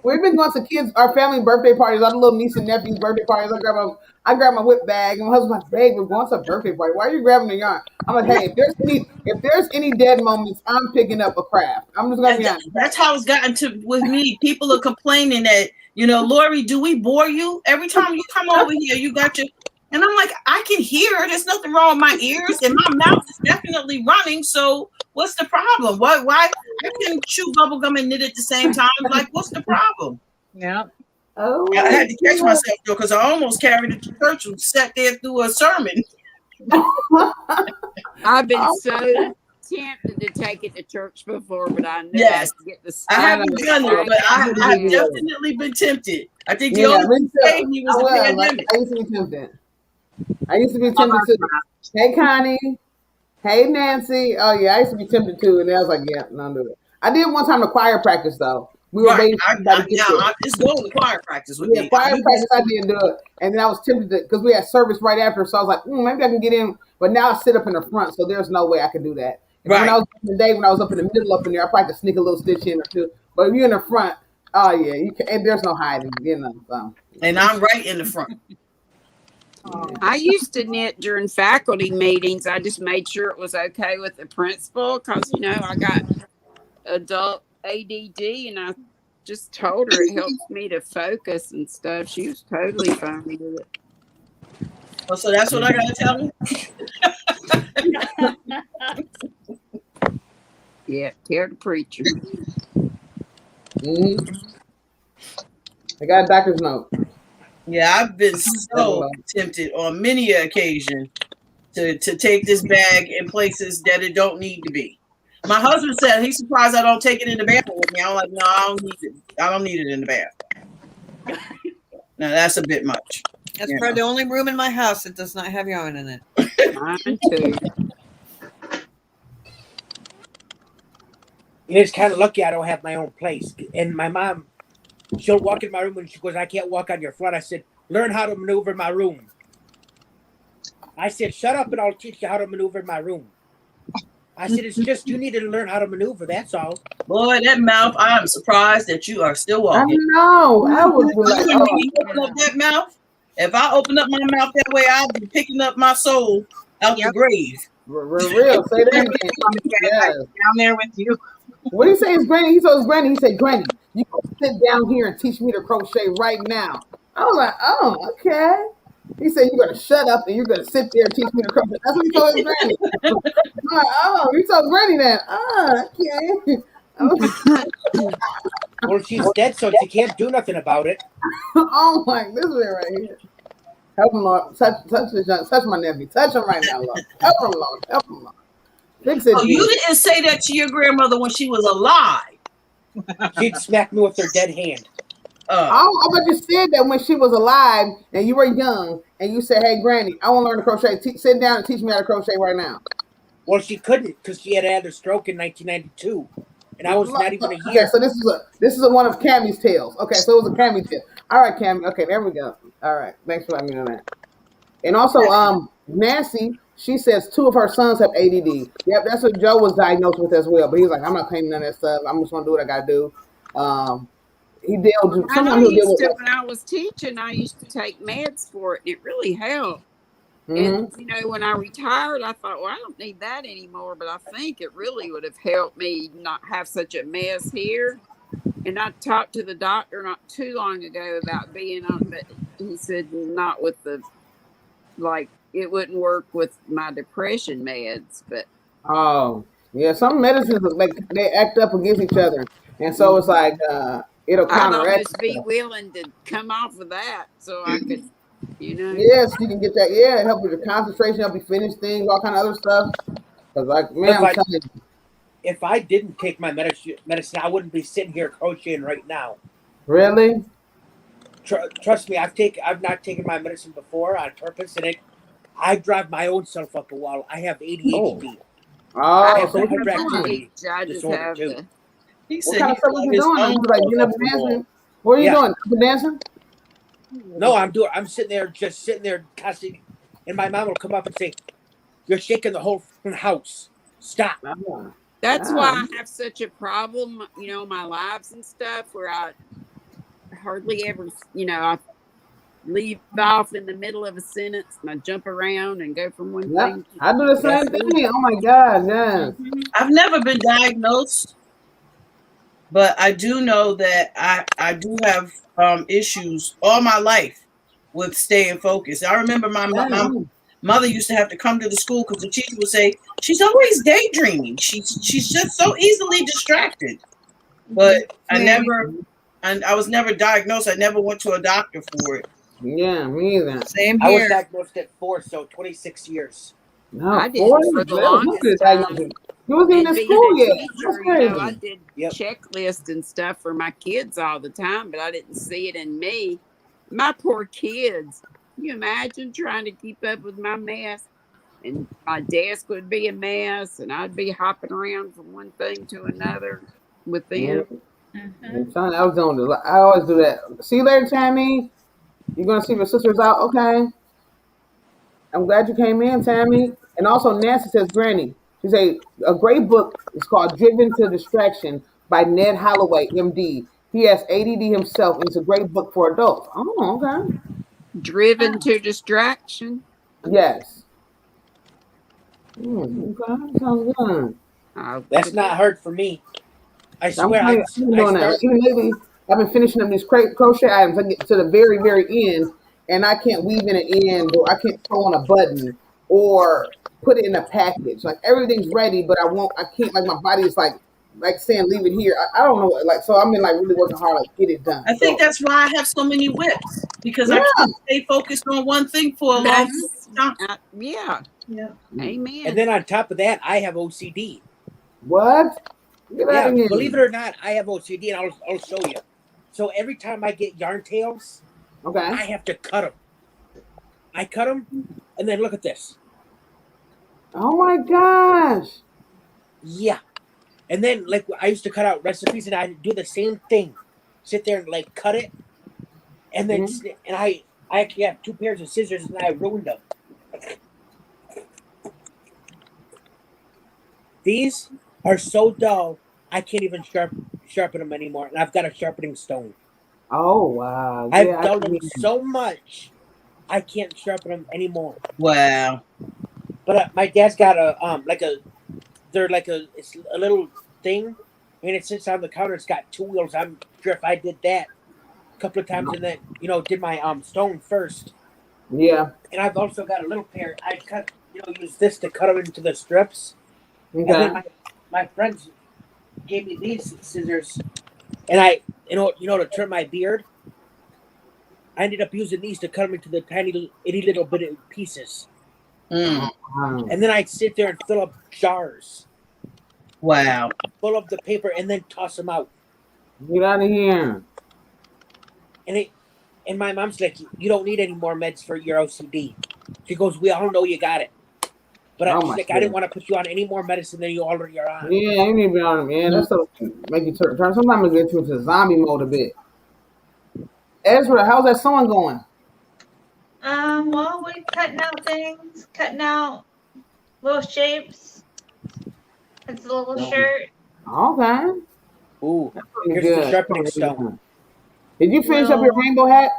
We've been going to kids, our family birthday parties, all the little niece and nephew's birthday parties. I grab my whip bag, and my husband's like, "Babe, we're going to a birthday party. Why are you grabbing the yarn?" I'm like, "Hey, if there's any dead moments, I'm picking up a craft. I'm just gonna be honest." That's how it's gotten to with me. People are complaining that, Lori, do we bore you? Every time you come over here, you got your, and I'm like, I can hear. There's nothing wrong with my ears, and my mouth is definitely running. So what's the problem? Why I can chew bubble gum and knit at the same time? Like, what's the problem? Yeah. Oh, I had to catch myself though, because I almost carried it to church and sat there through a sermon. I've been so tempted to take it to church before, but I knew I had to get the. I haven't done it, but I've definitely been tempted. I think the only thing he was a pandemic. I used to be tempted. Too. Hey, Connie. Hey, Nancy. Oh yeah, I used to be tempted too, and I was like, "Yeah, don't do it." I did one time the choir practice though. We were waiting for everybody to get there. It's going to choir practice with me. Choir practice, I didn't do it. And then I was tempted to, because we had service right after, so I was like, maybe I can get in. But now I sit up in the front, so there's no way I could do that. And when I was in the day, when I was up in the middle up in there, I probably could sneak a little stitch in or two. But if you're in the front, oh yeah, you can, and there's no hiding, So. And I'm right in the front. I used to knit during faculty meetings. I just made sure it was okay with the principal because, I got adult ADD, and I just told her it helps me to focus and stuff. She was totally fine with it. Oh, so that's what I gotta tell her? Yeah, tell the preacher. I got a doctor's note. Yeah, I've been so tempted on many occasions to take this bag in places that it don't need to be. My husband said he's surprised I don't take it in the bathroom with me. I'm like, no, I don't need it. I don't need it in the bath. Now that's a bit much. That's probably the only room in my house that does not have yarn in it. Mine too. It's kind of lucky I don't have my own place. And my mom, she'll walk in my room and she goes, "I can't walk on your floor." I said, "Learn how to maneuver my room." I said, "Shut up and I'll teach you how to maneuver my room." I said, "It's just you need to learn how to maneuver. That's all." Boy, that mouth! I am surprised that you are still walking. I know. I was open up that mouth. If I open up my mouth that way, I'll be picking up my soul out the grave. Real. Say that again. Yes. Down there with you. What did he say? His granny. He told his granny. He said, "Granny, you can sit down here and teach me to crochet right now." I was like, "Oh, okay." He said, "You're gonna shut up and you're gonna sit there and teach me to crochet." That's what he told his granny. I'm like, "Oh, he told granny that." Oh, okay. Well, she's dead, so she can't do nothing about it. Oh my, this is it right here. Help him, Lord. Touch my nephew. Touch him right now, Lord. Help him, Lord. Help him, Lord. Fix it. Oh, you didn't say that to your grandmother when she was alive. She'd smack me with her dead hand. I bet you said that when she was alive and you were young, and you said, "Hey, Granny, I want to learn to crochet. Sit down and teach me how to crochet right now." Well, she couldn't because she had a stroke in 1992, and I was not even a year. Okay, so this is one of Cammy's tales. Okay, so it was a Cammy tale. All right, Cammy. Okay, there we go. All right, thanks for letting me know that. And also, Nancy, she says 2 of her sons have ADD. Yep, that's what Joe was diagnosed with as well. But he's like, "I'm not claiming none of that stuff. I'm just gonna do what I gotta do." He dealt with someone who dealt with. When I was teaching, I used to take meds for it, and it really helped. Mm-hmm. And when I retired, I thought, well, I don't need that anymore. But I think it really would have helped me not have such a mess here. And I talked to the doctor not too long ago about being on, but he said not with the, it wouldn't work with my depression meds. But oh yeah, some medicines they act up against each other, and so it's like it'll counteract. I'd almost be willing to come off of that so I could, Yes, you can get that. Yeah, help with your concentration, help you finish things, all kind of other stuff. Because I'm telling you. If I didn't take my medicine, I wouldn't be sitting here crocheting right now. Really? trust me, I've not taken my medicine before on purpose, and I drive my own self up a wall. I have ADHD. I Oh, have so what you hyperactivity doing? I just disorder have too. the. He What said kind he of stuff drive was you his doing? Are own you like getting up self and up the wall. dancing? What are you Yeah. doing? Up and dancing? No, I'm sitting there, just sitting there, constantly, and my mom will come up and say, "You're shaking the whole fucking house. Stop." Ah, That's why ah. I have such a problem, my lives and stuff, where I hardly ever, I leave off in the middle of a sentence and I jump around and go from one Yep, thing to I do the That's same me. thing. Oh my God, yes. I've never been diagnosed, but I do know that I do have issues all my life with staying focused. I remember my mother used to have to come to the school because the teacher would say she's always daydreaming. She's just so easily distracted. But I was never diagnosed. I never went to a doctor for it. Yeah, me either. Same I was here. diagnosed at 4, so 26 years. No, I did 40? for the That was longest good time. diagnosis. You wasn't even And in being school a yet. That's teacher, crazy. I did Yep. checklists and stuff for my kids all the time, but I didn't see it in me. My poor kids. Can you imagine trying to keep up with my mess? And my desk would be a mess, and I'd be hopping around from one thing to another with Yeah. them. I'm telling you, I was doing this. I always do that. See you later, Tammy. You're gonna see if your sister's out, okay? I'm glad you came in, Tammy. And also, Nancy says, Granny, she say a great book is called "Driven to Distraction" by Ned Holloway, MD. He has ADD himself, and it's a great book for adults. Oh, okay. Driven to distraction. Yes. Okay, sounds good. That's not hard for me. I I'm swear, telling you, I've been doing that. Even lately, I've been finishing up these crochet items. I get to the very, very end, and I can't weave in an end, or I can't sew on a button, or put it in a package. Like everything's ready, but I can't. Like my body is like saying, leave it here. I don't know. Like so, I've been like really working hard to get it done. I think that's why I have so many whips because I can't stay focused on one thing for a long time. Yeah. Amen. And then on top of that, I have OCD. What? Yeah, believe it or not, I have OCD, and I'll show you. So every time I get yarn tails, I have to cut them. I cut them, and then look at this. Oh my gosh. Yeah. And then, like, I used to cut out recipes, and I'd do the same thing. Sit there and, like, cut it. And then, and I actually have 2 pairs of scissors, and I ruined them. These are so dull, I can't even sharpen them anymore. And I've got a sharpening stone. Oh wow. I've dulled them so much, I can't sharpen them anymore. Wow. But my dad's got it's a little thing, and it sits on the counter. It's got 2 wheels. I'm sure if I did that a couple of times, and then did my stone first. Yeah. And I've also got a little pair. I cut, use this to cut them into the strips. Okay. And then my friends gave me these scissors, and I, to trim my beard. I ended up using these to cut them into the itty little bit of pieces. And then I'd sit there and fill up jars. Wow. Fill up the paper and then toss them out. Get out of here. And my mom's like, you don't need any more meds for your OCD. She goes, we all know you got it. But I didn't want to put you on any more medicine than you already are on. Yeah, you need to be on it, man. That's so make you turn. Sometimes it gets you into zombie mode a bit. Ezra, how's that sewing going? Well, we're cutting out things, cutting out little shapes. It's a little shirt. Okay. Ooh, that's pretty here's good. the sharpening stone. Did you finish up your rainbow hat?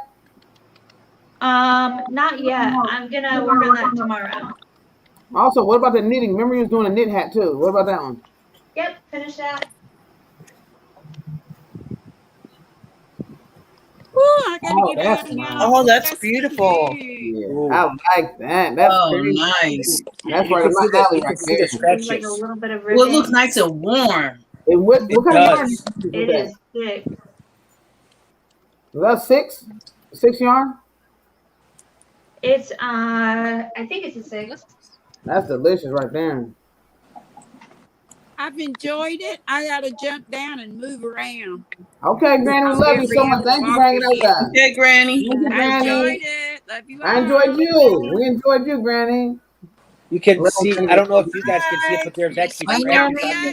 Not yet. I'm gonna work on that tomorrow. Also, what about the knitting? Remember you was doing a knit hat too. What about that one? Yep, finish that. Oh, that's beautiful. Yeah, I like that. That's crazy. Nice. That's right in my alley right there. Like a little bit of Well, it looks nice and warm. What kind of yarn? It is thick. Is that 6 yarn? It's I think it's a 6. That's delicious right there. I've enjoyed it. I gotta jump down and move around. Okay, Granny, we love you so much. Thank you for hanging out with us. Okay, Granny. Thank you, I Granny. enjoyed it. Love you all. I enjoyed you. We enjoyed you, Granny. You can Little see. Granny. I don't know if you guys can see it, but there's actually Don't scratches be on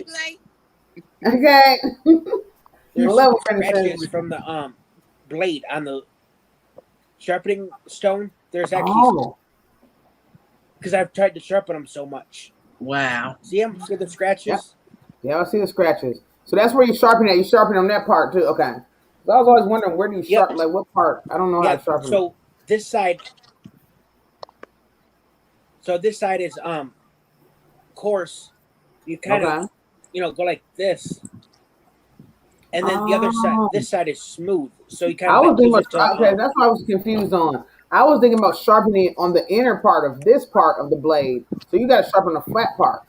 the. ugly. Okay. There's Love some Granny scratches says. from the blade on the sharpening stone. There's actually Oh. because I've tried to sharpen them so much. Wow. See them? See the scratches? Yep. Yeah, I see the scratches. So that's where you sharpen it. You sharpen on that part too. Okay. So I was always wondering, where do you sharpen? Like what part? I don't know how Yeah. to sharpen. So this side. So this side is coarse. You kind Okay. of go like this, and then the other side. Oh. This side is smooth. So you kind I of was like thinking use it about, to, okay, that's what I was confused on. I was thinking about sharpening it on the inner part of this part of the blade. So you got to sharpen the flat part.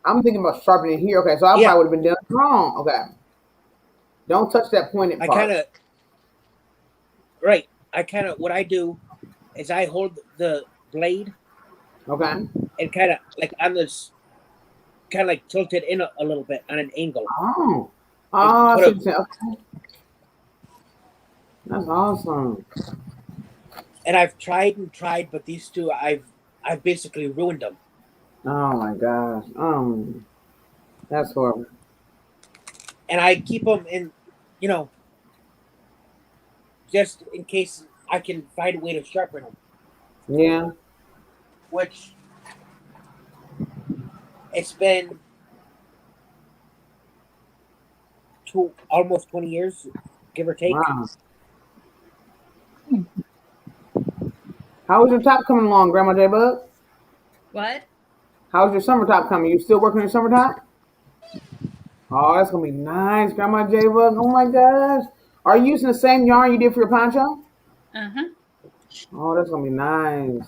I'm thinking about sharpening here. Okay, so I Yeah. probably would have been done wrong. Okay. Don't touch that pointed I part. kind of right. I kind of what I do is I hold the blade Okay. and kind of like on this, kind of like tilt it in a little bit on an angle. Oh. And Oh, I put see a- what you're saying. Okay. That's awesome. and I've tried and tried, but these two I've basically ruined them. Oh my gosh. That's horrible. And I keep them in, just in case I can find a way to sharpen them. Yeah. Which it's been almost 20 years, give or take. Wow. How was your top coming along, Grandma J Bug? What? How's your summer top coming? You still working on your summer top? Oh, that's gonna be nice, Grandma J Bug. Oh my gosh. Are you using the same yarn you did for your poncho? Uh-huh. Oh, that's gonna be nice.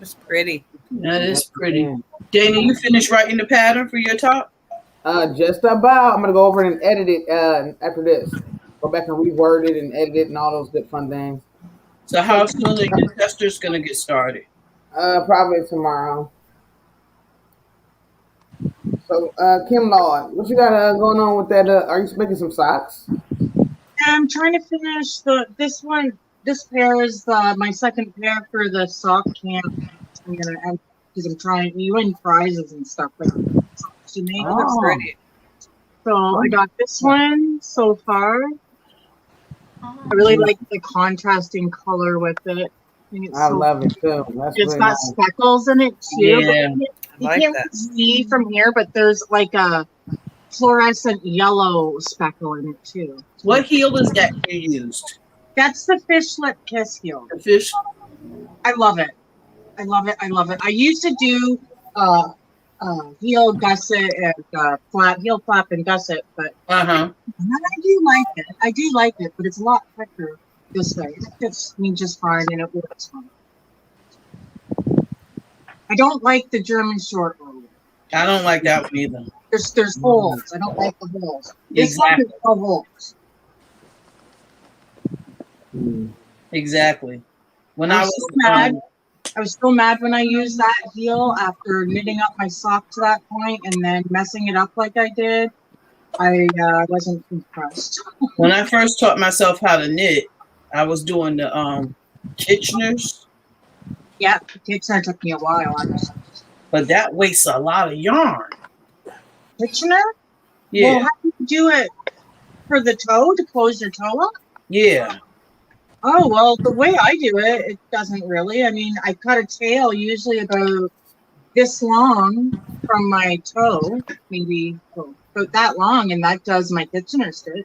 It's pretty. That is pretty. Yeah. Dana, you finished writing the pattern for your top? Just about. I'm gonna go over and edit it after this. Go back and reword it and edit it and all those good fun things. So how soon are your testers gonna get started? Probably tomorrow. So, Kim Lord, what you got going on with that? Are you making some socks? I'm trying to finish this one. This pair is my second pair for the sock camp. I'm gonna end because I'm trying. You win prizes and stuff like that. To make Oh. pretty. So I got this one so far. I really like the contrasting color with it. think it's I so love it too. That's It's really got nice. speckles in it too. Yeah, but you I like can't that. see from here, but there's like a fluorescent yellow speckle in it too. What heel is that you used? That's the fish lip kiss heel. The fish. I love it. I love it. I love it. I used to do heel gusset and flap, heel flap and gusset, but Uh-huh. I do like it. I do like it, but it's a lot quicker this way. It fits me just fine and it works fine. I don't like the German short roll. I don't like that one either. There's holes. I don't like the holes. This one Exactly. has no holes. Exactly. When I I was was so mad. I was so mad when I used that heel after knitting up my sock to that point and then messing it up like I did. I wasn't impressed. when I first taught myself how to knit, I was doing the Kitchener's, Yeah, Kitchener took me a while. Honestly. but that wastes a lot of yarn. Kitchener? Yeah, Well, how do you do it for the toe to close your toe up? yeah. Oh, well, the way I do it, it doesn't really. I mean, I cut a tail usually about this long from my toe, maybe about that long, and that does my Kitchener stitch.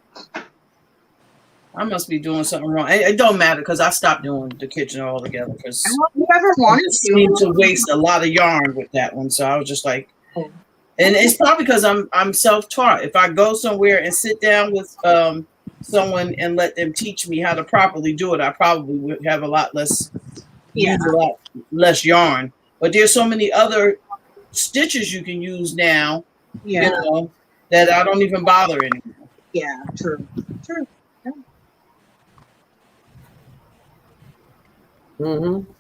I must be doing something wrong. It don't matter because I stopped doing the Kitchener altogether because And what you ever I wanted just seem to to. waste a lot of yarn with that one. So I was just like, and it's probably because I'm self-taught. If I go somewhere and sit down with someone and let them teach me how to properly do it, I probably would have a lot less, use a lot less yarn. But there's so many other stitches you can use now, Yeah, you know, that I don't even bother anymore. yeah, true. True. Yeah. Mm-hmm.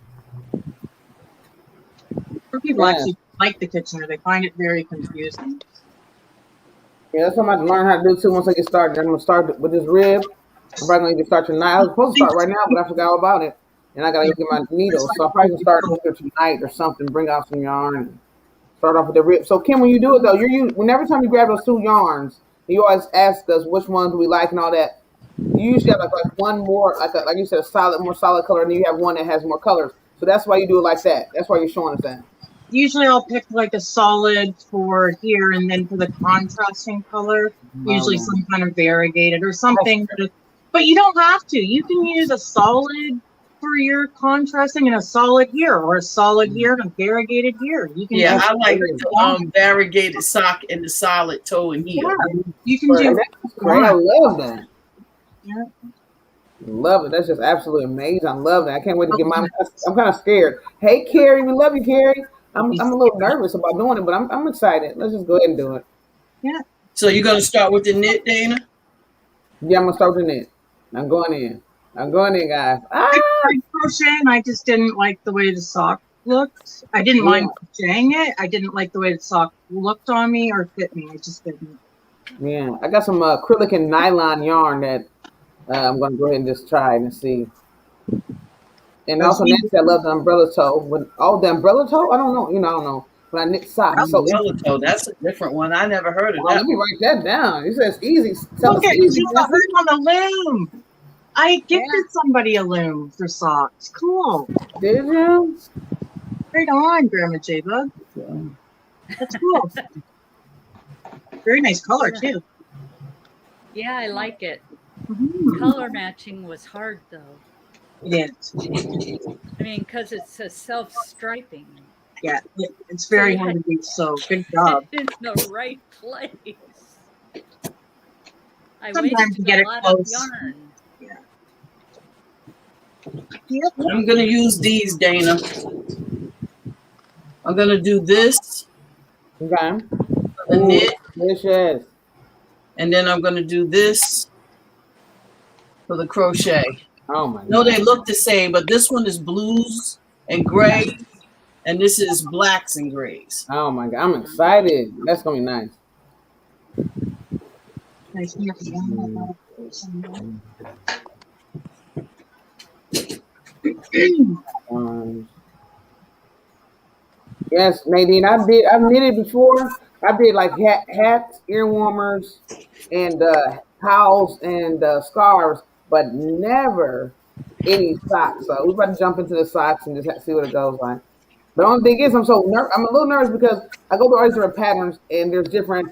For people Yeah. actually like the Kitchener. They find it very confusing. Yeah, that's what I'm going to learn how to do too once I get started. I'm going to start with this rib. I'm probably going to start tonight. I was supposed to start right now, but I forgot all about it. And I got to get my needles. So I'll probably gonna start either tonight or something, bring out some yarn and start off with the rib. So Kim, when you do it though, every time you grab those 2 yarns, you always ask us which ones we like and all that. You usually have like one more, like you said, more solid color, and then you have one that has more colors. So that's why you do it like that. That's why you're showing us that. Usually I'll pick like a solid for here, and then for the contrasting color, usually some kind of variegated or something. But you don't have to. You can use a solid for your contrasting and a solid here, or a solid here and a variegated here. You can I like the variegated sock and the solid toe in here. Yeah, you can do That's great. I love that. Yeah. Love it. That's just absolutely amazing. I love that. I can't wait to get mine. I'm kind of scared. Hey, Carrie, we love you, Carrie. I'm a little nervous about doing it, but I'm excited. Let's just go ahead and do it. Yeah. So you're gonna start with the knit, Dana? Yeah, I'm gonna start with the knit. I'm going in, guys. I tried crocheting. I just didn't like the way the sock looked. I didn't mind crocheting it. I didn't like the way the sock looked on me or fit me. I just didn't. Yeah, I got some acrylic and nylon yarn that I'm gonna go ahead and just try and see. And also, Nancy, I love the umbrella toe. The umbrella toe? I don't know. I don't know. When I knit socks. Umbrella toe. That's a different one. I never heard of that. Let me write that down. It says easy. Look at you got hurt on the loom. I gifted somebody a loom for socks. Cool. Did you? Right on, Grandma J-Bug. That's cool. Very nice color, too. Yeah, I like it. Color matching was hard, though. It is. I mean, because it's a self-striping. Yeah, it's very hard to do, so good job. In the right place. I Sometimes wasted you get a it lot close. of yarn. I'm gonna use these, Dana. I'm gonna do this. Okay. The knit. Delicious. And then I'm gonna do this for the crochet. Oh my God. No, they look the same, but this one is blues and gray, and this is blacks and grays. Oh my God, I'm excited. That's gonna be nice. Yes, Nadine, I've knitted before. I did like hats, ear warmers, and towels and scarves, but never any socks. So we're about to jump into the socks and just see what it goes like. But the only thing is, I'm a little nervous because I go through all these different patterns and there's different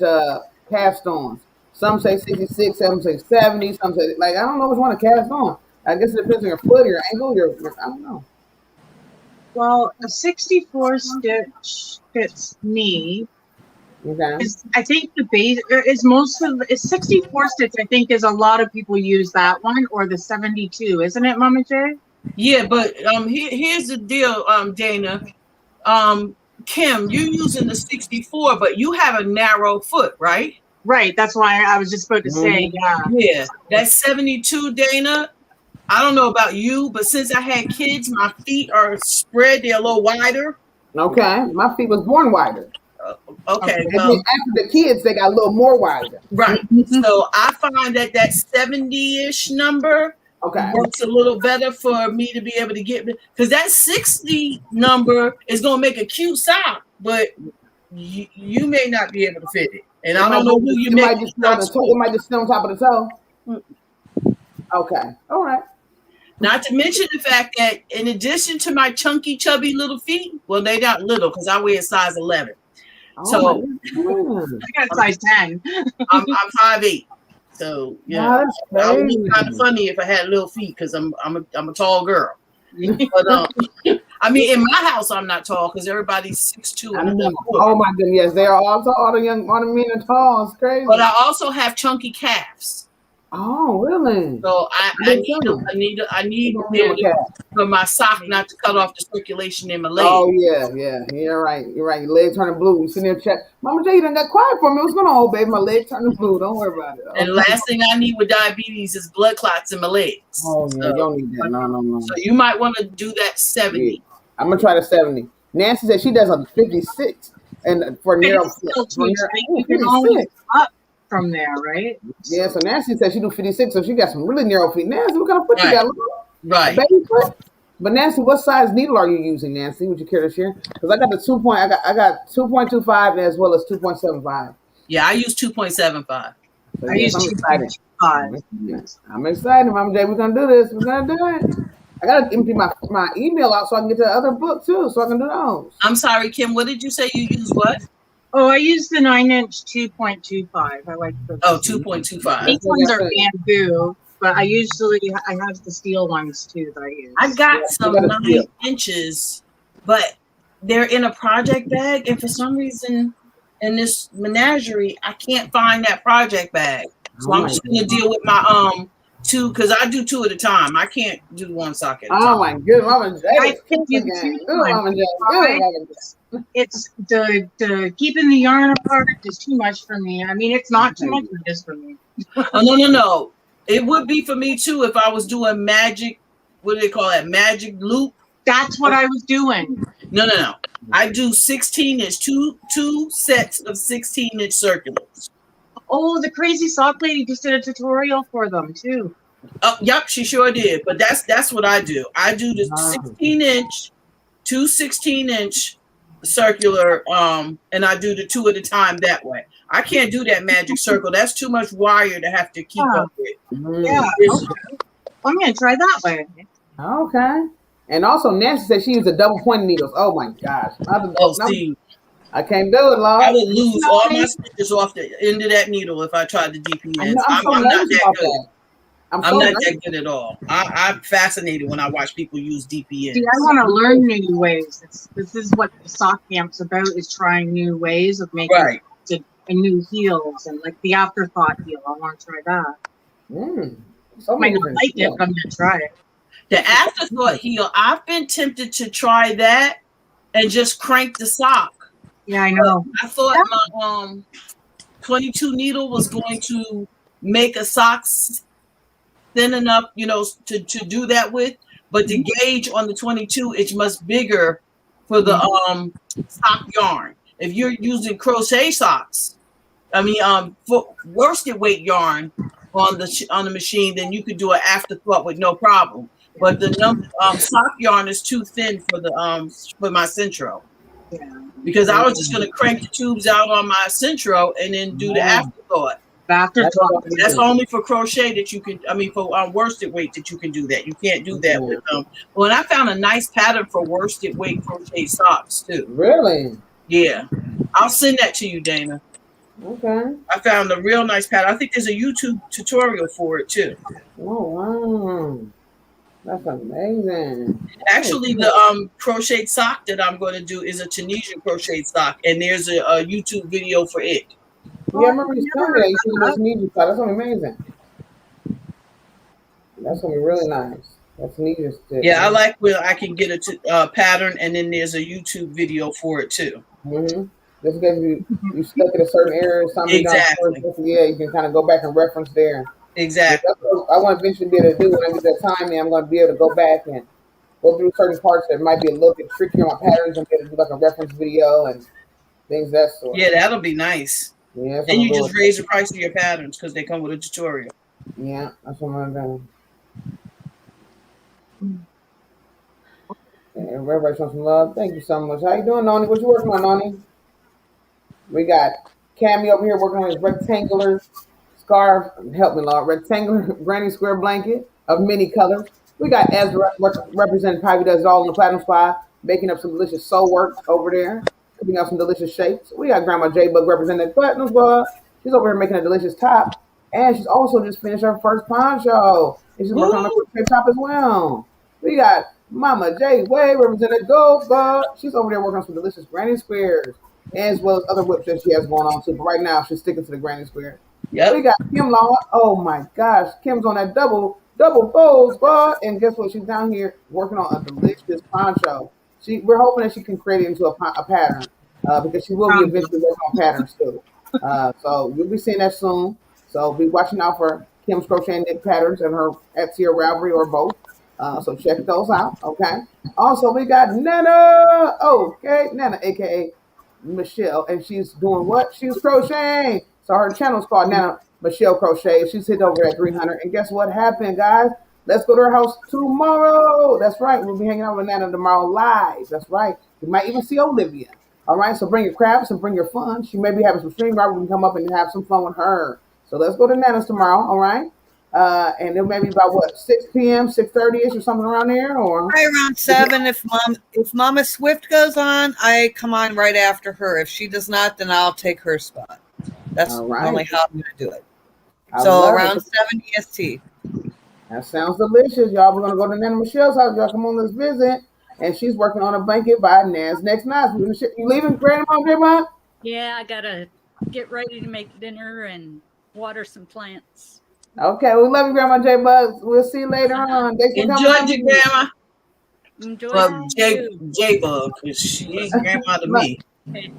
cast ons. Some say 66, some say 70, some say I don't know which one to cast on. I guess it depends on your foot, your ankle, I don't know. Well, a 64 stitch fits me. Okay. I think the base is 64 stitch. I think is a lot of people use that one or the 72, isn't it, Mama J? Yeah, but here's the deal, Dana. Kim, you're using the 64, but you have a narrow foot, right? Right. That's why I was just about to say, Yeah, that's 72, Dana. I don't know about you, but since I had kids, my feet are spread. They're a little wider. Okay. My feet was born wider. Okay. Well, after the kids, they got a little more wider. Right. So I find that 70-ish number works a little better for me to be able to get, because that 60 number is going to make a cute sock, but you may not be able to fit it. And I don't know who you make. It might just sit on top of the toe. Okay. All right. Not to mention the fact that in addition to my chunky, chubby little feet, well, they're not little because I wear size 11. So I got size 10. I'm 5'8". So yeah, that would be kind of funny if I had little feet because I'm a tall girl. But I mean, in my house, I'm not tall because everybody's 6'2". Oh my goodness, yes, they are all the men are tall. It's crazy. But I also have chunky calves. Oh, really? So I need to be able to, for my sock not to cut off the circulation in my leg. Oh yeah. You're right. Your legs turning blue. You sitting there check. Mama J, you done got quiet for me. What's going on, baby? My legs turning blue. Don't worry about it. And the last thing I need with diabetes is blood clots in my legs. Oh yeah, you don't need that. No. So you might want to do that 70. Yeah. I'm gonna try the 70. Nancy said she does a 56 and for narrow It's still for too narrow, tight. You can always 56. up from there, right? Yeah, so Nancy said she do 56, so she got some really narrow feet. Nancy, what kind of foot you Right. got? A Right. baby foot? But Nancy, what size needle are you using, Nancy? Would you care to share? Because I got the 2 point, I got 2.25 as well as 2.75. Yeah, I use 2.75. So I yes, use I'm excited. 2.5. I'm excited, Mama J. We're gonna do this. We're gonna do it. I gotta empty my email out so I can get to the other book too, so I can do those. I'm sorry, Kim. What did you say? You use what? Oh, I use the 9-inch 2.25. I like the. Oh, 2.25. These ones are bamboo, but I have the steel ones too that I use. I got Yeah, some you gotta 9 feel. inches, but they're in a project bag, and for some reason, in this menagerie, I can't find that project bag. So Oh I'm my just gonna deal with my 2, because I do 2 at a time. I can't do 1 sock at a Oh time. my goodness, Mama J. I It's can do Christmas two game. Good, Mama J. Good, Mama J. It's the keeping the yarn apart is too much for me. I mean, it's not too much, but it is for me. Oh no. It would be for me too if I was doing magic. What do they call that? Magic loop. That's what I was doing. No. I do 16-inch, two sets of 16-inch circulars. Oh, the crazy sock lady just did a tutorial for them too. Oh, yep, she sure did. But that's what I do. I do the 16-inch, two 16-inch circular, and I do the 2 at a time that way. I can't do that magic circle. That's too much wire to have to keep up with. Yeah. Okay. I'm gonna try that way. Okay. And also, Nancy said she used a double pointed needles. Oh my gosh. See, I can't do it, Lord. I would lose all my stitches off the end of that needle if I tried to DPN. I'm not that good. I'm not that good at all. I'm fascinated when I watch people use DPN. See, I want to learn new ways. This is what the sock camp's about: is trying new ways of making and new heels and like the afterthought heel. I want to try that. So might not like it, but I'm gonna try it. The afterthought heel, I've been tempted to try that and just crank the sock. Yeah, I know. I thought my 22 needle was going to make a sock thin enough, to do that with, but the gauge on the 22 is much bigger for the sock yarn. If you're using crochet socks, for worsted weight yarn on the machine, then you could do an afterthought with no problem. But the sock yarn is too thin for my Centro. Yeah. Because I was just going to crank the tubes out on my Centro and then do the afterthought. That's only for crochet that you can. For worsted weight that you can do that. You can't do that with them. Well, and I found a nice pattern for worsted weight crochet socks too. Really? Yeah, I'll send that to you, Dana. Okay. I found a real nice pattern. I think there's a YouTube tutorial for it too. Oh wow, that's amazing. Actually, the crocheted sock that I'm going to do is a Tunisian crocheted sock, and there's a YouTube video for it. Yeah, I remember you telling me that you should do Tunisian sock. That's gonna be amazing. That's gonna be really nice. That's Tunisian stick. Yeah, I like where I can get a pattern, and then there's a YouTube video for it too. Mm-hmm. Just because you stuck in a certain area or something. Exactly. You can kind of go back and reference there. Exactly. That's what I want to eventually be able to do when I get that time. I'm going to be able to go back and go through certain parts that might be a little bit trickier on my patterns and be able to do like a reference video and things of that sort. Yeah, that'll be nice. Yeah, and you just raise the price of your patterns because they come with a tutorial. Yeah, that's what I'm going to do. And everybody show some love. Thank you so much. How you doing, Noni? What you working on, Noni? We got Cammy over here working on his rectangular scarf. Help me, Lord. Rectangular granny square blanket of many colors. We got Ezra representing Pivy does it all in the Platinum Spot, making up some delicious sew work over there, cooking up some delicious shapes. We got Grandma J Bug representing Platinum Spot. She's over here making a delicious top, and she's also just finished her first poncho. And she's working on a top as well. We got Mama J Way representing Gold Bug. She's over there working on some delicious granny squares, as well as other whips that she has going on too. But right now, she's sticking to the granny square. Yep. We got Kim Law. Oh my gosh, Kim's on that double folds, bud. And guess what? She's down here working on a delicious poncho. We're hoping that she can create it into a pattern because she will be eventually working on patterns too. So you'll be seeing that soon. So be watching out for Kim's crochet and knit patterns and her Etsy or Ravelry or both. So check those out. Okay. Also, we got Nana. Okay. Crochet Nana, aka Michelle, and she's doing what? She's crocheting. So her channel is called Nana Michelle Crochet. She's hit over at 300. And guess what happened, guys? Let's go to her house tomorrow. That's right. We'll be hanging out with Nana tomorrow live. That's right. You might even see Olivia. All right. So bring your crafts and bring your fun. She may be having some stream. Robert can come up and have some fun with her. So let's go to Nana's tomorrow. All right. And it may be about what, 6 p.m., 6:30 ish or something around there, or Probably around 7. If Mama Swift goes on, I come on right after her. If she does not, then I'll take her spot. That's All right. normally how I'm going to do it. I So love around it. 7 EST. That sounds delicious, y'all. We're gonna go to Nana Michelle's house. Y'all come on, let's visit. And she's working on a blanket by Nas next night. You leaving, Grandma? Yeah, I gotta get ready to make dinner and water some plants. Okay, we love you, Grandma J Bugs. We'll see you later on. Thanks for coming. Enjoy your grandma. Enjoy Well, you. J Bug, because she ain't grandma to me.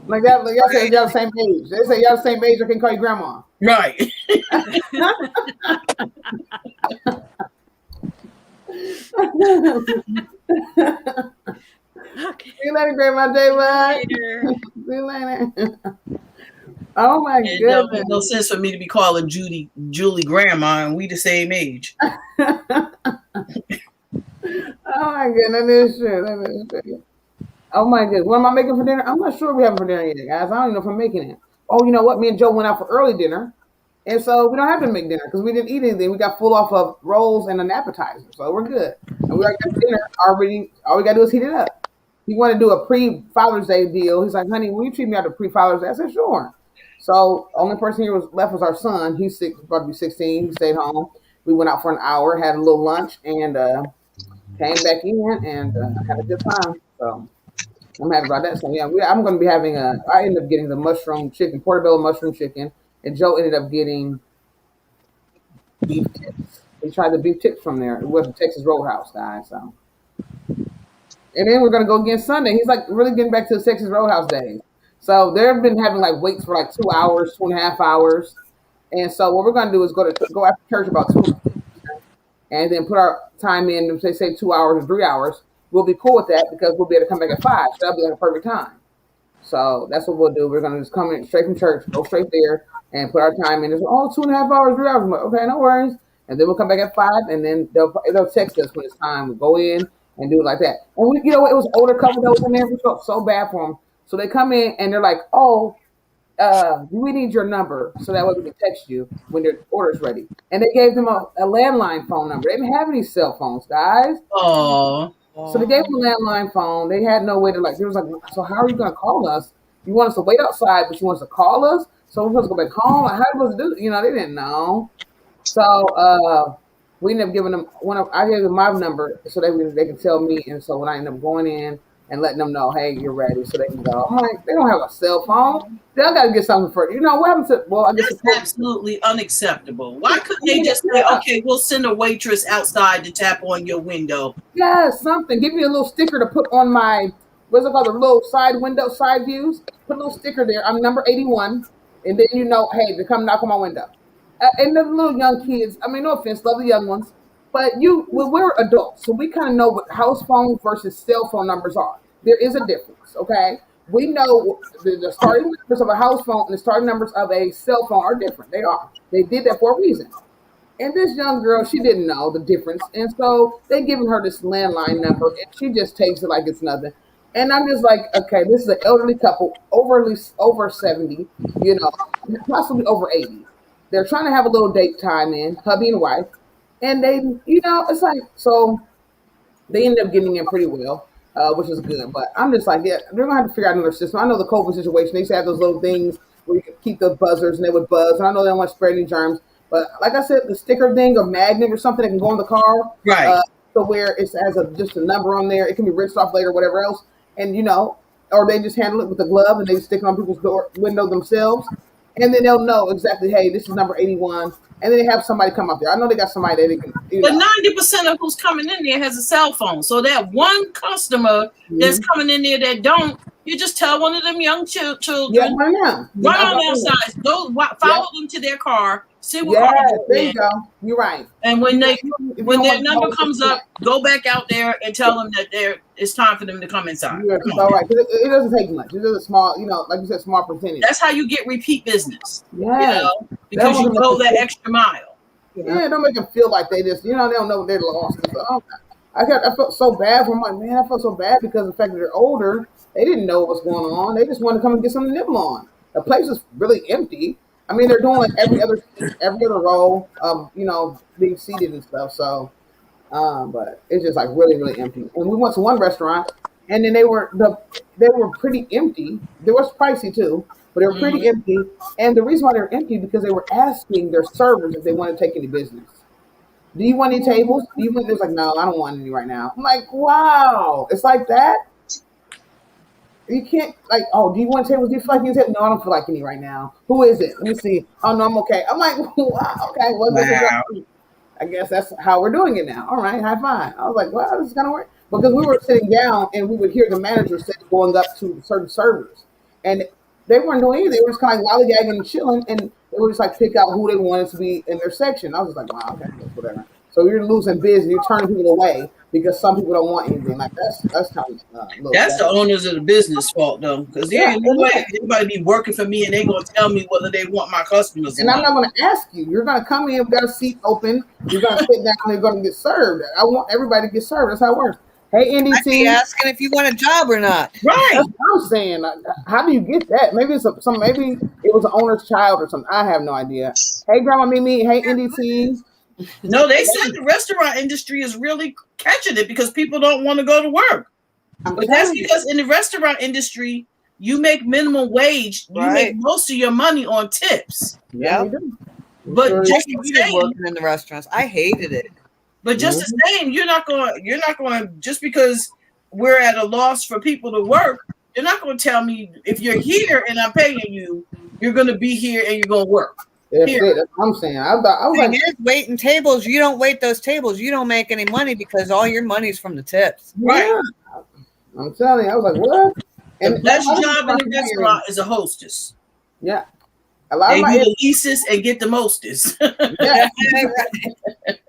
Like that, like y'all say y'all the same age. They say y'all the same age. I can call you Grandma. Right. Okay. See you later, Grandma J Bugs. Later. See you later. Oh my And no, goodness. no sense for me to be calling Julie grandma, and we the same age. Oh my goodness, that is true. That is true. Oh my goodness. What am I making for dinner? I'm not sure what we having for dinner yet, guys. I don't even know if I'm making it. Oh, you know what? Me and Joe went out for early dinner. And so we don't have to make dinner because we didn't eat anything. We got full off of rolls and an appetizer. So we're good. And we already got dinner already. All we got to do is heat it up. He wanted to do a pre-Father's Day deal. He's like, honey, will you treat me after pre-Father's Day? I said, sure. So only person here was left was our son. He's about to be 16. He stayed home. We went out for an hour, had a little lunch, and came back in and had a good time. So I'm happy about that. So yeah, I'm going to be having I ended up getting the mushroom chicken, portobello mushroom chicken, and Joe ended up getting beef tips. He tried the beef tips from there. It was the Texas Roadhouse, guys. So, and then we're going to go again Sunday. He's like really getting back to the Texas Roadhouse days. So they've been having like waits for like 2 hours, 2.5 hours. And so what we're going to do is go after church about 2 and then put our time in, if they say 2 hours or 3 hours. We'll be cool with that because we'll be able to come back at 5. So that'll be like a perfect time. So that's what we'll do. We're going to just come in straight from church, go straight there and put our time in. It's 2.5 hours, 3 hours. I'm like, okay, no worries. And then we'll come back at 5 and then they'll text us when it's time. We'll go in and do it like that. And we, it was an older couple that was in there. We felt so bad for them. So they come in and they're like, we need your number so that way we can text you when their order's ready. And they gave them a landline phone number. They didn't have any cell phones, guys. Oh. So they gave them a landline phone. They had no way to they was like, so how are you going to call us? You want us to wait outside, but you want us to call us? So we're supposed to go back home? Like, how are we supposed to do it? They didn't know. So we ended up giving them I gave them my number so they can tell me. And so when I end up going in and letting them know, hey, you're ready, so they can go. I'm like, they don't have a cell phone. They got to get something for it. What happened to? Well, I guess that's absolutely unacceptable. Why couldn't they just say, okay, we'll send a waitress outside to tap on your window? Yeah, something. Give me a little sticker to put on my what's it called, the little side window, side views. Put a little sticker there. I'm number 81, and then hey, to come knock on my window. And the little young kids. I mean, no offense, love the young ones. But we're adults, so we kind of know what house phone versus cell phone numbers are. There is a difference, okay? We know the starting numbers of a house phone and the starting numbers of a cell phone are different. They are. They did that for a reason. And this young girl, she didn't know the difference. And so they giving her this landline number, and she just takes it like it's nothing. And I'm just like, okay, this is an elderly couple, over 70, possibly over 80. They're trying to have a little date time in, hubby and wife. And they, it's like, so they ended up getting in pretty well, which is good. But I'm just like, yeah, they're going to have to figure out another system. I know the COVID situation, they used to have those little things where you could keep the buzzers and they would buzz. And I know they don't want to spread any germs. But like I said, the sticker thing or magnet or something that can go in the car. Right. So where it has just a number on there. It can be rinsed off later, whatever else. And, or they just handle it with a glove and they stick it on people's window themselves. And then they'll know exactly, hey, this is number 81. and then they have somebody come up there. I know they got somebody that they can. But 90% of who's coming in there has a cell phone. So that one customer that's coming in there that don't, you just tell one of them young children, yeah, run on outside, go follow them to their car, see what yeah, car they're there you in. go. You're right. And when their number comes up, up, go back out there and tell them that it's time for them to come inside. You're all right. It doesn't take much. It's just a small, like you said, small percentage. That's how you get repeat business. Yeah, Because you go that extra mile. Yeah, don't make them feel like they just, they don't know they're lost. So, I felt so bad for them. I'm like, man, I felt so bad because of the fact that they're older. They didn't know what's going on. They just wanted to come and get something to nibble on. The place is really empty. I mean, they're doing like every other row of, being seated and stuff. So, but it's just like really, really empty. And we went to one restaurant, and then they were pretty empty. They was pricey too, but they were pretty empty. And the reason why they're empty because they were asking their servers if they want to take any business. Do you want any tables? Do you want? They're like, no, I don't want any right now. I'm like, wow, it's like that. You can't do you want tables? Do you feel like you need tables? No, I don't feel like any right now. Who is it? Let me see. Oh no, I'm okay. I'm like, wow, okay. Well, I guess that's how we're doing it now. All right, high five. I was like, well, this is kind of weird. Because we were sitting down and we would hear the manager going up to certain servers. And they weren't doing anything. They were just kind of like lollygagging and chilling. And they would just like pick out who they wanted to be in their section. I was just like, wow, okay, whatever. So you're losing business. You're turning people away because some people don't want anything. Like that's kind of that's the owners of the business fault though, because anybody be working for me and they gonna tell me whether they want my customers. And I'm not gonna ask you. You're gonna come in, we've got a seat open. You're gonna sit down. And you're gonna get served. I want everybody to get served. That's how it works. Hey, NDT, I'd be asking if you want a job or not. Right. That's what I'm saying. How do you get that? Maybe it's maybe it was an owner's child or something. I have no idea. Hey, Grandma Mimi. Hey, NDT. No, they said the restaurant industry is really catching it because people don't want to go to work. But that's because in the restaurant industry, you make minimum wage. You make most of your money on tips. Yeah. But just working in the restaurants, I hated it. But just the same, you're not going just because we're at a loss for people to work, you're not going to tell me if you're here and I'm paying you, you're going to be here and you're going to work. That's what I'm saying. I was like, waiting tables. You don't wait those tables. You don't make any money because all your money's from the tips. Right. Yeah. I'm telling you, I was like, what? And the best job in the restaurant is a hostess. Yeah. They do the leastest and get the mostest. Yeah.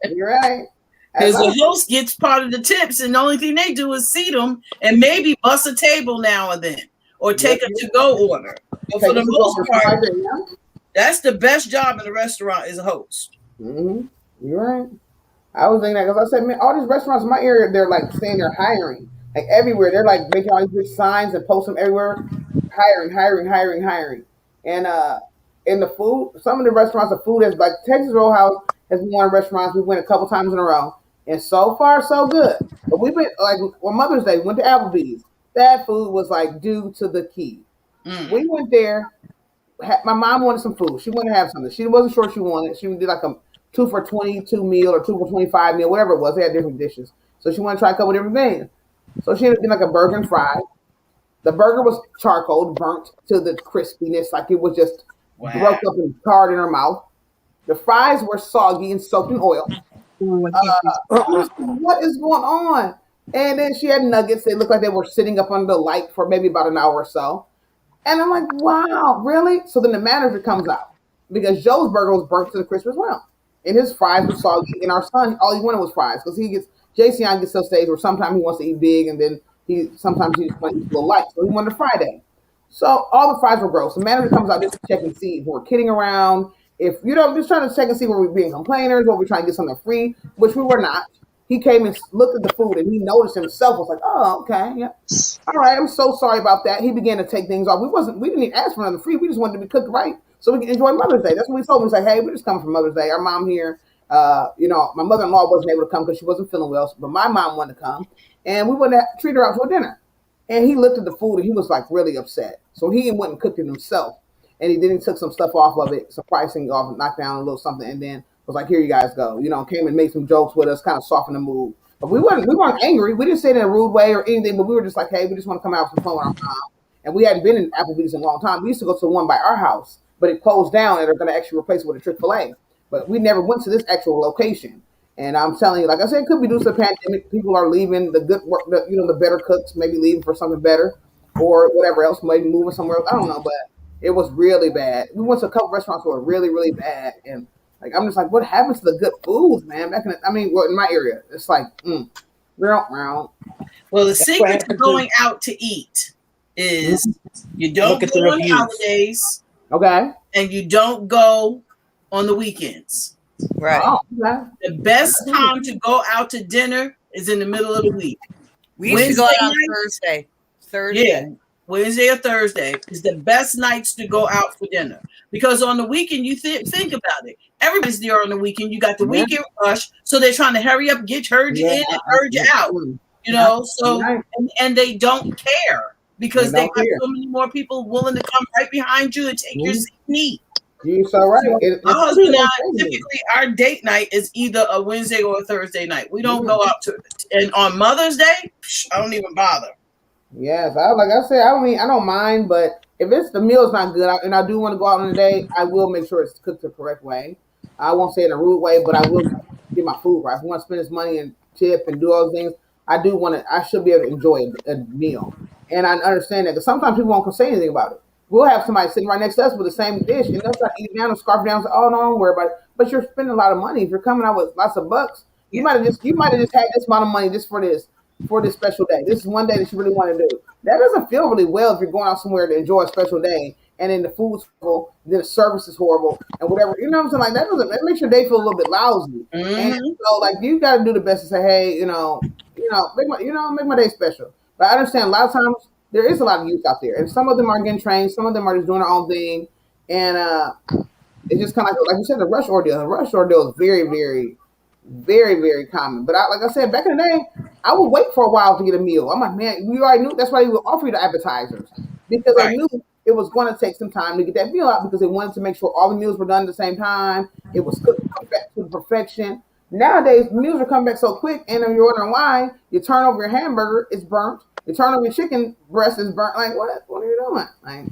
You're right. Because the host gets part of the tips, and the only thing they do is seat them and maybe bust a table now and then, or take a to-go order. But for the most part, that's the best job in the restaurant is a host. Mm-hmm. You're right. I was thinking that because I said, man, all these restaurants in my area, they're like saying they're hiring, like everywhere. They're like making all these big signs and post them everywhere, hiring. And in the food, some of the restaurants, the food is like Texas Roadhouse has been one of the restaurants we went a couple times in a row. And so far, so good. But we've been like on Mother's Day, went to Applebee's. That food was like due to the key. We went there. My mom wanted some food. She wanted to have something. She wasn't sure she wanted. She did like a 2 for $22 meal or 2 for $25 meal, whatever it was. They had different dishes. So she wanted to try a couple different things. So she ended up getting like a burger and fries. The burger was charcoal, burnt to the crispiness, like it was just broke up and charred in her mouth. The fries were soggy and soaked in oil. What is going on? And then she had nuggets. They looked like they were sitting up under the light for maybe about an hour or so. And I'm like, wow, really? So then the manager comes out because Joe's burger was burnt to the crisp as well. And his fries were soggy. And our son, all he wanted was fries because Jason gets to a stage where sometimes he wants to eat big and then sometimes he just wants to eat a little light. So he wanted a Friday. So all the fries were gross. The manager comes out just to check and see if we're kidding around. If just trying to check and see were we being complainers, were we trying to get something free, which we were not. He came and looked at the food and he noticed himself, was like, oh, okay, yeah. All right, I'm so sorry about that. He began to take things off. We didn't even ask for nothing free. We just wanted to be cooked right so we can enjoy Mother's Day. That's what we told him. He's like, hey, we're just coming for Mother's Day. Our mom here, my mother-in-law wasn't able to come because she wasn't feeling well, but my mom wanted to come. And we wanted to treat her out to a dinner. And he looked at the food and he was like really upset. So he went and cooked it himself. And he took some stuff off of it, some pricing off, knocked down a little something, and then was like, here you guys go. Came and made some jokes with us, kind of softened the mood. But we weren't angry. We didn't say it in a rude way or anything, but we were just like, hey, we just want to come out for some fun with our mom. And we hadn't been in Applebee's in a long time. We used to go to the one by our house, but it closed down and they're going to actually replace it with a Chick-fil-A. but we never went to this actual location. And I'm telling you, like I said, it could be due to the pandemic. People are leaving the good work, the better cooks, maybe leaving for something better or whatever else, maybe moving somewhere else. I don't know, but it was really bad. We went to a couple restaurants that were really, really bad. And like, I'm just like, what happened to the good foods, man? Back in in my area, it's like, Well, the That's what secret to happened going out to eat is you don't Look at the go on reviews. holidays okay. and you don't go on the weekends. Right. Oh, okay. The best time to go out to dinner is in the middle of the week. We used to go out on Wednesday Thursday. Yeah, Wednesday or Thursday is the best nights to go out for dinner, because on the weekend you think about it. Everybody's there on the weekend. You got the weekend rush, so they're trying to hurry up, herd you in and herd you out. You know, so and they don't care because they got so many more people willing to come right behind you and take your seat and eat. You're so right. My husband and I, typically our date night is either a Wednesday or a Thursday night. We don't go out and on Mother's Day, I don't even bother. Yes, like I said, I don't mind, but if it's the meal's not good and I do want to go out on a day, I will make sure it's cooked the correct way. I won't say it in a rude way, but I will get my food right. If I want to spend this money and tip and do all those things, I should be able to enjoy a meal. And I understand that because sometimes people won't say anything about it. We'll have somebody sitting right next to us with the same dish and they'll start eating down and scarf down and say, oh, no, don't worry about it. But you're spending a lot of money. If you're coming out with lots of bucks, you might have just had this amount of money just for this special day. This is one day that you really want to do. That doesn't feel really well if you're going out somewhere to enjoy a special day and then the food's horrible, then the service is horrible and whatever. You know what I'm saying? Like that makes your day feel a little bit lousy. And so like you got to do the best and say, hey, make my day special. But I understand a lot of times there is a lot of youth out there, and some of them are getting trained, some of them are just doing their own thing, and it's just kind of like you said, the rush ordeal. The rush ordeal is very, very, very, very common. But like I said, back in the day, I would wait for a while to get a meal. I'm like, man, we already knew. That's why they would offer you the appetizers because I knew it was going to take some time to get that meal out because they wanted to make sure all the meals were done at the same time. It was cooked to perfection. Nowadays, meals are coming back so quick, and if you're wondering why, you turn over your hamburger, it's burnt. You turn over your chicken breast, it's burnt. Like, what? What are you doing? Like,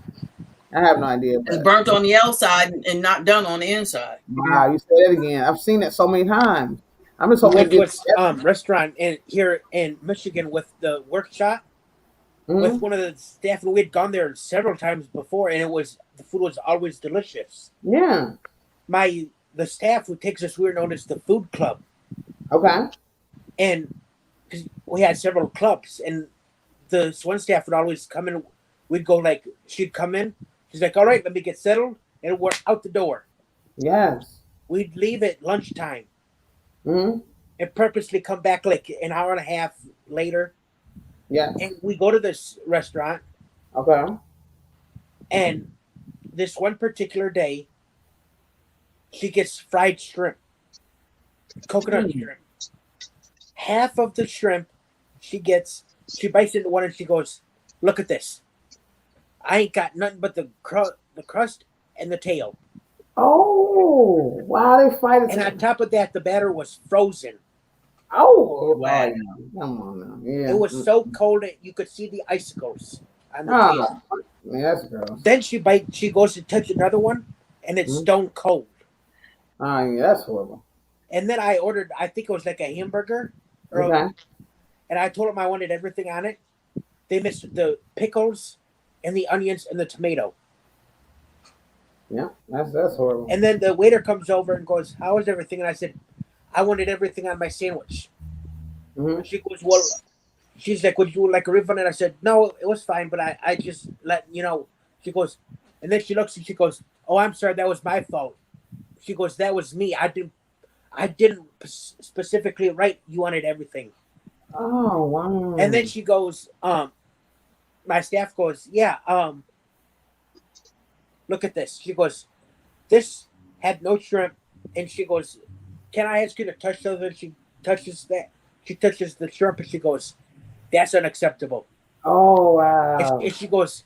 I have no idea. It's burnt on the outside and not done on the inside. Wow, you said it again. I've seen that so many times. I'm just hoping to get restaurant here in Michigan with the workshop with one of the staff, and we had gone there several times before, and the food was always delicious. Yeah. The staff who takes us, we were known as the food club. Okay. And because we had several clubs, and the one staff would always come in. We'd go she'd come in. She's like, all right, let me get settled. And we're out the door. Yes. We'd leave at lunchtime. And purposely come back like an hour and a half later. Yeah. And we go to this restaurant. Okay. And this one particular day, she gets fried shrimp. Coconut shrimp. Half of the shrimp she bites into one and she goes, look at this. I ain't got nothing but the crust and the tail. Oh, wow, they fried it. And on top of that, the batter was frozen. Oh, wow. Come on now. Yeah. It was so cold that you could see the icicles on the tail. Man, that's gross. Then she goes to touch another one, and it's stone cold. Oh, yeah, that's horrible. And then I ordered, I think it was like a hamburger. Okay. And I told them I wanted everything on it. They missed the pickles and the onions and the tomato. Yeah, that's horrible. And then the waiter comes over and goes, how is everything? And I said, I wanted everything on my sandwich. And she goes, well, she's like, would you like a refund? And I said, no, it was fine, but I just let you know. She goes, and then she looks and she goes, oh, I'm sorry, that was my fault. She goes, that was me. I didn't specifically write you wanted everything. Oh, wow. And then she goes, my staff goes, yeah, look at this. She goes, this had no shrimp. And she goes, can I ask you to touch those? And she touches that. She touches the shrimp and she goes, that's unacceptable. Oh, wow. And she goes,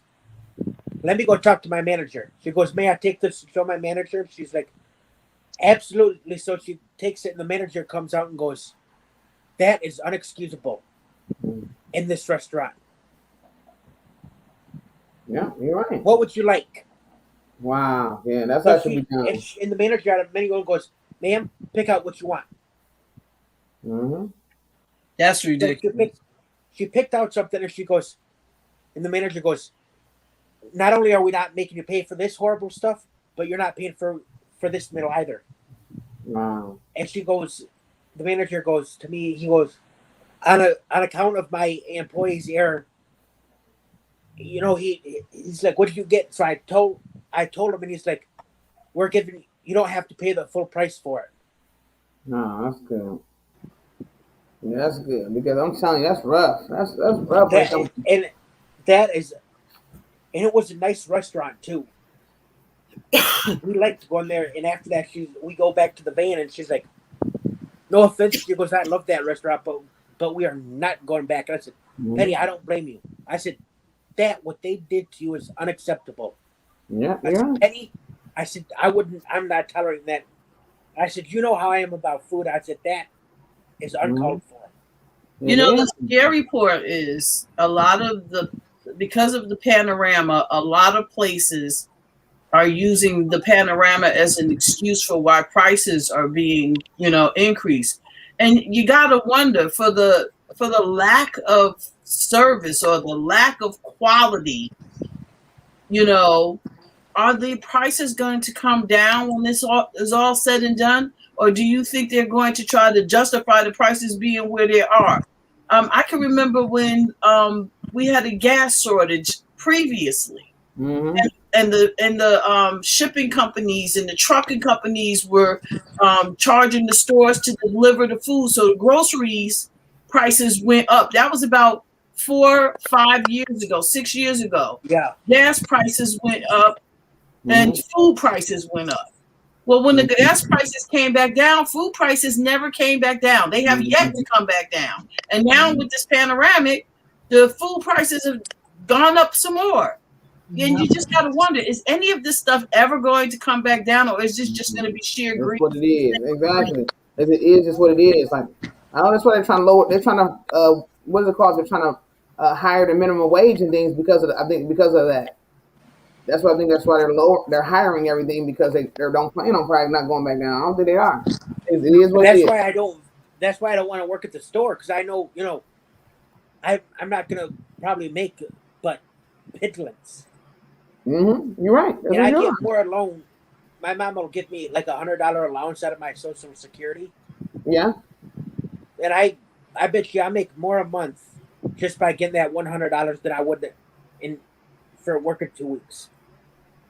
let me go talk to my manager. She goes, may I take this to show my manager? She's like, absolutely. So she takes it and the manager comes out and goes, that is unexcusable in this restaurant. Yeah, you're right. What would you like? Wow. Yeah, that's how it should be done. And the manager out of many goes, ma'am, pick out what you want. Mm-hmm. That's So ridiculous. she picked out something, and she goes, and the manager goes, not only are we not making you pay for this horrible stuff, but you're not paying for this meal either. Wow. And she goes, the manager goes to me, he goes, on account of my employee's error, you know, he's like, what did you get? So I told him, and he's like, you don't have to pay the full price for it. No, that's good. Yeah, that's good because I'm telling you, that's rough. That's rough. And it was a nice restaurant too. We like to go in there, and after that, we go back to the van, and she's like, "No offense," she goes, "I love that restaurant, but we are not going back." And I said, "Penny, I don't blame you." I said, what they did to you is unacceptable. Yeah, I said, Penny, I said, I'm not tolerating that. I said, you know how I am about food. I said, that is uncalled for. You know, the scary part is because of the panorama, a lot of places are using the panorama as an excuse for why prices are being, increased. And you gotta wonder for the lack of service or the lack of quality, are the prices going to come down when this is all said and done? Or do you think they're going to try to justify the prices being where they are? I can remember when we had a gas shortage previously, and the shipping companies and the trucking companies were charging the stores to deliver the food. So the groceries prices went up. That was about 4-5 years ago, 6 years ago. Yeah, gas prices went up, and food prices went up. Well, when the gas prices came back down, food prices never came back down. They have yet to come back down. And now with this panoramic, the food prices have gone up some more. And you just got to wonder, is any of this stuff ever going to come back down, or is this just going to be sheer greed? That's what it is. Exactly. It is just what it is. Like, I know that's why they're trying to lower. They're trying to what is it called? They're trying to higher the minimum wage and things because of that. That's why I think that's why they're hiring everything because they don't plan on probably not going back down. I don't think they are. It is what it is. That's why I don't want to work at the store, because I know, I'm not gonna probably make but piddlings. You're right. And I get more alone. My mom will give me like $100 allowance out of my Social Security. Yeah. And I bet you I make more a month just by getting that $100 than I would for working 2 weeks.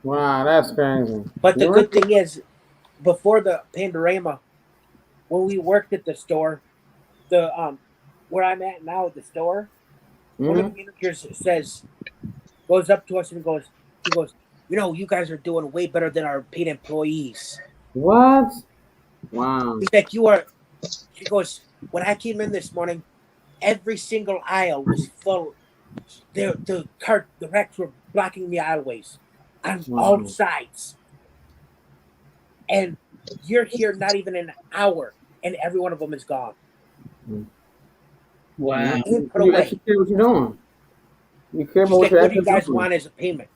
Wow, that's crazy. But the good thing is, before the panorama, when we worked at the store, the where I'm at now at the store, one of the managers goes up to us and goes, you guys are doing way better than our paid employees. What? Wow. He's like, she goes, when I came in this morning, every single aisle was full. The racks were blocking the aisleways on all sides. And you're here not even an hour, and every one of them is gone. Wow. You actually care what you're doing. You care about what do you guys want as a payment?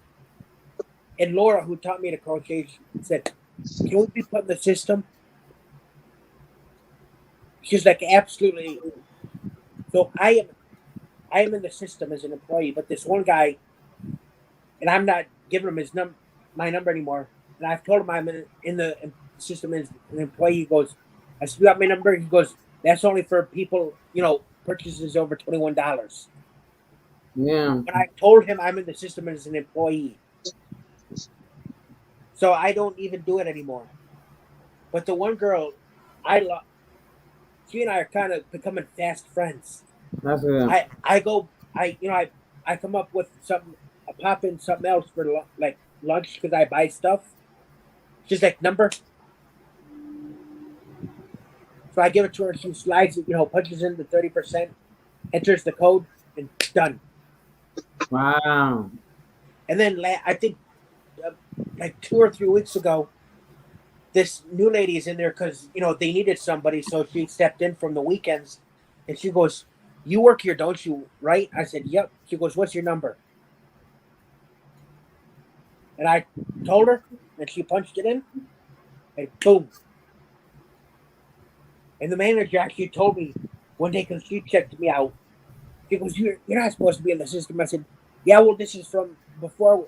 And Laura, who taught me to crochet, said, can we be put in the system? She's like, absolutely. So I am in the system as an employee, but this one guy, and I'm not giving him my number anymore. And I've told him I'm in the system as an employee. He goes, I said, you got my number? He goes, that's only for people, purchases over $21. Yeah. But I told him I'm in the system as an employee. So I don't even do it anymore. But the one girl I love, she and I are kind of becoming fast friends. That's good. I come up with something, I pop in something else for like lunch because I buy stuff. She's like, number. So I give it to her. She slides it, punches in the 30%, enters the code, and done. Wow. And then I think like 2 or 3 weeks ago, this new lady is in there because, they needed somebody. So she stepped in from the weekends, and she goes, you work here, don't you? Right? I said, yep. She goes, what's your number? And I told her, and she punched it in, and boom. And the manager actually told me one day because she checked me out. She goes, "You're not supposed to be in the system." I said, "Yeah, well, this is from before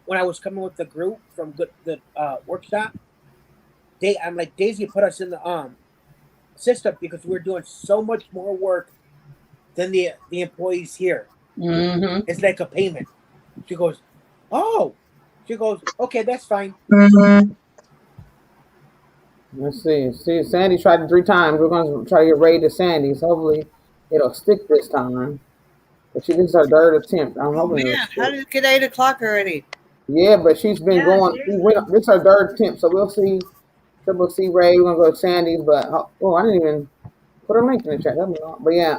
when I was coming with the group from the workshop. I'm like, Daisy put us in the system because we're doing so much more work than the employees here. Mm-hmm. It's like a payment." She goes, "Oh." She goes, "Okay, that's fine." Let's see. See, Sandy tried it 3 times. We're going to try to get ready to Sandy's. Hopefully, it'll stick this time. But this is our 3rd attempt. I'm hoping it'll Man, stick. how did it get 8 o'clock already? Yeah, but she's been Yeah, going. This is our 3rd attempt, so we'll see. Triple C Ray. We're gonna go to Sandy's, but I didn't even put a link in the chat. But yeah,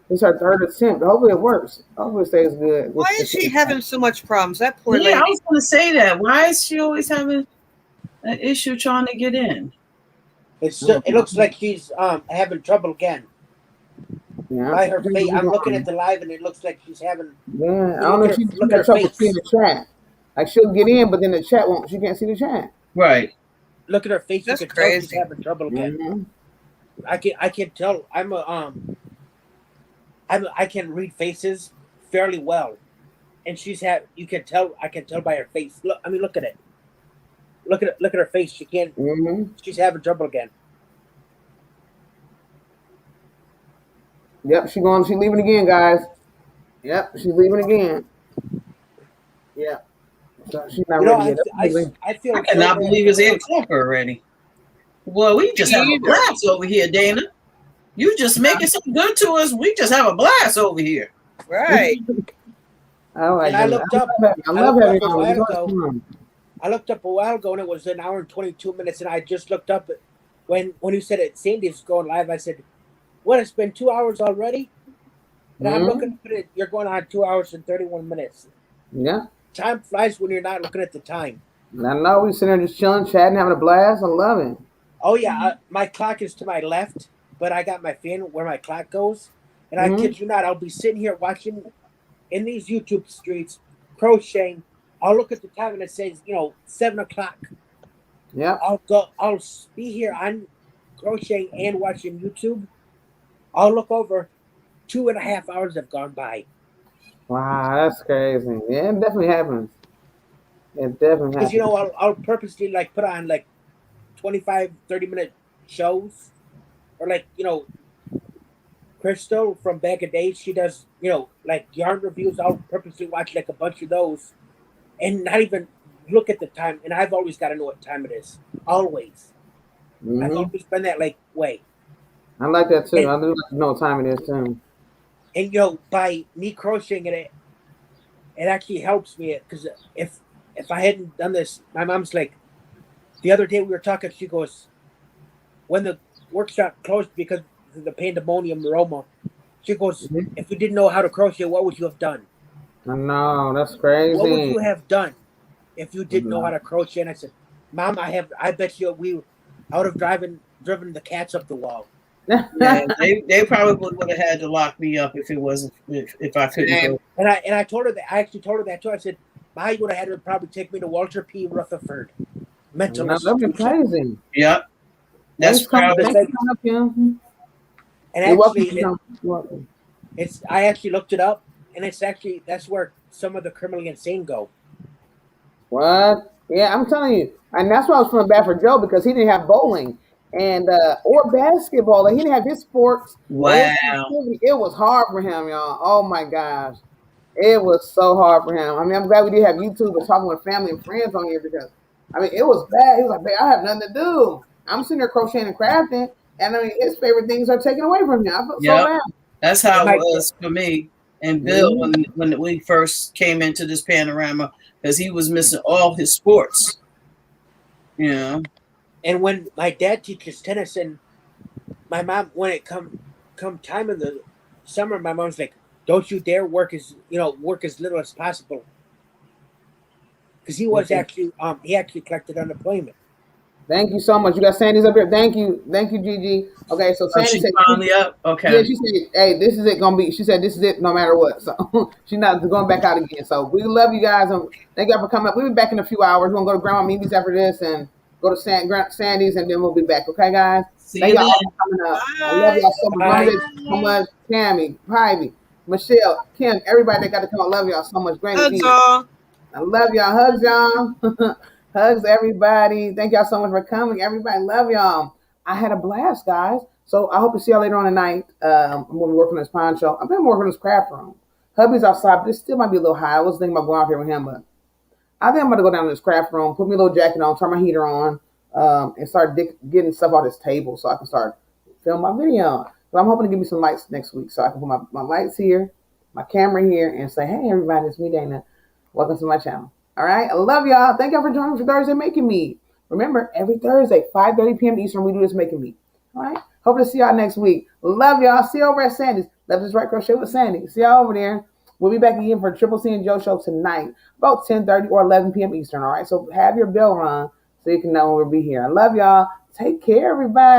this is our 3rd attempt. Hopefully it works. Hopefully it stays good. Why is she having so much problems? That poor lady. Yeah, I was going to say that. Why is she always having an issue trying to get in? It looks like she's having trouble again. Yeah, By her face, I'm looking at the live, and it looks like she's having. Yeah, I don't know if she's look at her trouble face. seeing the chat. Like she'll get in, but then the chat won't. She can't see the chat. Right. Look at her face. That's you can tell she's crazy. having trouble again. Mm-hmm. I can tell. I can read faces fairly well, and you can tell. I can tell by her face. Look at it. Look at her face. She can't. Mm-hmm. She's having trouble again. Yep, she's leaving again, guys. Yep, she's leaving again. Yep. So she's not ready yet. I feel. I cannot believe it's 8 o'clock already. Well, we just have a blast over here, Dana. You just making something good to us. We just have a blast over here. Right. Oh, And I looked up. I love having a while on. ago. I looked up a while ago, and it was 1 hour and 22 minutes. And I just looked up when you said it. Sandy's going live. I said, "What? It's been 2 hours already." And I'm looking at it. You're going on 2 hours and 31 minutes. Yeah. Time flies when you're not looking at the time. I know we sitting there just chilling, chatting, having a blast. I love it. Oh yeah, my clock is to my left, but I got my fan where my clock goes. And I kid you not, I'll be sitting here watching in these YouTube streets, crocheting. I'll look at the time and it says, 7 o'clock. Yeah. I'll be here on crocheting and watching YouTube. I'll look over, 2.5 hours have gone by. Wow, that's crazy. Yeah, it definitely happens. It definitely happens. Because, I'll purposely put on 25, 30-minute shows. Or Crystal from back in days, she does, yarn reviews. I'll purposely watch a bunch of those and not even look at the time. And I've always got to know what time it is. Always. I've always been that way. I like that too. I do like to know what time it is too. And by me crocheting it actually helps me because if I hadn't done this, my mom's like, the other day we were talking, she goes, when the workshop closed because of the pandemonium aroma, she goes, if you didn't know how to crochet, what would you have done? I know, that's crazy. What would you have done if you didn't know how to crochet? And I said, Mom, I bet you I would have driven the cats up the wall. Yeah, they probably would have had to lock me up if it wasn't if I couldn't go. And I told her that. I actually told her that too. I said, Ma, you would have had to probably take me to Walter P. Rutherford mental That'd be crazy. Yep. That's probably. And actually, I actually looked it up, and that's where some of the criminally insane go. What? Yeah, I'm telling you, and that's why I was feeling bad for Joe because he didn't have bowling and or basketball. He didn't have his sports. Wow. It was hard for him, y'all. Oh my gosh, it was so hard for him. I mean, I'm glad we did have YouTube and talking with family and friends on here because it was bad. He was like, "Man, I have nothing to do. I'm sitting there crocheting and crafting." And his favorite things are taken away from him. I felt so bad. That's how it was for me and Bill when we first came into this panorama because he was missing all his sports. And when my dad teaches tennis and my mom, when it come time in the summer, my mom's like, "Don't you dare work as little as possible," because he was actually collected unemployment. Thank you so much. You got Sandy's up here. Thank you, Gigi. Okay, so Sandy she's said, finally up. Okay. Yeah, she said, "Hey, this is it. Gonna be." She said, "This is it, no matter what." So she's not going back out again. So we love you guys. Thank you for coming up. We'll be back in a few hours. We're gonna go to Grandma Mimi's after this and go to Sandy's, and then we'll be back. Okay, guys. See Thank you y'all then. all for coming up. I love y'all so much. Bye. Mama, so much. Tammy, Ivy, Michelle, Kim, everybody that got to come. I love y'all so much. Granny Hugs, G. y'all. I love y'all. Hugs, y'all. Hugs, everybody. Thank y'all so much for coming. Everybody, love y'all. I had a blast, guys. So I hope to see y'all later on tonight. I'm going to be working on this poncho. I've been working on this craft room. Hubby's outside, but it still might be a little high. I was thinking about going out here with him, but I think I'm going to go down to this craft room, put me a little jacket on, turn my heater on, and start getting stuff off this table so I can start filming my video. So I'm hoping to give me some lights next week so I can put my lights here, my camera here, and say, hey, everybody, it's me, Dana. Welcome to my channel. All right. I love y'all. Thank y'all for joining me for Thursday Making Me. Remember, every Thursday, 5:30 p.m. Eastern, we do this Making Me. All right. Hope to see y'all next week. Love y'all. See you over at Sandy's. Left is Right Crochet with Sandy. See y'all over there. We'll be back again for Triple C and Joe show tonight, about 10:30 or 11 p.m. Eastern. All right. So have your bell rung so you can know when we'll be here. I love y'all. Take care, everybody.